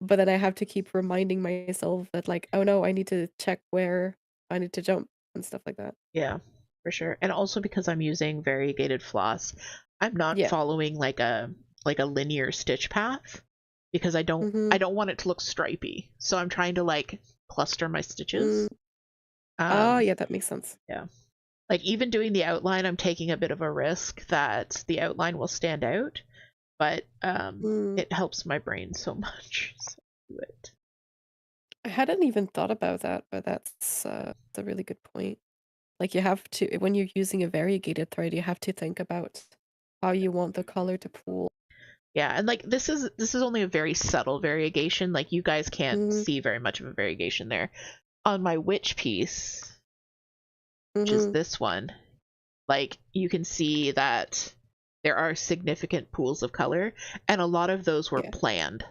D: but then I have to keep reminding myself that like, oh no, I need to check where I need to jump and stuff like that.
C: yeah, for sure. And also because I'm using variegated floss, I'm not
D: Yeah.
C: following like a linear stitch path because
D: Mm-hmm.
C: I don't want it to look stripy. So I'm trying to like cluster my
D: Mm.
C: stitches.
D: Oh,
C: Um,
D: yeah, that makes sense.
C: yeah. Like even doing the outline, I'm taking a bit of a risk that the outline will stand out, but
D: Mm.
C: it helps my brain so much. So do it.
D: I hadn't even thought about that, but that's a really good point. Like you have to, when you're using a variegated thread, you have to think about how you want the color to pool.
C: Yeah, and like this is only a very subtle variegation. Like you guys can't
D: Mm-hmm.
C: see very much of a variegation there. On my witch piece, which is
D: Mm-hmm.
C: this one, like you can see that there are significant pools of color, and a lot of those were
D: Yeah.
C: planned.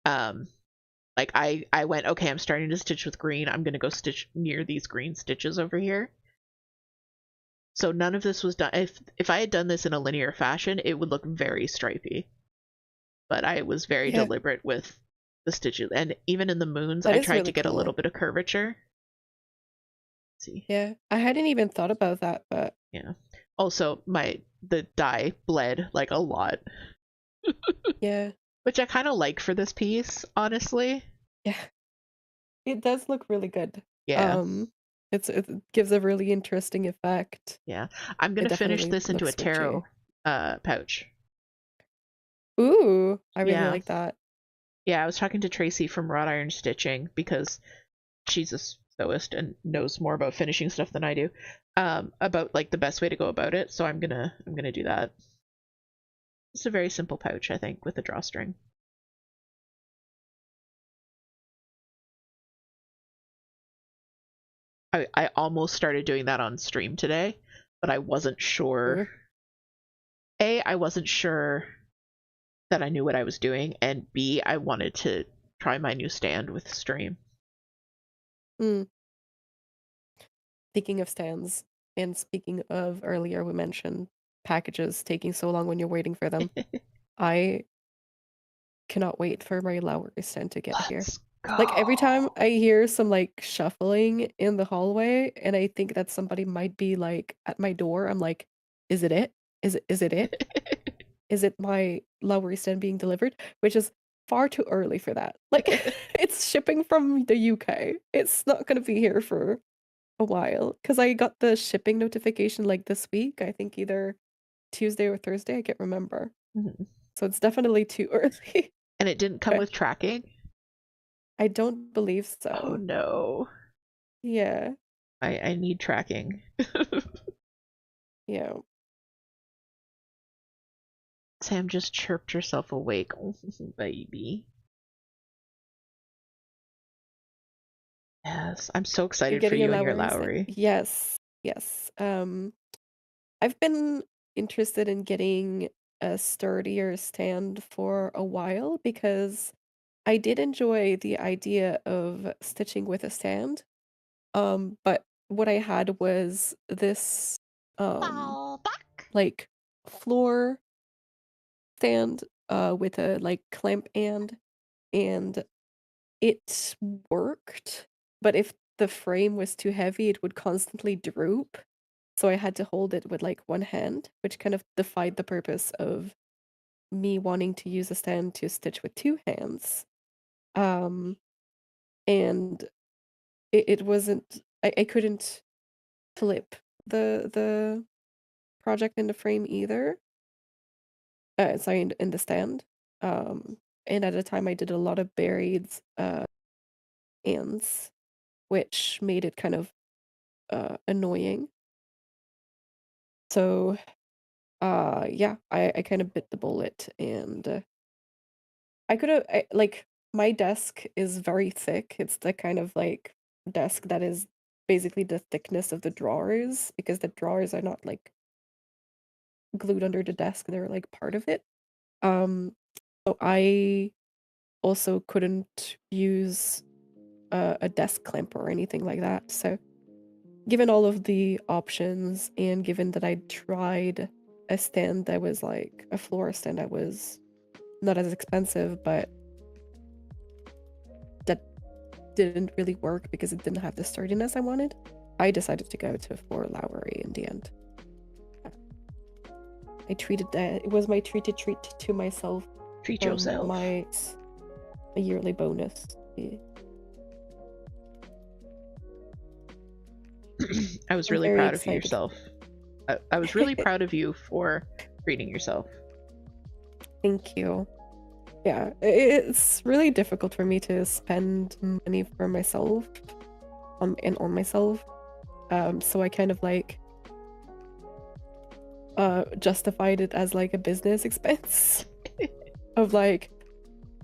C: Um, like I went, okay, I'm starting to stitch with green. I'm gonna go stitch near these green stitches over here. So none of this was done. If I had done this in a linear fashion, it would look very stripy. But I was very
D: Yeah,
C: deliberate with the stitches, and even in the moons,
D: that
C: I
D: is
C: tried to
D: really
C: get a little
D: cool.
C: bit of curvature. Let's see,
D: Yeah, I hadn't even thought about that, but
C: yeah. Also, the dye bled like a lot.
D: yeah.
C: which I kind of like for this piece, honestly.
D: Yeah, it does look really good.
C: Yeah.
D: It gives a really interesting effect.
C: Yeah. I'm
D: It
C: gonna finish
D: definitely
C: this into a
D: looks witchy.
C: tarot pouch.
D: Ooh, I really
C: Yeah.
D: like that.
C: Yeah, I was talking to Tracy from Wrought Iron Stitching because she's a sewist and knows more about finishing stuff than I do. About like the best way to go about it. So I'm gonna do that. It's a very simple pouch, I think, with a drawstring. I almost started doing that on stream today, but I wasn't sure. I wasn't sure that I knew what I was doing, and B, I wanted to try my new stand with stream.
D: Speaking of stands, and speaking of earlier, we mentioned packages taking so long when you're waiting for them. I cannot wait for my Lowry stand to get here. Like every time I hear some like shuffling in the hallway and I think that somebody might be like at my door, I'm like, is it it? Is it it? Is it my Lowry stand being delivered? Which is far too early for that. Like it's shipping from the UK. It's not gonna be here for a while. Because I got the shipping notification like this week, I think either Tuesday or Thursday, I can't remember.
C: Mhm.
D: So it's definitely too early.
C: And it didn't come
D: Okay.
C: with tracking?
D: I don't believe
C: Oh
D: so.
C: no.
D: Yeah.
C: I need tracking.
D: Yeah.
C: Sam just chirped herself awake. Oh, baby. Yes, I'm so
D: You're
C: excited for
D: getting a
C: you and your
D: Lowry stand?
C: Lowry.
D: Yes. Yes. I've been interested in getting a sturdier stand for a while because I did enjoy the idea of stitching with a stand. But what I had was this like floor stand with a like clamp and it worked, but if the frame was too heavy, it would constantly droop. So I had to hold it with like one hand, which kind of defied the purpose of me wanting to use a stand to stitch with two hands. Um, and it wasn't I couldn't flip the project in the frame either. Sorry, in the stand. And at the time I did a lot of buried ends, which made it kind of annoying. So yeah, I kind of bit the bullet and I could have like my desk is very thick. It's the kind of like desk that is basically the thickness of the drawers because the drawers are not like glued under the desk, they're like part of it. So I also couldn't use a desk clamp or anything like that. So given all of the options and given that I tried a stand that was like a floor stand that was not as expensive, but that didn't really work because it didn't have the sturdiness I wanted, I decided to go to for Lowry in the end. I treated that, it was my treat to myself.
C: Treat yourself.
D: A yearly bonus. Yeah.
C: I was
D: I'm
C: really
D: very
C: proud of
D: excited.
C: yourself. I was really proud of you for treating yourself.
D: Thank you. Yeah, it's really difficult for me to spend money for myself and on myself. So I kind of like justified it as like a business expense of like,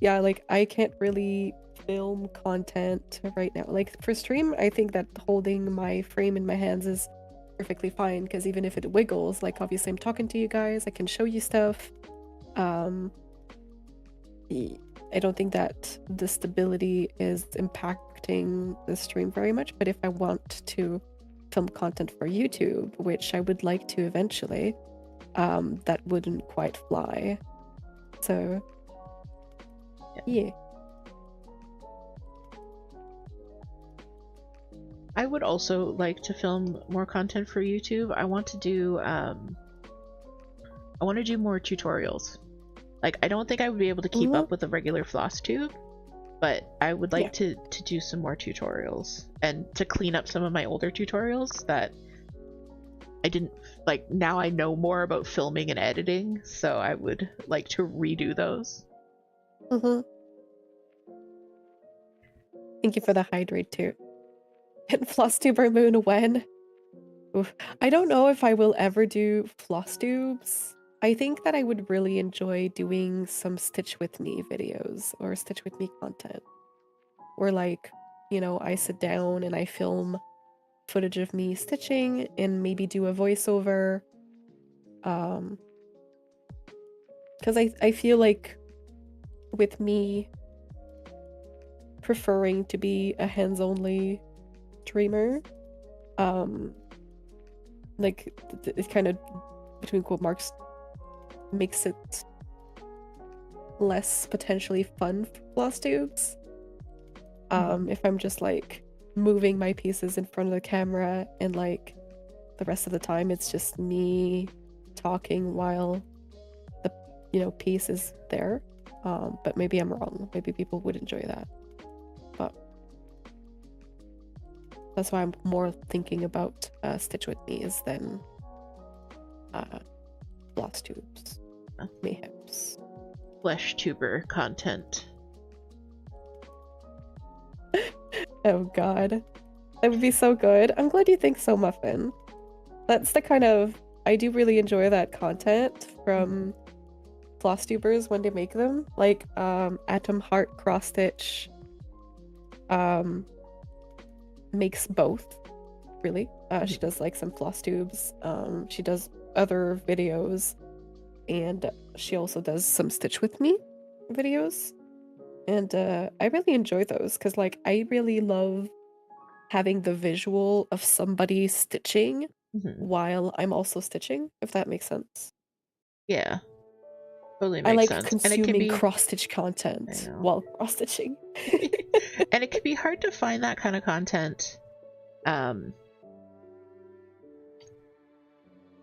D: yeah, like I can't really film content right now. Like for stream, I think that holding my frame in my hands is perfectly fine because even if it wiggles, like obviously I'm talking to you guys, I can show you stuff. I don't think that the stability is impacting the stream very much, but if I want to film content for YouTube, which I would like to eventually, that wouldn't quite fly. So yeah.
C: I would also like to film more content for YouTube. I want to do more tutorials. Like, I don't think I would be able to keep up with a regular floss tube, but I would like to do some more tutorials and to clean up some of my older tutorials that I didn't like. Now I know more about filming and editing, so I would like to redo those.
D: Thank you for the hydrate too. And floss tuber moon when? Oof. I don't know if I will ever do floss tubes. I think that I would really enjoy doing some Stitch With Me videos or Stitch With Me content. Where like, you know, I sit down and I film footage of me stitching and maybe do a voiceover. Because I feel like with me preferring to be a hands-only streamer, like it kind of, between quote marks, makes it less potentially fun for floss tubes. If I'm just like moving my pieces in front of the camera and like the rest of the time it's just me talking while the, you know, piece is there. But maybe I'm wrong. Maybe people would enjoy that. But that's why I'm more thinking about Stitch With Me is than floss tubes, mayhaps.
C: Flesh tuber content.
D: Oh god, that would be so good. I'm glad you think so, Muffin. That's the kind of, I do really enjoy that content from floss tubers when they make them, like Atom Heart Cross Stitch makes both, really. She does like some floss tubes, she does other videos, and she also does some Stitch With Me videos, and I really enjoy those because like I really love having the visual of somebody stitching while I'm also stitching, if that makes sense.
C: Yeah, totally
D: I
C: makes
D: like
C: sense. And it can
D: consuming
C: be
D: cross-stitch content while cross-stitching.
C: and it can be hard to find that kind of content.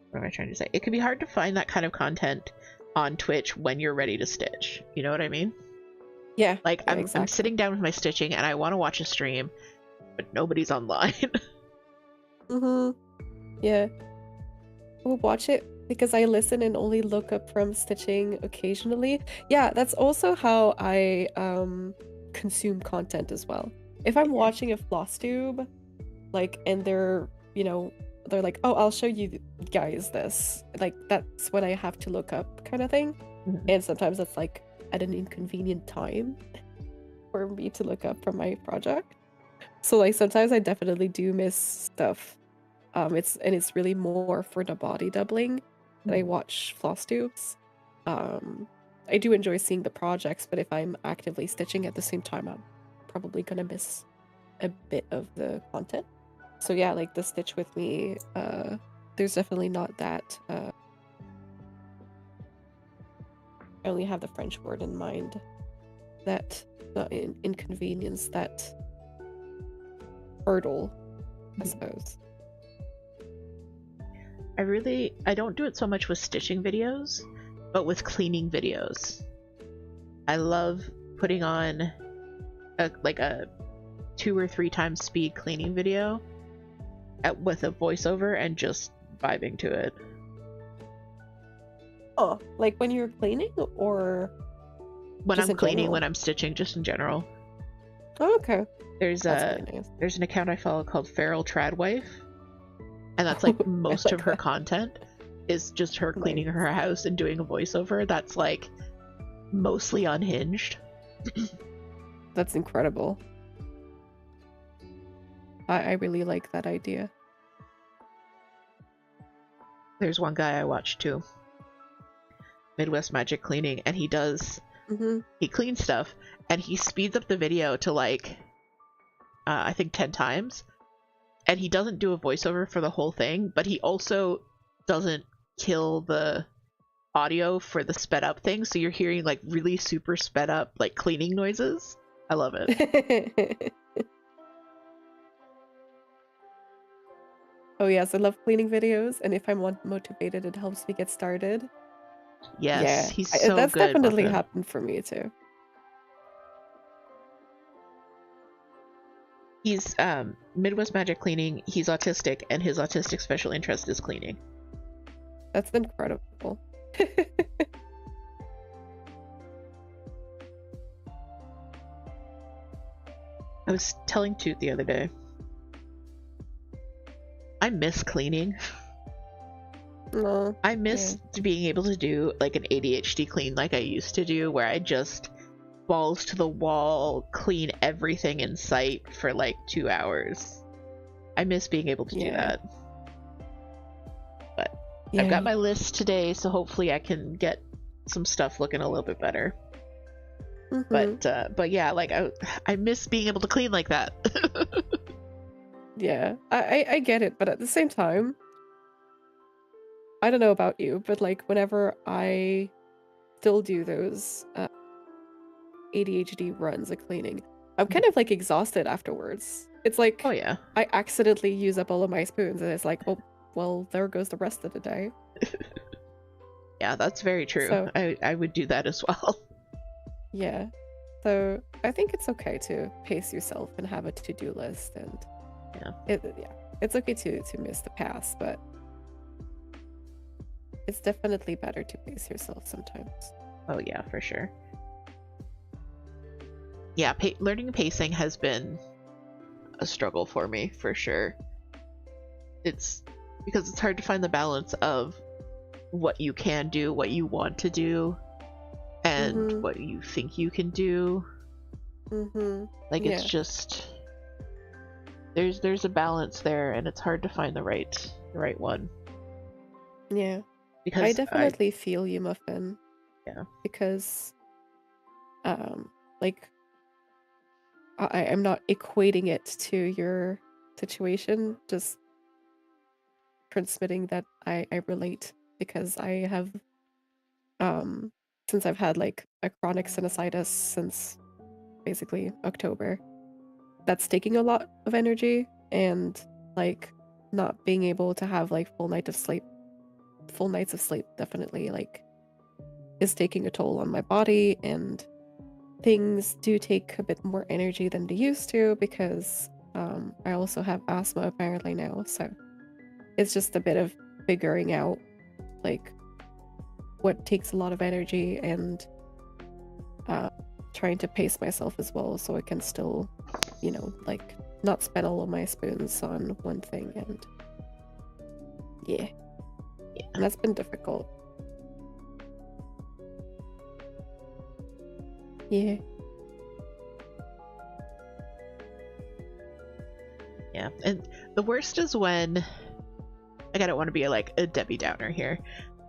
C: What am I trying to say? It can be hard to find that kind of content on Twitch when you're ready to stitch. You know what I mean?
D: Yeah.
C: Like
D: yeah,
C: I'm
D: exactly.
C: sitting down with my stitching and I want to watch a stream, but nobody's online.
D: Yeah. We'll watch it because I listen and only look up from stitching occasionally. Yeah, that's also how I consume content as well. If I'm watching a floss tube, like, and they're, you know, they're like, oh, I'll show you guys this. Like, that's when I have to look up kind of thing. And sometimes it's like at an inconvenient time for me to look up from my project. So like sometimes I definitely do miss stuff. It's really more for the body doubling that I watch floss tubes. I do enjoy seeing the projects, but if I'm actively stitching at the same time, I'm probably gonna miss a bit of the content. So yeah, like the Stitch With Me, there's definitely not that. I only have the French word in mind. That inconvenience, that hurdle, I suppose.
C: I don't do it so much with stitching videos, but with cleaning videos. I love putting on a 2 or 3 times speed cleaning video with a voiceover and just vibing to it.
D: Oh, like when you're cleaning or
C: when
D: just
C: I'm
D: in
C: cleaning,
D: general?
C: when I'm stitching, just in general.
D: Oh, okay.
C: There's
D: That's really nice.
C: there's an account I follow called Feral Tradwife, and that's like most
D: like
C: of her
D: that.
C: content is just her cleaning
D: Nice.
C: her house and doing a voiceover that's like mostly unhinged.
D: That's incredible. I really like that idea.
C: There's one guy I watch too, Midwest Magic Cleaning, and he does he cleans stuff and he speeds up the video to like I think 10 times, and he doesn't do a voiceover for the whole thing, but he also doesn't kill the audio for the sped up thing, so you're hearing like really super sped up like cleaning noises. I love it.
D: Oh yes, I love cleaning videos, and if I'm motivated, it helps me get started.
C: Yes,
D: Yeah,
C: he's so
D: that's
C: good.
D: definitely
C: Muffin.
D: happened for me too.
C: He's Midwest Magic Cleaning. He's autistic, and his autistic special interest is cleaning.
D: That's incredible.
C: I was telling Toot the other day, I miss cleaning.
D: No,
C: I miss being able to do like an ADHD clean like I used to do, where I just balls to the wall clean everything in sight for like 2 hours. I miss being able to do that. But I've got my list today, so hopefully I can get some stuff looking a little bit better. But yeah, like I miss being able to clean like that.
D: Yeah, I get it, but at the same time, I don't know about you, but like whenever I still do those ADHD runs of cleaning, I'm kind of like exhausted afterwards. It's like,
C: oh yeah,
D: I accidentally use up all of my spoons, and it's like, oh, well, there goes the rest of the day.
C: Yeah, that's very true.
D: So,
C: I would do that as well.
D: yeah. So I think it's okay to pace yourself and have a to-do list, and it's okay to miss the past, but it's definitely better to pace yourself sometimes.
C: Oh yeah, for sure. Yeah, learning pacing has been a struggle for me, for sure. It's because it's hard to find the balance of what you can do, what you want to do, and what you think you can do. Like it's just there's a balance there, and it's hard to find the right one.
D: Yeah,
C: because
D: I definitely feel you, Muffin.
C: Yeah,
D: because like I'm not equating it to your situation, just transmitting that I relate, because I have since I've had like a chronic sinusitis since basically October, that's taking a lot of energy, and like not being able to have like full nights of sleep definitely like is taking a toll on my body, and things do take a bit more energy than they used to, because I also have asthma apparently now, so it's just a bit of figuring out like what takes a lot of energy, and trying to pace myself as well, so I can still, you know, like not spend all of my spoons on one thing, and and that's been difficult. Yeah,
C: and the worst is when, like, I don't want to be like a Debbie Downer here.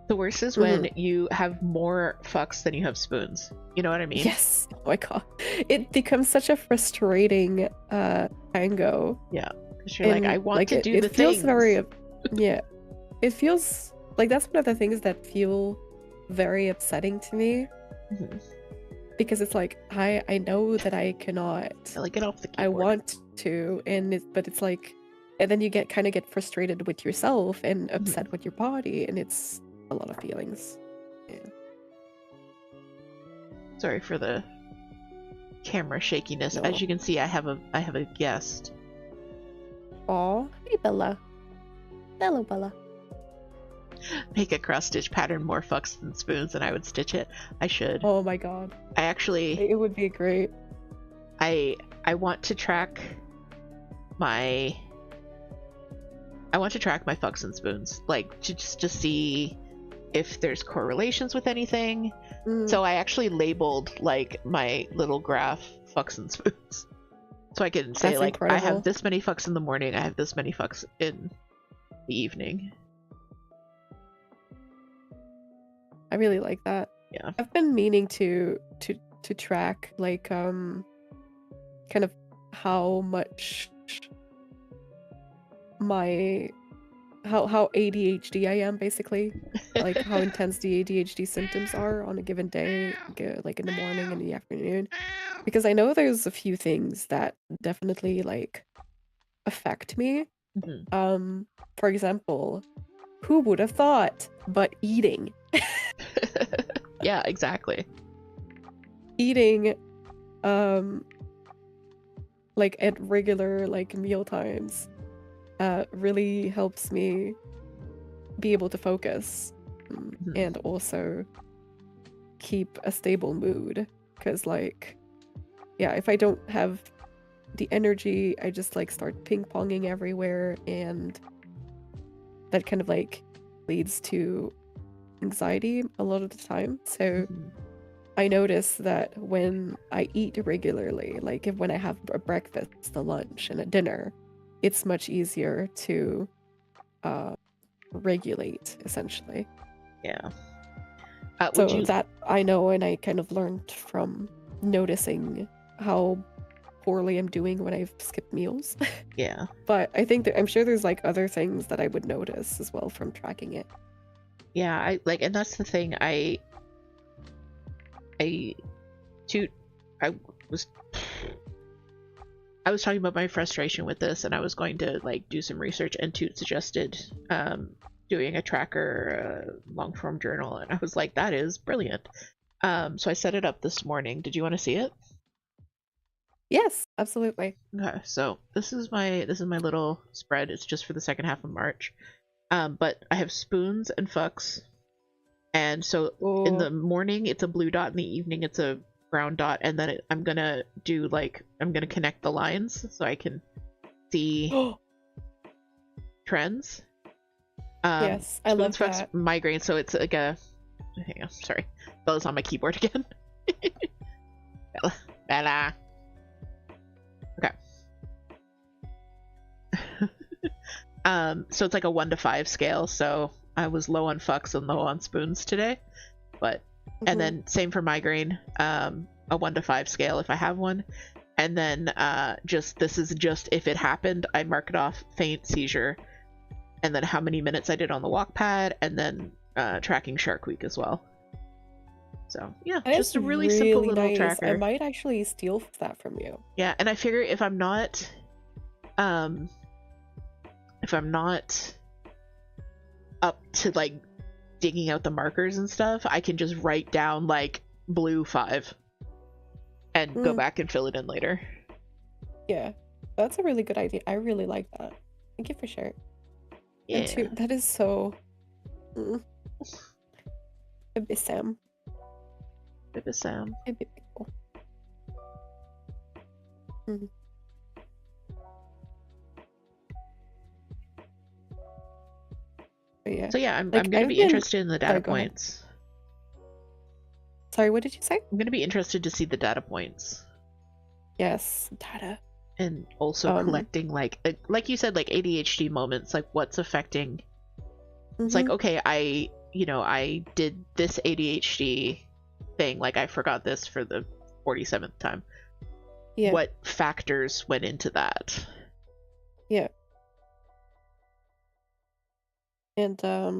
C: The worst is when you have more fucks than you have spoons. You know what I mean?
D: Yes. Oh my god. It becomes such a frustrating tango.
C: Yeah. Because you're like, I want to do the
D: it feels
C: things.
D: very yeah. It feels like that's one of the things that feel very upsetting to me. Because it's like, I know that I cannot.
C: Like, get off the keyboard.
D: I want to, but it's like, and then you kind of get frustrated with yourself and upset with your body, and it's a lot of feelings. Yeah.
C: Sorry for the camera shakiness.
D: No.
C: As you can see, I have a guest.
D: Aw, hey Bella. Hello, Bella.
C: Make a cross stitch pattern more fucks than spoons, and I would stitch it. I should.
D: Oh my god.
C: I actually.
D: It would be great.
C: I want to track my. I want to track my fucks and spoons, like just to see if there's correlations with anything. So I actually labeled like my little graph fucks and spoons, so I can say,
D: that's
C: like,
D: incredible.
C: I have this many fucks in the morning, I have this many fucks in the evening.
D: I really like that.
C: Yeah.
D: I've been meaning to track like kind of how much how ADHD I am, basically. Like how intense the ADHD symptoms are on a given day, like in the morning and the afternoon. Because I know there's a few things that definitely like affect me. For example, who would have thought, but eating.
C: Yeah, exactly.
D: Eating like at regular like meal times really helps me be able to focus and also keep a stable mood, because like yeah, if I don't have the energy, I just like start ping-ponging everywhere, and that kind of like leads to anxiety a lot of the time. So I notice that when I eat regularly, like when I have a breakfast, a lunch, and a dinner, it's much easier to regulate, essentially.
C: Yeah.
D: So that I know, and I kind of learned from noticing how poorly I'm doing when I've skipped meals.
C: Yeah.
D: But I think that I'm sure there's like other things that I would notice as well from tracking it.
C: Yeah, I like, and that's the thing. Toot, I was talking about my frustration with this, and I was going to like do some research, and Toot suggested doing a tracker, long form journal, and I was like, that is brilliant. So I set it up this morning. Did you want to see it?
D: Yes, absolutely.
C: Okay, so this is my little spread. It's just for the second half of March. But I have spoons and fucks, and so in the morning it's a blue dot, in the evening it's a brown dot, and then I'm gonna connect the lines so I can see trends.
D: Yes, I love
C: spoons, fucks,
D: that.
C: migraine. So it's like a, hang on, sorry, Bella's on my keyboard again. Bella. Okay. So it's like a 1 to 5 scale, so I was low on fucks and low on spoons today, but and then same for migraine, a 1 to 5 scale if I have one, and then this is just if it happened, I mark it off faint, seizure, and then how many minutes I did on the walk pad, and then tracking Shark Week as well. So yeah,
D: That
C: just
D: is
C: a really simple little
D: nice.
C: tracker.
D: I might actually steal that from you.
C: Yeah, and I figure if I'm not up to like digging out the markers and stuff, I can just write down like blue 5 and go back and fill it in later.
D: Yeah, that's a really good idea. I really like that. Thank you for sharing.
C: Yeah.
D: And too, that is so Sam.
C: Sam.
D: Yeah.
C: So yeah, I'm
D: Like,
C: gonna be interested in the data points.
D: Sorry, what did you say?
C: I'm gonna be interested to see the data points.
D: Yes, data.
C: And also collecting like you said, like ADHD moments, like what's affecting. It's like, okay, I did this ADHD thing, like I forgot this for the 47th time. Yeah. What factors went into that?
D: Yeah. And I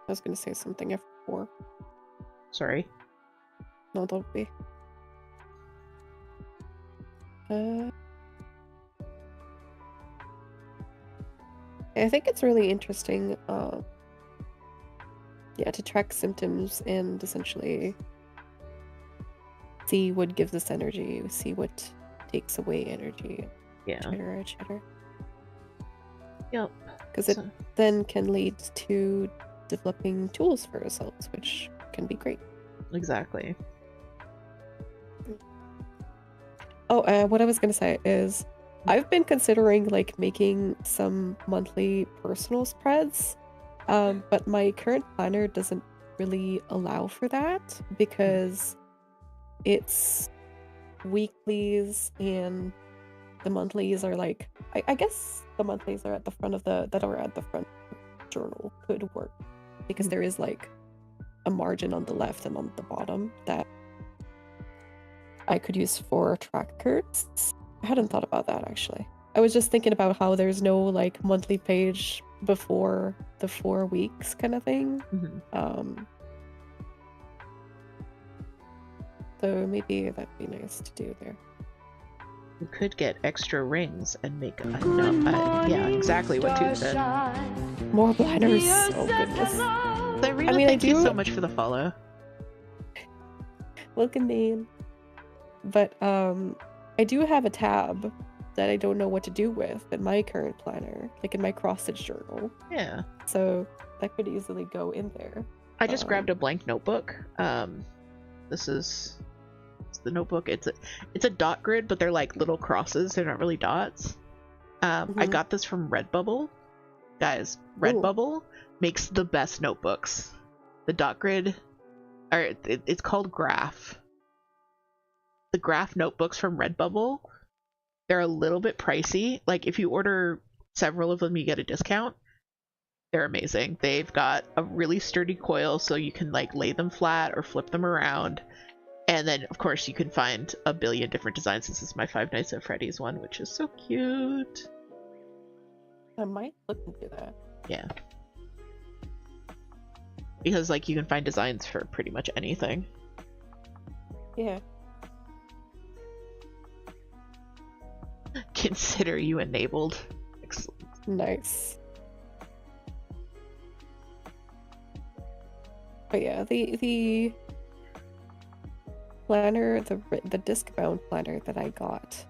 D: was gonna say something before.
C: Sorry.
D: No, don't be. I think it's really interesting, to track symptoms and essentially see what gives us energy, see what takes away energy, etc.
C: Yep.
D: Because it then can lead to developing tools for ourselves, which can be great.
C: Exactly.
D: Oh, what I was gonna say is I've been considering like making some monthly personal spreads, but my current planner doesn't really allow for that because it's weeklies and the monthlies are like I guess the monthlies are at the front of the journal could work because there is like a margin on the left and on the bottom that I could use for trackers. I hadn't thought about that actually. I was just thinking about how there's no like monthly page before the 4 weeks kind of thing. So maybe that'd be nice to do there.
C: You could get extra rings and make yeah, exactly what Toot said.
D: More planners. Oh goodness.
C: Irina,
D: I mean,
C: thank you so much for the follow.
D: Welcome, Dane. But I do have a tab that I don't know what to do with in my current planner, like in my cross-stitch journal.
C: Yeah.
D: So that could easily go in there.
C: I just grabbed a blank notebook. This is the notebook. It's a dot grid, but they're like little crosses. They're not really dots. I got this from Redbubble. Guys, Redbubble makes the best notebooks. The dot grid, or it's called Graph. The Graph notebooks from Redbubble, they're a little bit pricey. Like if you order several of them, you get a discount. They're amazing. They've got a really sturdy coil, so you can like lay them flat or flip them around. And then, of course, you can find a billion different designs. This is my Five Nights at Freddy's one, which is so cute.
D: I might look into that.
C: Yeah. Because, like, you can find designs for pretty much anything.
D: Yeah.
C: Consider you enabled. Excellent.
D: Nice. But yeah, the planner, the disc bound planner that I got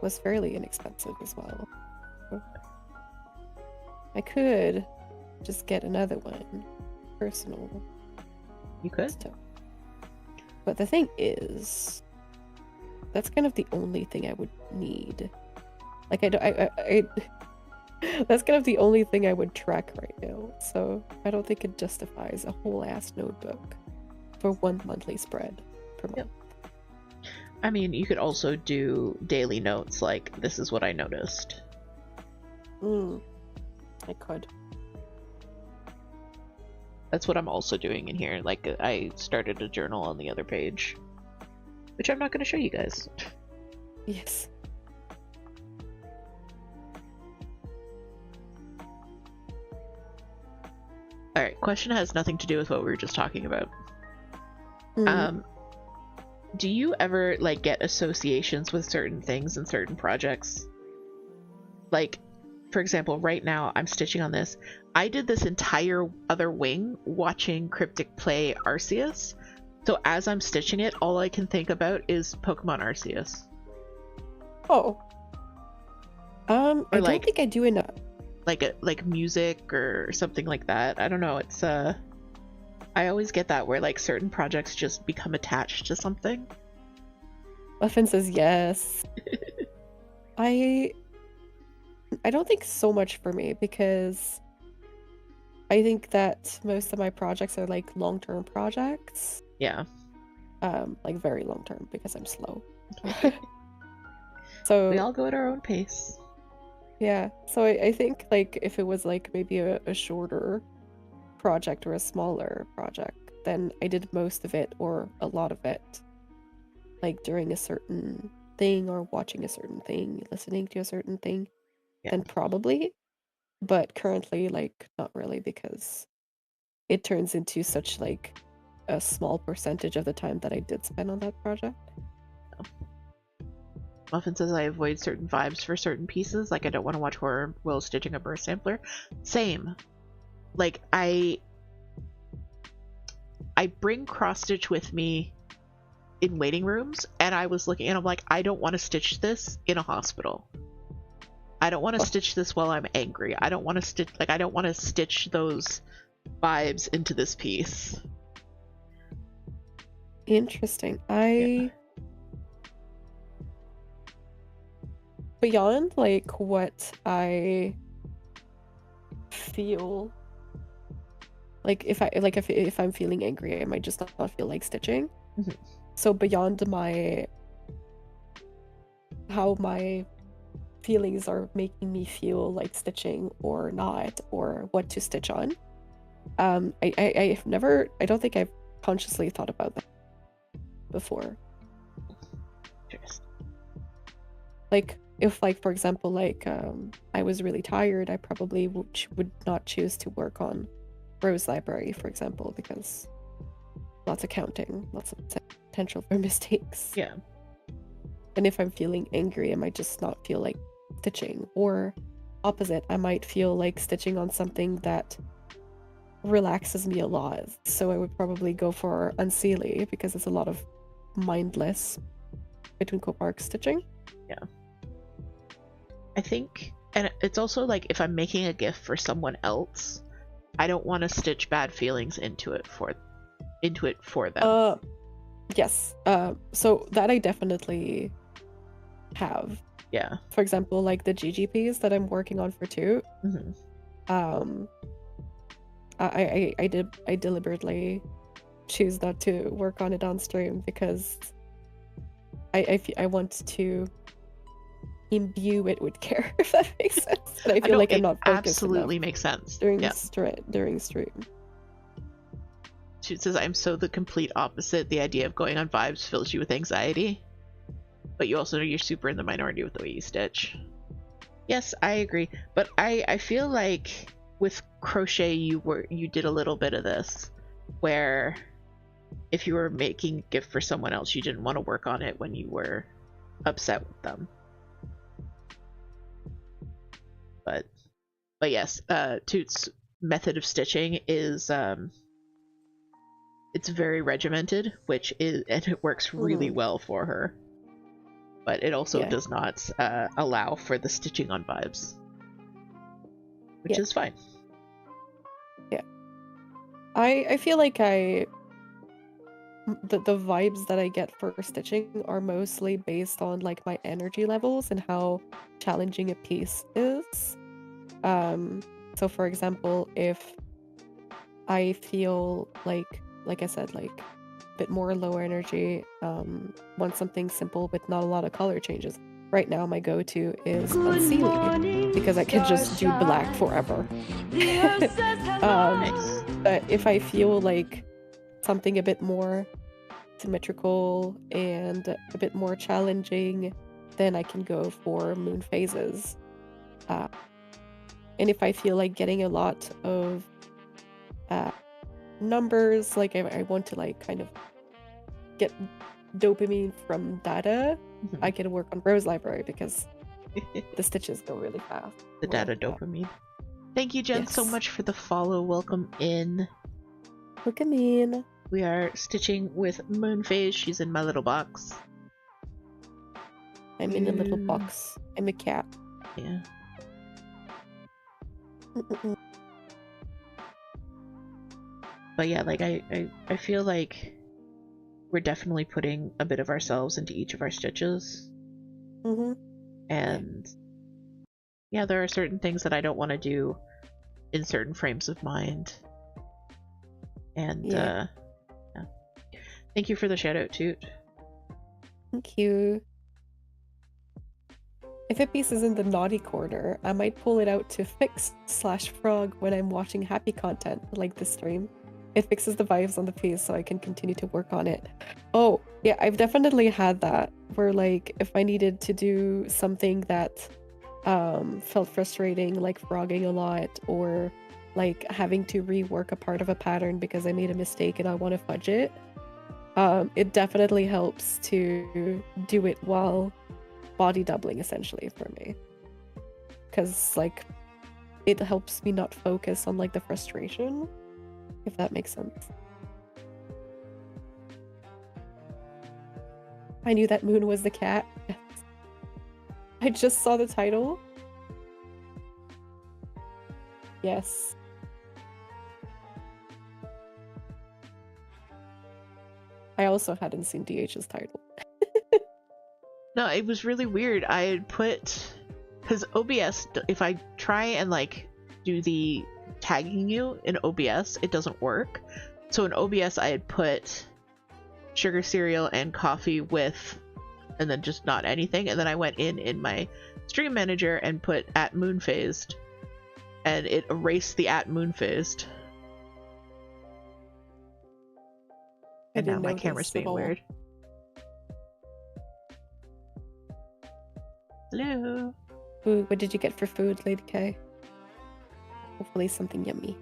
D: was fairly inexpensive as well. I could just get another one, personal.
C: You could.
D: Stuff. But the thing is, that's kind of the only thing I would need. Like I that's kind of the only thing I would track right now. So I don't think it justifies a whole ass notebook for one monthly spread per month.
C: Yep. I mean, you could also do daily notes, like, this is what I noticed.
D: I could.
C: That's what I'm also doing in here. Like, I started a journal on the other page, which I'm not going to show you guys.
D: Yes.
C: Alright, question has nothing to do with what we were just talking about. Do you ever, like, get associations with certain things and certain projects? Like, for example, right now I'm stitching on this. I did this entire other wing watching Cryptic play Arceus. So as I'm stitching it, all I can think about is Pokemon Arceus.
D: Oh. I don't think I do enough.
C: Like music or something like that. I don't know. It's I always get that where like certain projects just become attached to something.
D: Muffin says yes. I don't think so much for me, because I think that most of my projects are like long-term projects.
C: Yeah.
D: Like very long-term, because I'm slow. So
C: we all go at our own pace.
D: Yeah, so I think like if it was like maybe a shorter project or a smaller project, then I did most of it or a lot of it like during a certain thing or watching a certain thing, listening to a certain thing, then probably. But currently, like, not really, because it turns into such like a small percentage of the time that I did spend on that project.
C: Muffin says I avoid certain vibes for certain pieces, like I don't want to watch horror while stitching a burst sampler. Same. Like I bring cross stitch with me in waiting rooms, and I was looking and I'm like, I don't want to stitch this in a hospital. I don't want to stitch this while I'm angry. I don't want to stitch those vibes into this piece.
D: Interesting. Beyond like what I feel like, if I'm feeling angry, I might just not feel like stitching. So beyond how my feelings are making me feel like stitching or not, or what to stitch on, I don't think I've consciously thought about that before. Like, if, like, for example, like, I was really tired, I probably would not choose to work on Rose Library, for example, because lots of counting, lots of potential for mistakes.
C: Yeah.
D: And if I'm feeling angry, I might just not feel like stitching. Or opposite, I might feel like stitching on something that relaxes me a lot. So I would probably go for Unseelie because it's a lot of mindless between copark stitching.
C: Yeah. I think, and it's also like if I'm making a gift for someone else, I don't want to stitch bad feelings into it for them.
D: Yes. So that I definitely have.
C: Yeah.
D: For example, like the GGPs that I'm working on for Toot.
C: Mm-hmm.
D: I deliberately choose not to work on it on stream because I want to imbue it with care, if that makes sense. And I feel like I'm not focused
C: absolutely
D: enough
C: makes sense.
D: during
C: Yeah.
D: during stream.
C: Toot says, I'm so the complete opposite. The idea of going on vibes fills you with anxiety. But you also know you're super in the minority with the way you stitch. Yes, I agree. But I feel like with crochet you did a little bit of this, where if you were making a gift for someone else, you didn't want to work on it when you were upset with them. But yes, Toot's method of stitching is it's very regimented, and it works really well for her. But it also does not allow for the stitching on vibes, which is fine.
D: Yeah, I feel like the vibes that I get for stitching are mostly based on like my energy levels and how challenging a piece is. So for example, if I feel like I said, like a bit more lower energy, want something simple but not a lot of color changes. Right now my go-to is Unseelie because I can just do black forever. But if I feel like something a bit more symmetrical and a bit more challenging, then I can go for moon phases. And if I feel like getting a lot of numbers, like I want to like kind of get dopamine from data, I can work on Rose Library because the stitches go really fast.
C: The data dopamine. Thank you, Jen, so much for the follow. Welcome in.
D: Welcome in.
C: We are stitching with Moonphase. She's in my little box.
D: I'm in a little box. I'm a cat.
C: Yeah. But yeah, like I feel like we're definitely putting a bit of ourselves into each of our stitches. And yeah, there are certain things that I don't want to do in certain frames of mind. And yeah. Thank you for the shout out, Toot.
D: Thank you. If a piece is in the naughty corner, I might pull it out to fix/frog when I'm watching happy content, like this stream. It fixes the vibes on the piece so I can continue to work on it. Oh, yeah, I've definitely had that, where like, if I needed to do something that felt frustrating, like frogging a lot, or like having to rework a part of a pattern because I made a mistake and I want to fudge it, it definitely helps to do it while body doubling, essentially, for me. Because like, it helps me not focus on like the frustration, if that makes sense. I knew that Moon was the cat. Yes. I just saw the title. Yes. I also hadn't seen DH's title.
C: No, it was really weird. I had put, because OBS, if I try and like do the tagging you in OBS, it doesn't work. So in OBS I had put sugar cereal and coffee with, and then just not anything, and then I went in my stream manager and put @moonphased, and it erased the @moonphased. And now my camera's being weird. Hello.
D: Ooh, what did you get for food, Lady K? Hopefully something yummy.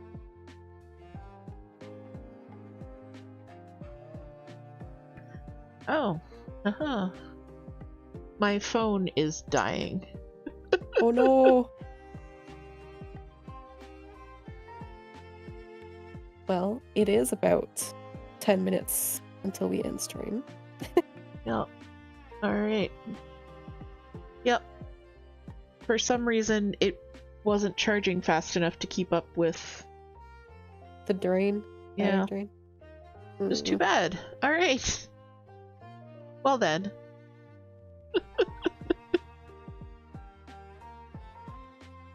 C: Oh. My phone is dying.
D: Oh no. Well, it is about 10 minutes until we end stream.
C: Yep. Alright. Yep. For some reason, it wasn't charging fast enough to keep up with...
D: The drain?
C: Yeah.
D: Drain.
C: It was too bad. Alright. Well then.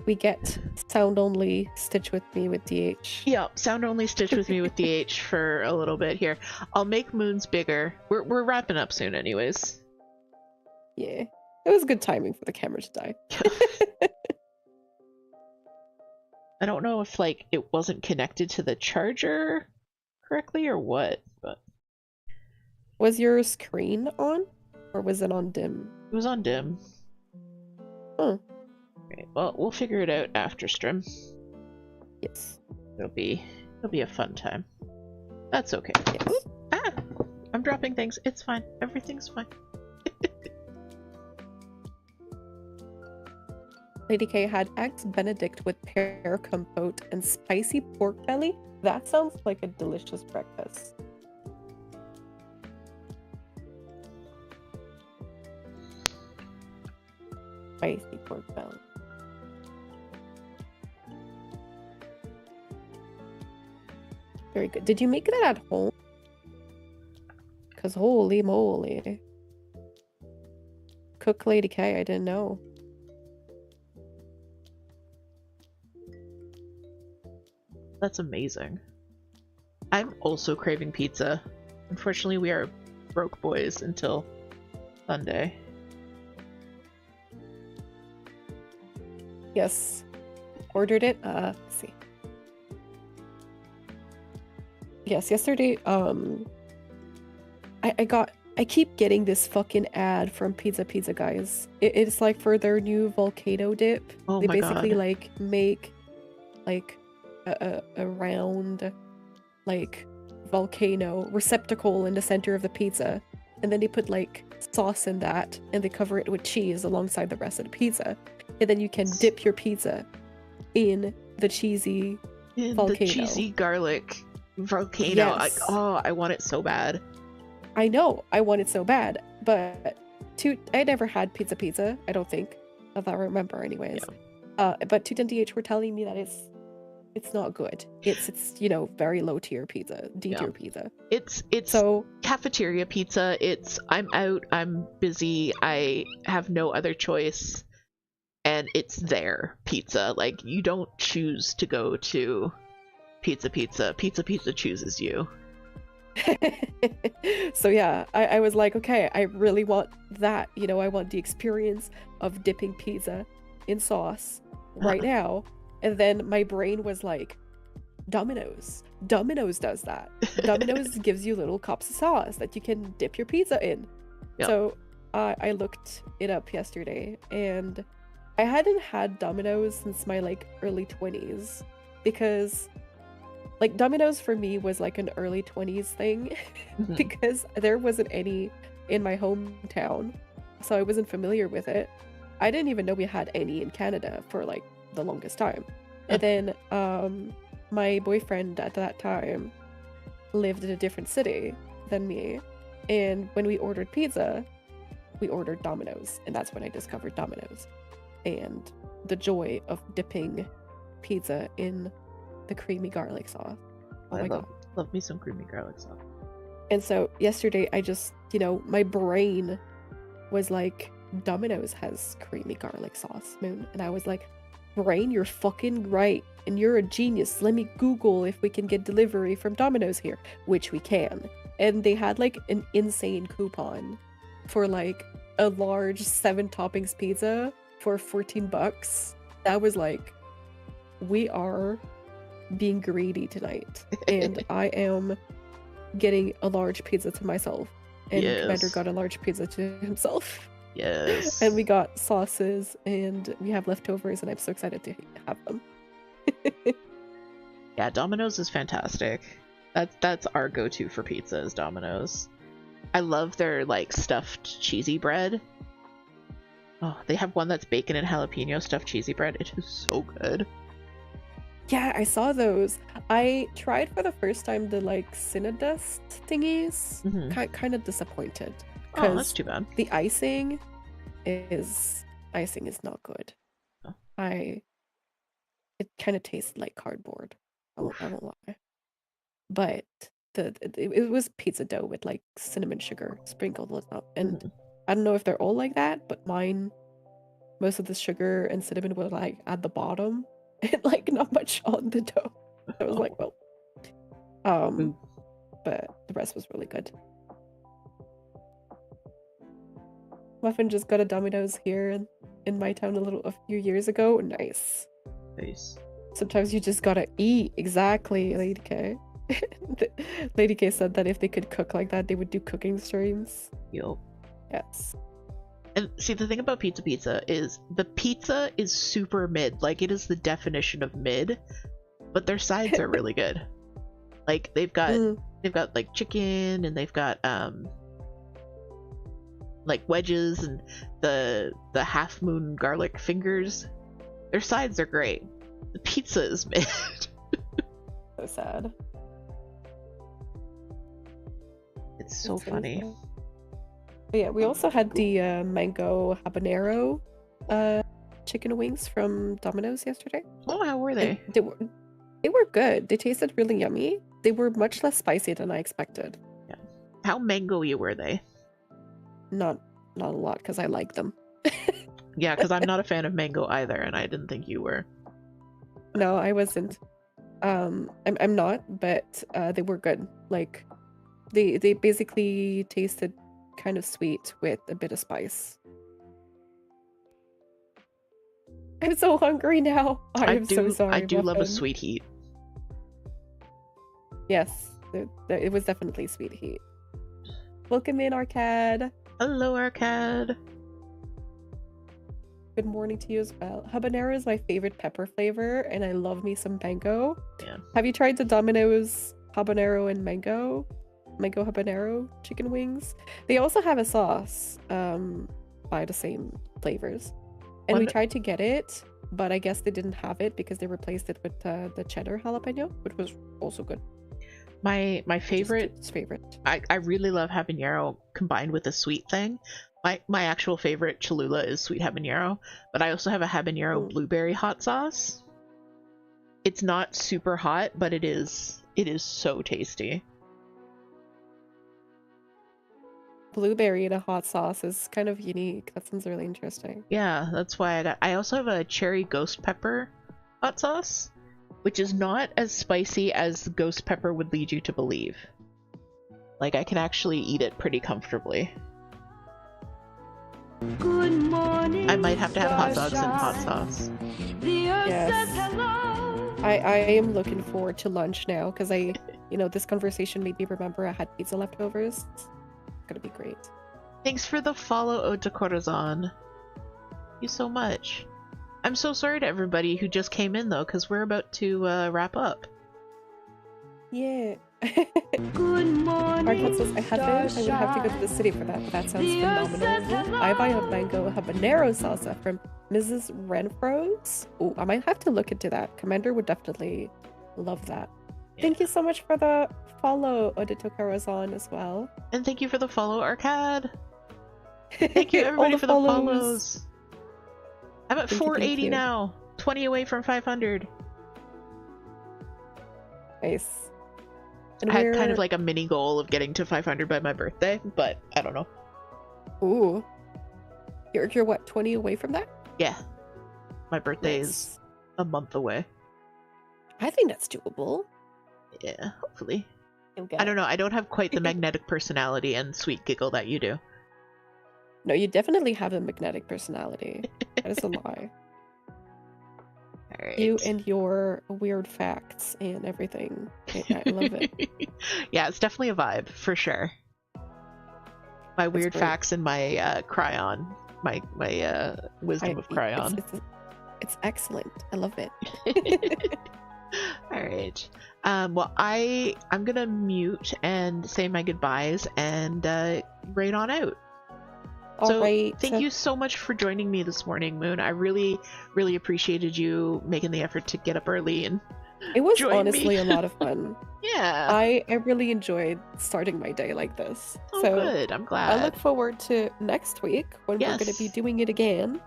D: We get sound only Stitch with me with DH.
C: Yeah, sound only Stitch with me with DH for a little bit here. I'll make moons bigger. We're wrapping up soon anyways.
D: Yeah. It was good timing for the camera to die.
C: I don't know if like it wasn't connected to the charger correctly or what, but
D: Was your screen on? Or was it on dim?
C: it was on dim.
D: Oh.
C: Right, well, we'll figure it out after stream.
D: Yes.
C: It'll be a fun time. That's okay.
D: Yes.
C: Ah! I'm dropping things. It's fine. Everything's fine.
D: Lady K had eggs Benedict with pear compote and spicy pork belly. That sounds like a delicious breakfast. Spicy pork belly. Very good. Did you make that at home? Because holy moly. Cook Lady K, I didn't know.
C: That's amazing. I'm also craving pizza. Unfortunately, we are broke boys until Sunday.
D: Yes. Ordered it. Let's see. Yes, yesterday, I keep getting this fucking ad from Pizza guys. It's like for their new volcano dip.
C: Oh
D: They
C: my
D: basically
C: God.
D: like make like a round like volcano receptacle in the center of the pizza, and then they put like sauce in that and they cover it with cheese alongside the rest of the pizza, and then you can dip your pizza in the cheesy
C: In
D: volcano.
C: the cheesy garlic volcano.
D: Yes.
C: I want it so bad.
D: I know I want it so bad, but I never had pizza, I don't think, if I remember anyways. But Toot and DH were telling me that it's not good. It's you know, very low tier pizza, D tier pizza.
C: It's
D: So
C: cafeteria pizza. It's I'm out, I'm busy, I have no other choice, and it's their pizza. Like, you don't choose to go to Pizza chooses you.
D: so yeah, I was like, okay, I really want that, you know, I want the experience of dipping pizza in sauce right now. And then my brain was like, Domino's does that. Domino's gives you little cups of sauce that you can dip your pizza in.
C: Yep.
D: So I looked it up yesterday, and I hadn't had Domino's since my like early 20s, because like Domino's for me was like an early 20s thing because there wasn't any in my hometown, so I wasn't familiar with it. I didn't even know we had any in Canada for like the longest time. And then my boyfriend at that time lived in a different city than me, and when we ordered pizza, we ordered Domino's, and that's when I discovered Domino's and the joy of dipping pizza in the creamy garlic sauce. Oh
C: I
D: my God.
C: love me some creamy garlic sauce.
D: And so yesterday I just, you know, my brain was like, Domino's has creamy garlic sauce, Moon. And I was like, brain, you're fucking right, and you're a genius. Let me Google if we can get delivery from Domino's here, which we can. And they had like an insane coupon for like a large 7 toppings pizza for $14. That was like, we are being greedy tonight, and I am getting a large pizza to myself, and Commander got a large pizza to himself.
C: Yes.
D: And we got sauces, and we have leftovers, and I'm so excited to have them.
C: Yeah, Domino's is fantastic. That's our go-to for pizza is Domino's. I love their like stuffed cheesy bread. Oh, they have one that's bacon and jalapeno stuffed cheesy bread. It is so good.
D: Yeah, I saw those. I tried for the first time the like Cinedust thingies.
C: Mhm.
D: Kind of disappointed
C: Oh, that's
D: because
C: too bad.
D: the icing is not good.
C: Oh.
D: It kind of tastes like cardboard. I
C: Oof.
D: won't lie. But it was pizza dough with like cinnamon sugar sprinkled on top, and
C: Mhm.
D: I don't know if they're all like that, but mine, most of the sugar and cinnamon were like at the bottom and like not much on the dough. I was like, well,
C: Ooh.
D: but the rest was really good. Muffin just got a Domino's here in my town a few years ago. Nice.
C: Nice.
D: Sometimes you just gotta eat. Exactly, Lady K. Lady K said that if they could cook like that, they would do cooking streams.
C: Yup.
D: Yes.
C: And see, the thing about Pizza is the pizza is super mid. Like, it is the definition of mid, but their sides are really good. Like, they've got like chicken, and they've got like wedges and the half moon garlic fingers. Their sides are great. The pizza is mid.
D: So sad.
C: It's so
D: That's really
C: funny.
D: sad. But yeah, we also had the mango habanero chicken wings from Domino's yesterday.
C: Oh, how were they?
D: And they were good. They tasted really yummy. They were much less spicy than I expected.
C: Yeah. How mango-y were they?
D: Not a lot, because I like them.
C: Yeah, because I'm not a fan of mango either, and I didn't think you were.
D: No, I wasn't. I'm not, but they were good. Like they basically tasted kind of sweet with a bit of spice. I'm so hungry now. I am so sorry.
C: I do love a
D: Muffin.
C: sweet heat.
D: Yes, it was definitely sweet heat. Welcome in, Arcade.
C: Hello, Arcade.
D: Good morning to you as well. Habanero is my favorite pepper flavor, and I love me some mango.
C: Yeah.
D: Have you tried the Domino's habanero and mango habanero chicken wings? They also have a sauce by the same flavors, and we tried to get it, but I guess they didn't have it because they replaced it with the cheddar jalapeno, which was also good.
C: My favorite. I really love habanero combined with a sweet thing. My actual favorite Cholula is sweet habanero, but I also have a habanero blueberry hot sauce. It's not super hot, but it is so tasty.
D: Blueberry in a hot sauce is kind of unique. That sounds really interesting.
C: Yeah, that's why I also have a cherry ghost pepper hot sauce, which is not as spicy as ghost pepper would lead you to believe. Like, I can actually eat it pretty comfortably.
A: Good morning.
C: I might have to have hot dogs and hot sauce.
A: The earth
D: Yes.
A: says hello.
D: I am looking forward to lunch now because this conversation made me remember I had pizza leftovers. It's gonna be great.
C: Thanks for the follow, Ode to Corazon. Thank you so much. I'm so sorry to everybody who just came in though, because we're about to wrap up.
D: Yeah.
A: Good morning.
D: Arcade says I haven't. I would have to go to the city for that, but that sounds phenomenal. I buy a mango habanero salsa from Mrs. Renfro's. Oh, I might have to look into that. Commander would definitely love that.
C: Yeah.
D: Thank you so much for the follow, Odito Corazon, as well.
C: And thank you for the follow, Arcade. Thank you everybody for the follows. I'm at 480 now. 20 away from 500.
D: Nice. And
C: I had kind of like a mini goal of getting to 500 by my birthday, but I don't know.
D: Ooh. You're what, 20 away from that?
C: Yeah. My birthday is a month away.
D: I think that's doable.
C: Yeah, hopefully.
D: Okay.
C: I don't know. I don't have quite the magnetic personality and sweet giggle that you do.
D: No, you definitely have a magnetic personality. That is a lie.
C: Right.
D: You and your weird facts and everything. I love it.
C: Yeah, it's definitely a vibe, for sure. My weird facts and my cryon. My wisdom of cryon.
D: It's excellent. I love it.
C: Alright. Well, I'm gonna mute and say my goodbyes and raid on out. So thank you so much for joining me this morning, Moon. I really, really appreciated you making the effort to get up early and
D: It was
C: join
D: honestly
C: me.
D: a lot of fun.
C: Yeah.
D: I really enjoyed starting my day like this.
C: Oh,
D: So
C: good. I'm glad.
D: I look forward to next week when we're going to be
C: Yes.
D: doing it again.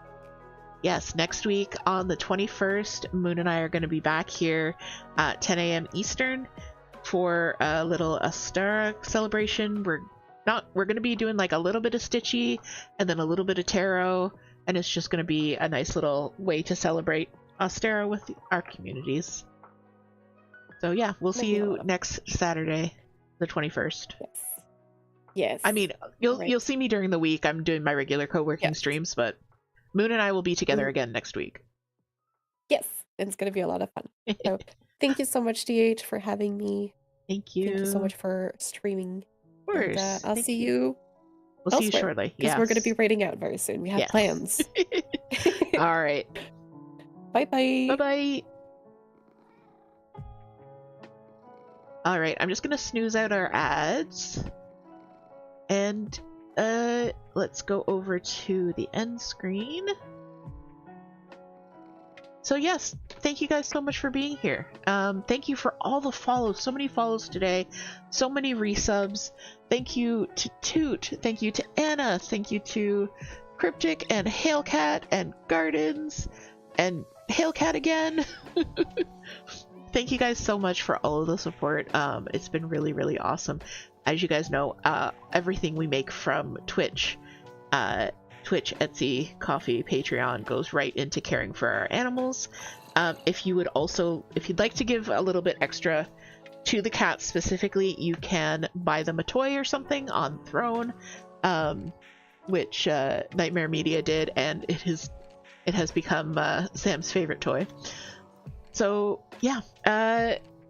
C: Yes, next week on the 21st, Moon and I are going to be back here at 10 a.m. Eastern for a little Astara celebration. We're going to be doing like a little bit of Stitchy and then a little bit of Tarot, and it's just going to be a nice little way to celebrate Astara with our communities. So yeah, we'll see you next Saturday, the 21st.
D: Yes. Yes.
C: I mean, you'll see me during the week. I'm doing my regular co-working streams, but Moon and I will be together again next week.
D: Yes, it's going to be a lot of fun. So thank you so much, DH, for having me.
C: Thank you.
D: Thank you so much for streaming.
C: Of course.
D: And, I'll see you.
C: We'll see you shortly.
D: Because we're going to be raiding out very soon. We have plans.
C: All right.
D: Bye-bye.
C: Bye-bye. All right, I'm just going to snooze out our ads. And let's go over to the end screen. So yes, thank you guys so much for being here. Thank you for all the follows. So many follows today. So many resubs. Thank you to Toot. Thank you to Anna. Thank you to Cryptic and Hailcat and Gardens and Hailcat again. Thank you guys so much for all of the support. It's been really, really awesome. As you guys know, everything we make from Twitch, Etsy, Coffee, Patreon goes right into caring for our animals. If you'd like to give a little bit extra to the cats specifically, you can buy them a toy or something on Throne, which Nightmare Media did, and it has become Sam's favorite toy. So yeah,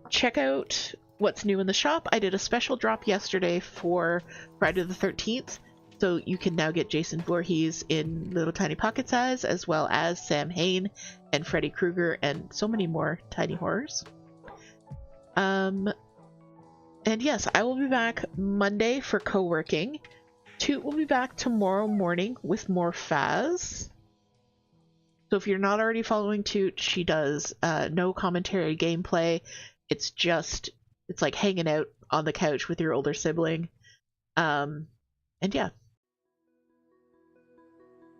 C: check out what's new in the shop. I did a special drop yesterday for Friday the 13th, so you can now get Jason Voorhees in little tiny pocket size, as well as Sam Hain and Freddy Krueger and so many more tiny horrors. And yes, I will be back Monday for co-working. Toot will be back tomorrow morning with more Faz. So if you're not already following Toot, she does no commentary gameplay. It's like hanging out on the couch with your older sibling. And yeah.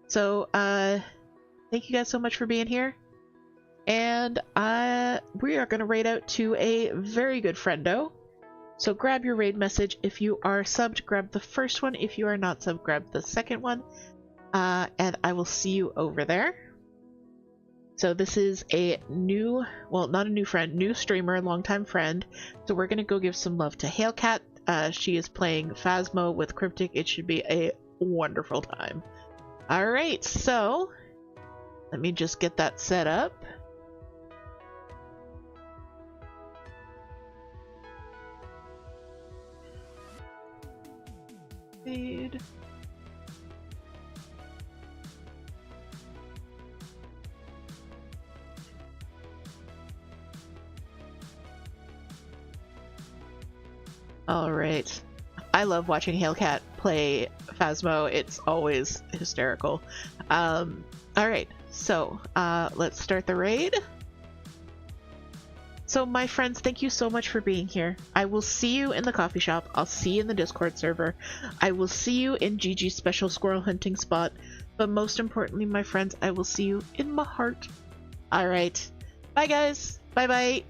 C: So thank you guys so much for being here. And we are going to raid out to a very good friendo. So grab your raid message. If you are subbed, grab the first one. If you are not subbed, grab the second one. And I will see you over there. So this is a new, well, not a new friend, new streamer, longtime friend. So we're going to go give some love to Hailcat. She is playing Phasmo with Cryptic. It should be a wonderful time. All right, so let me just get that set up. Feed. Alright. I love watching Hailcat play Phasmo. It's always hysterical. Alright, so let's start the raid. So my friends, thank you so much for being here. I will see you in the coffee shop. I'll see you in the Discord server. I will see you in Gigi's special squirrel hunting spot. But most importantly, my friends, I will see you in my heart. Alright. Bye guys. Bye bye.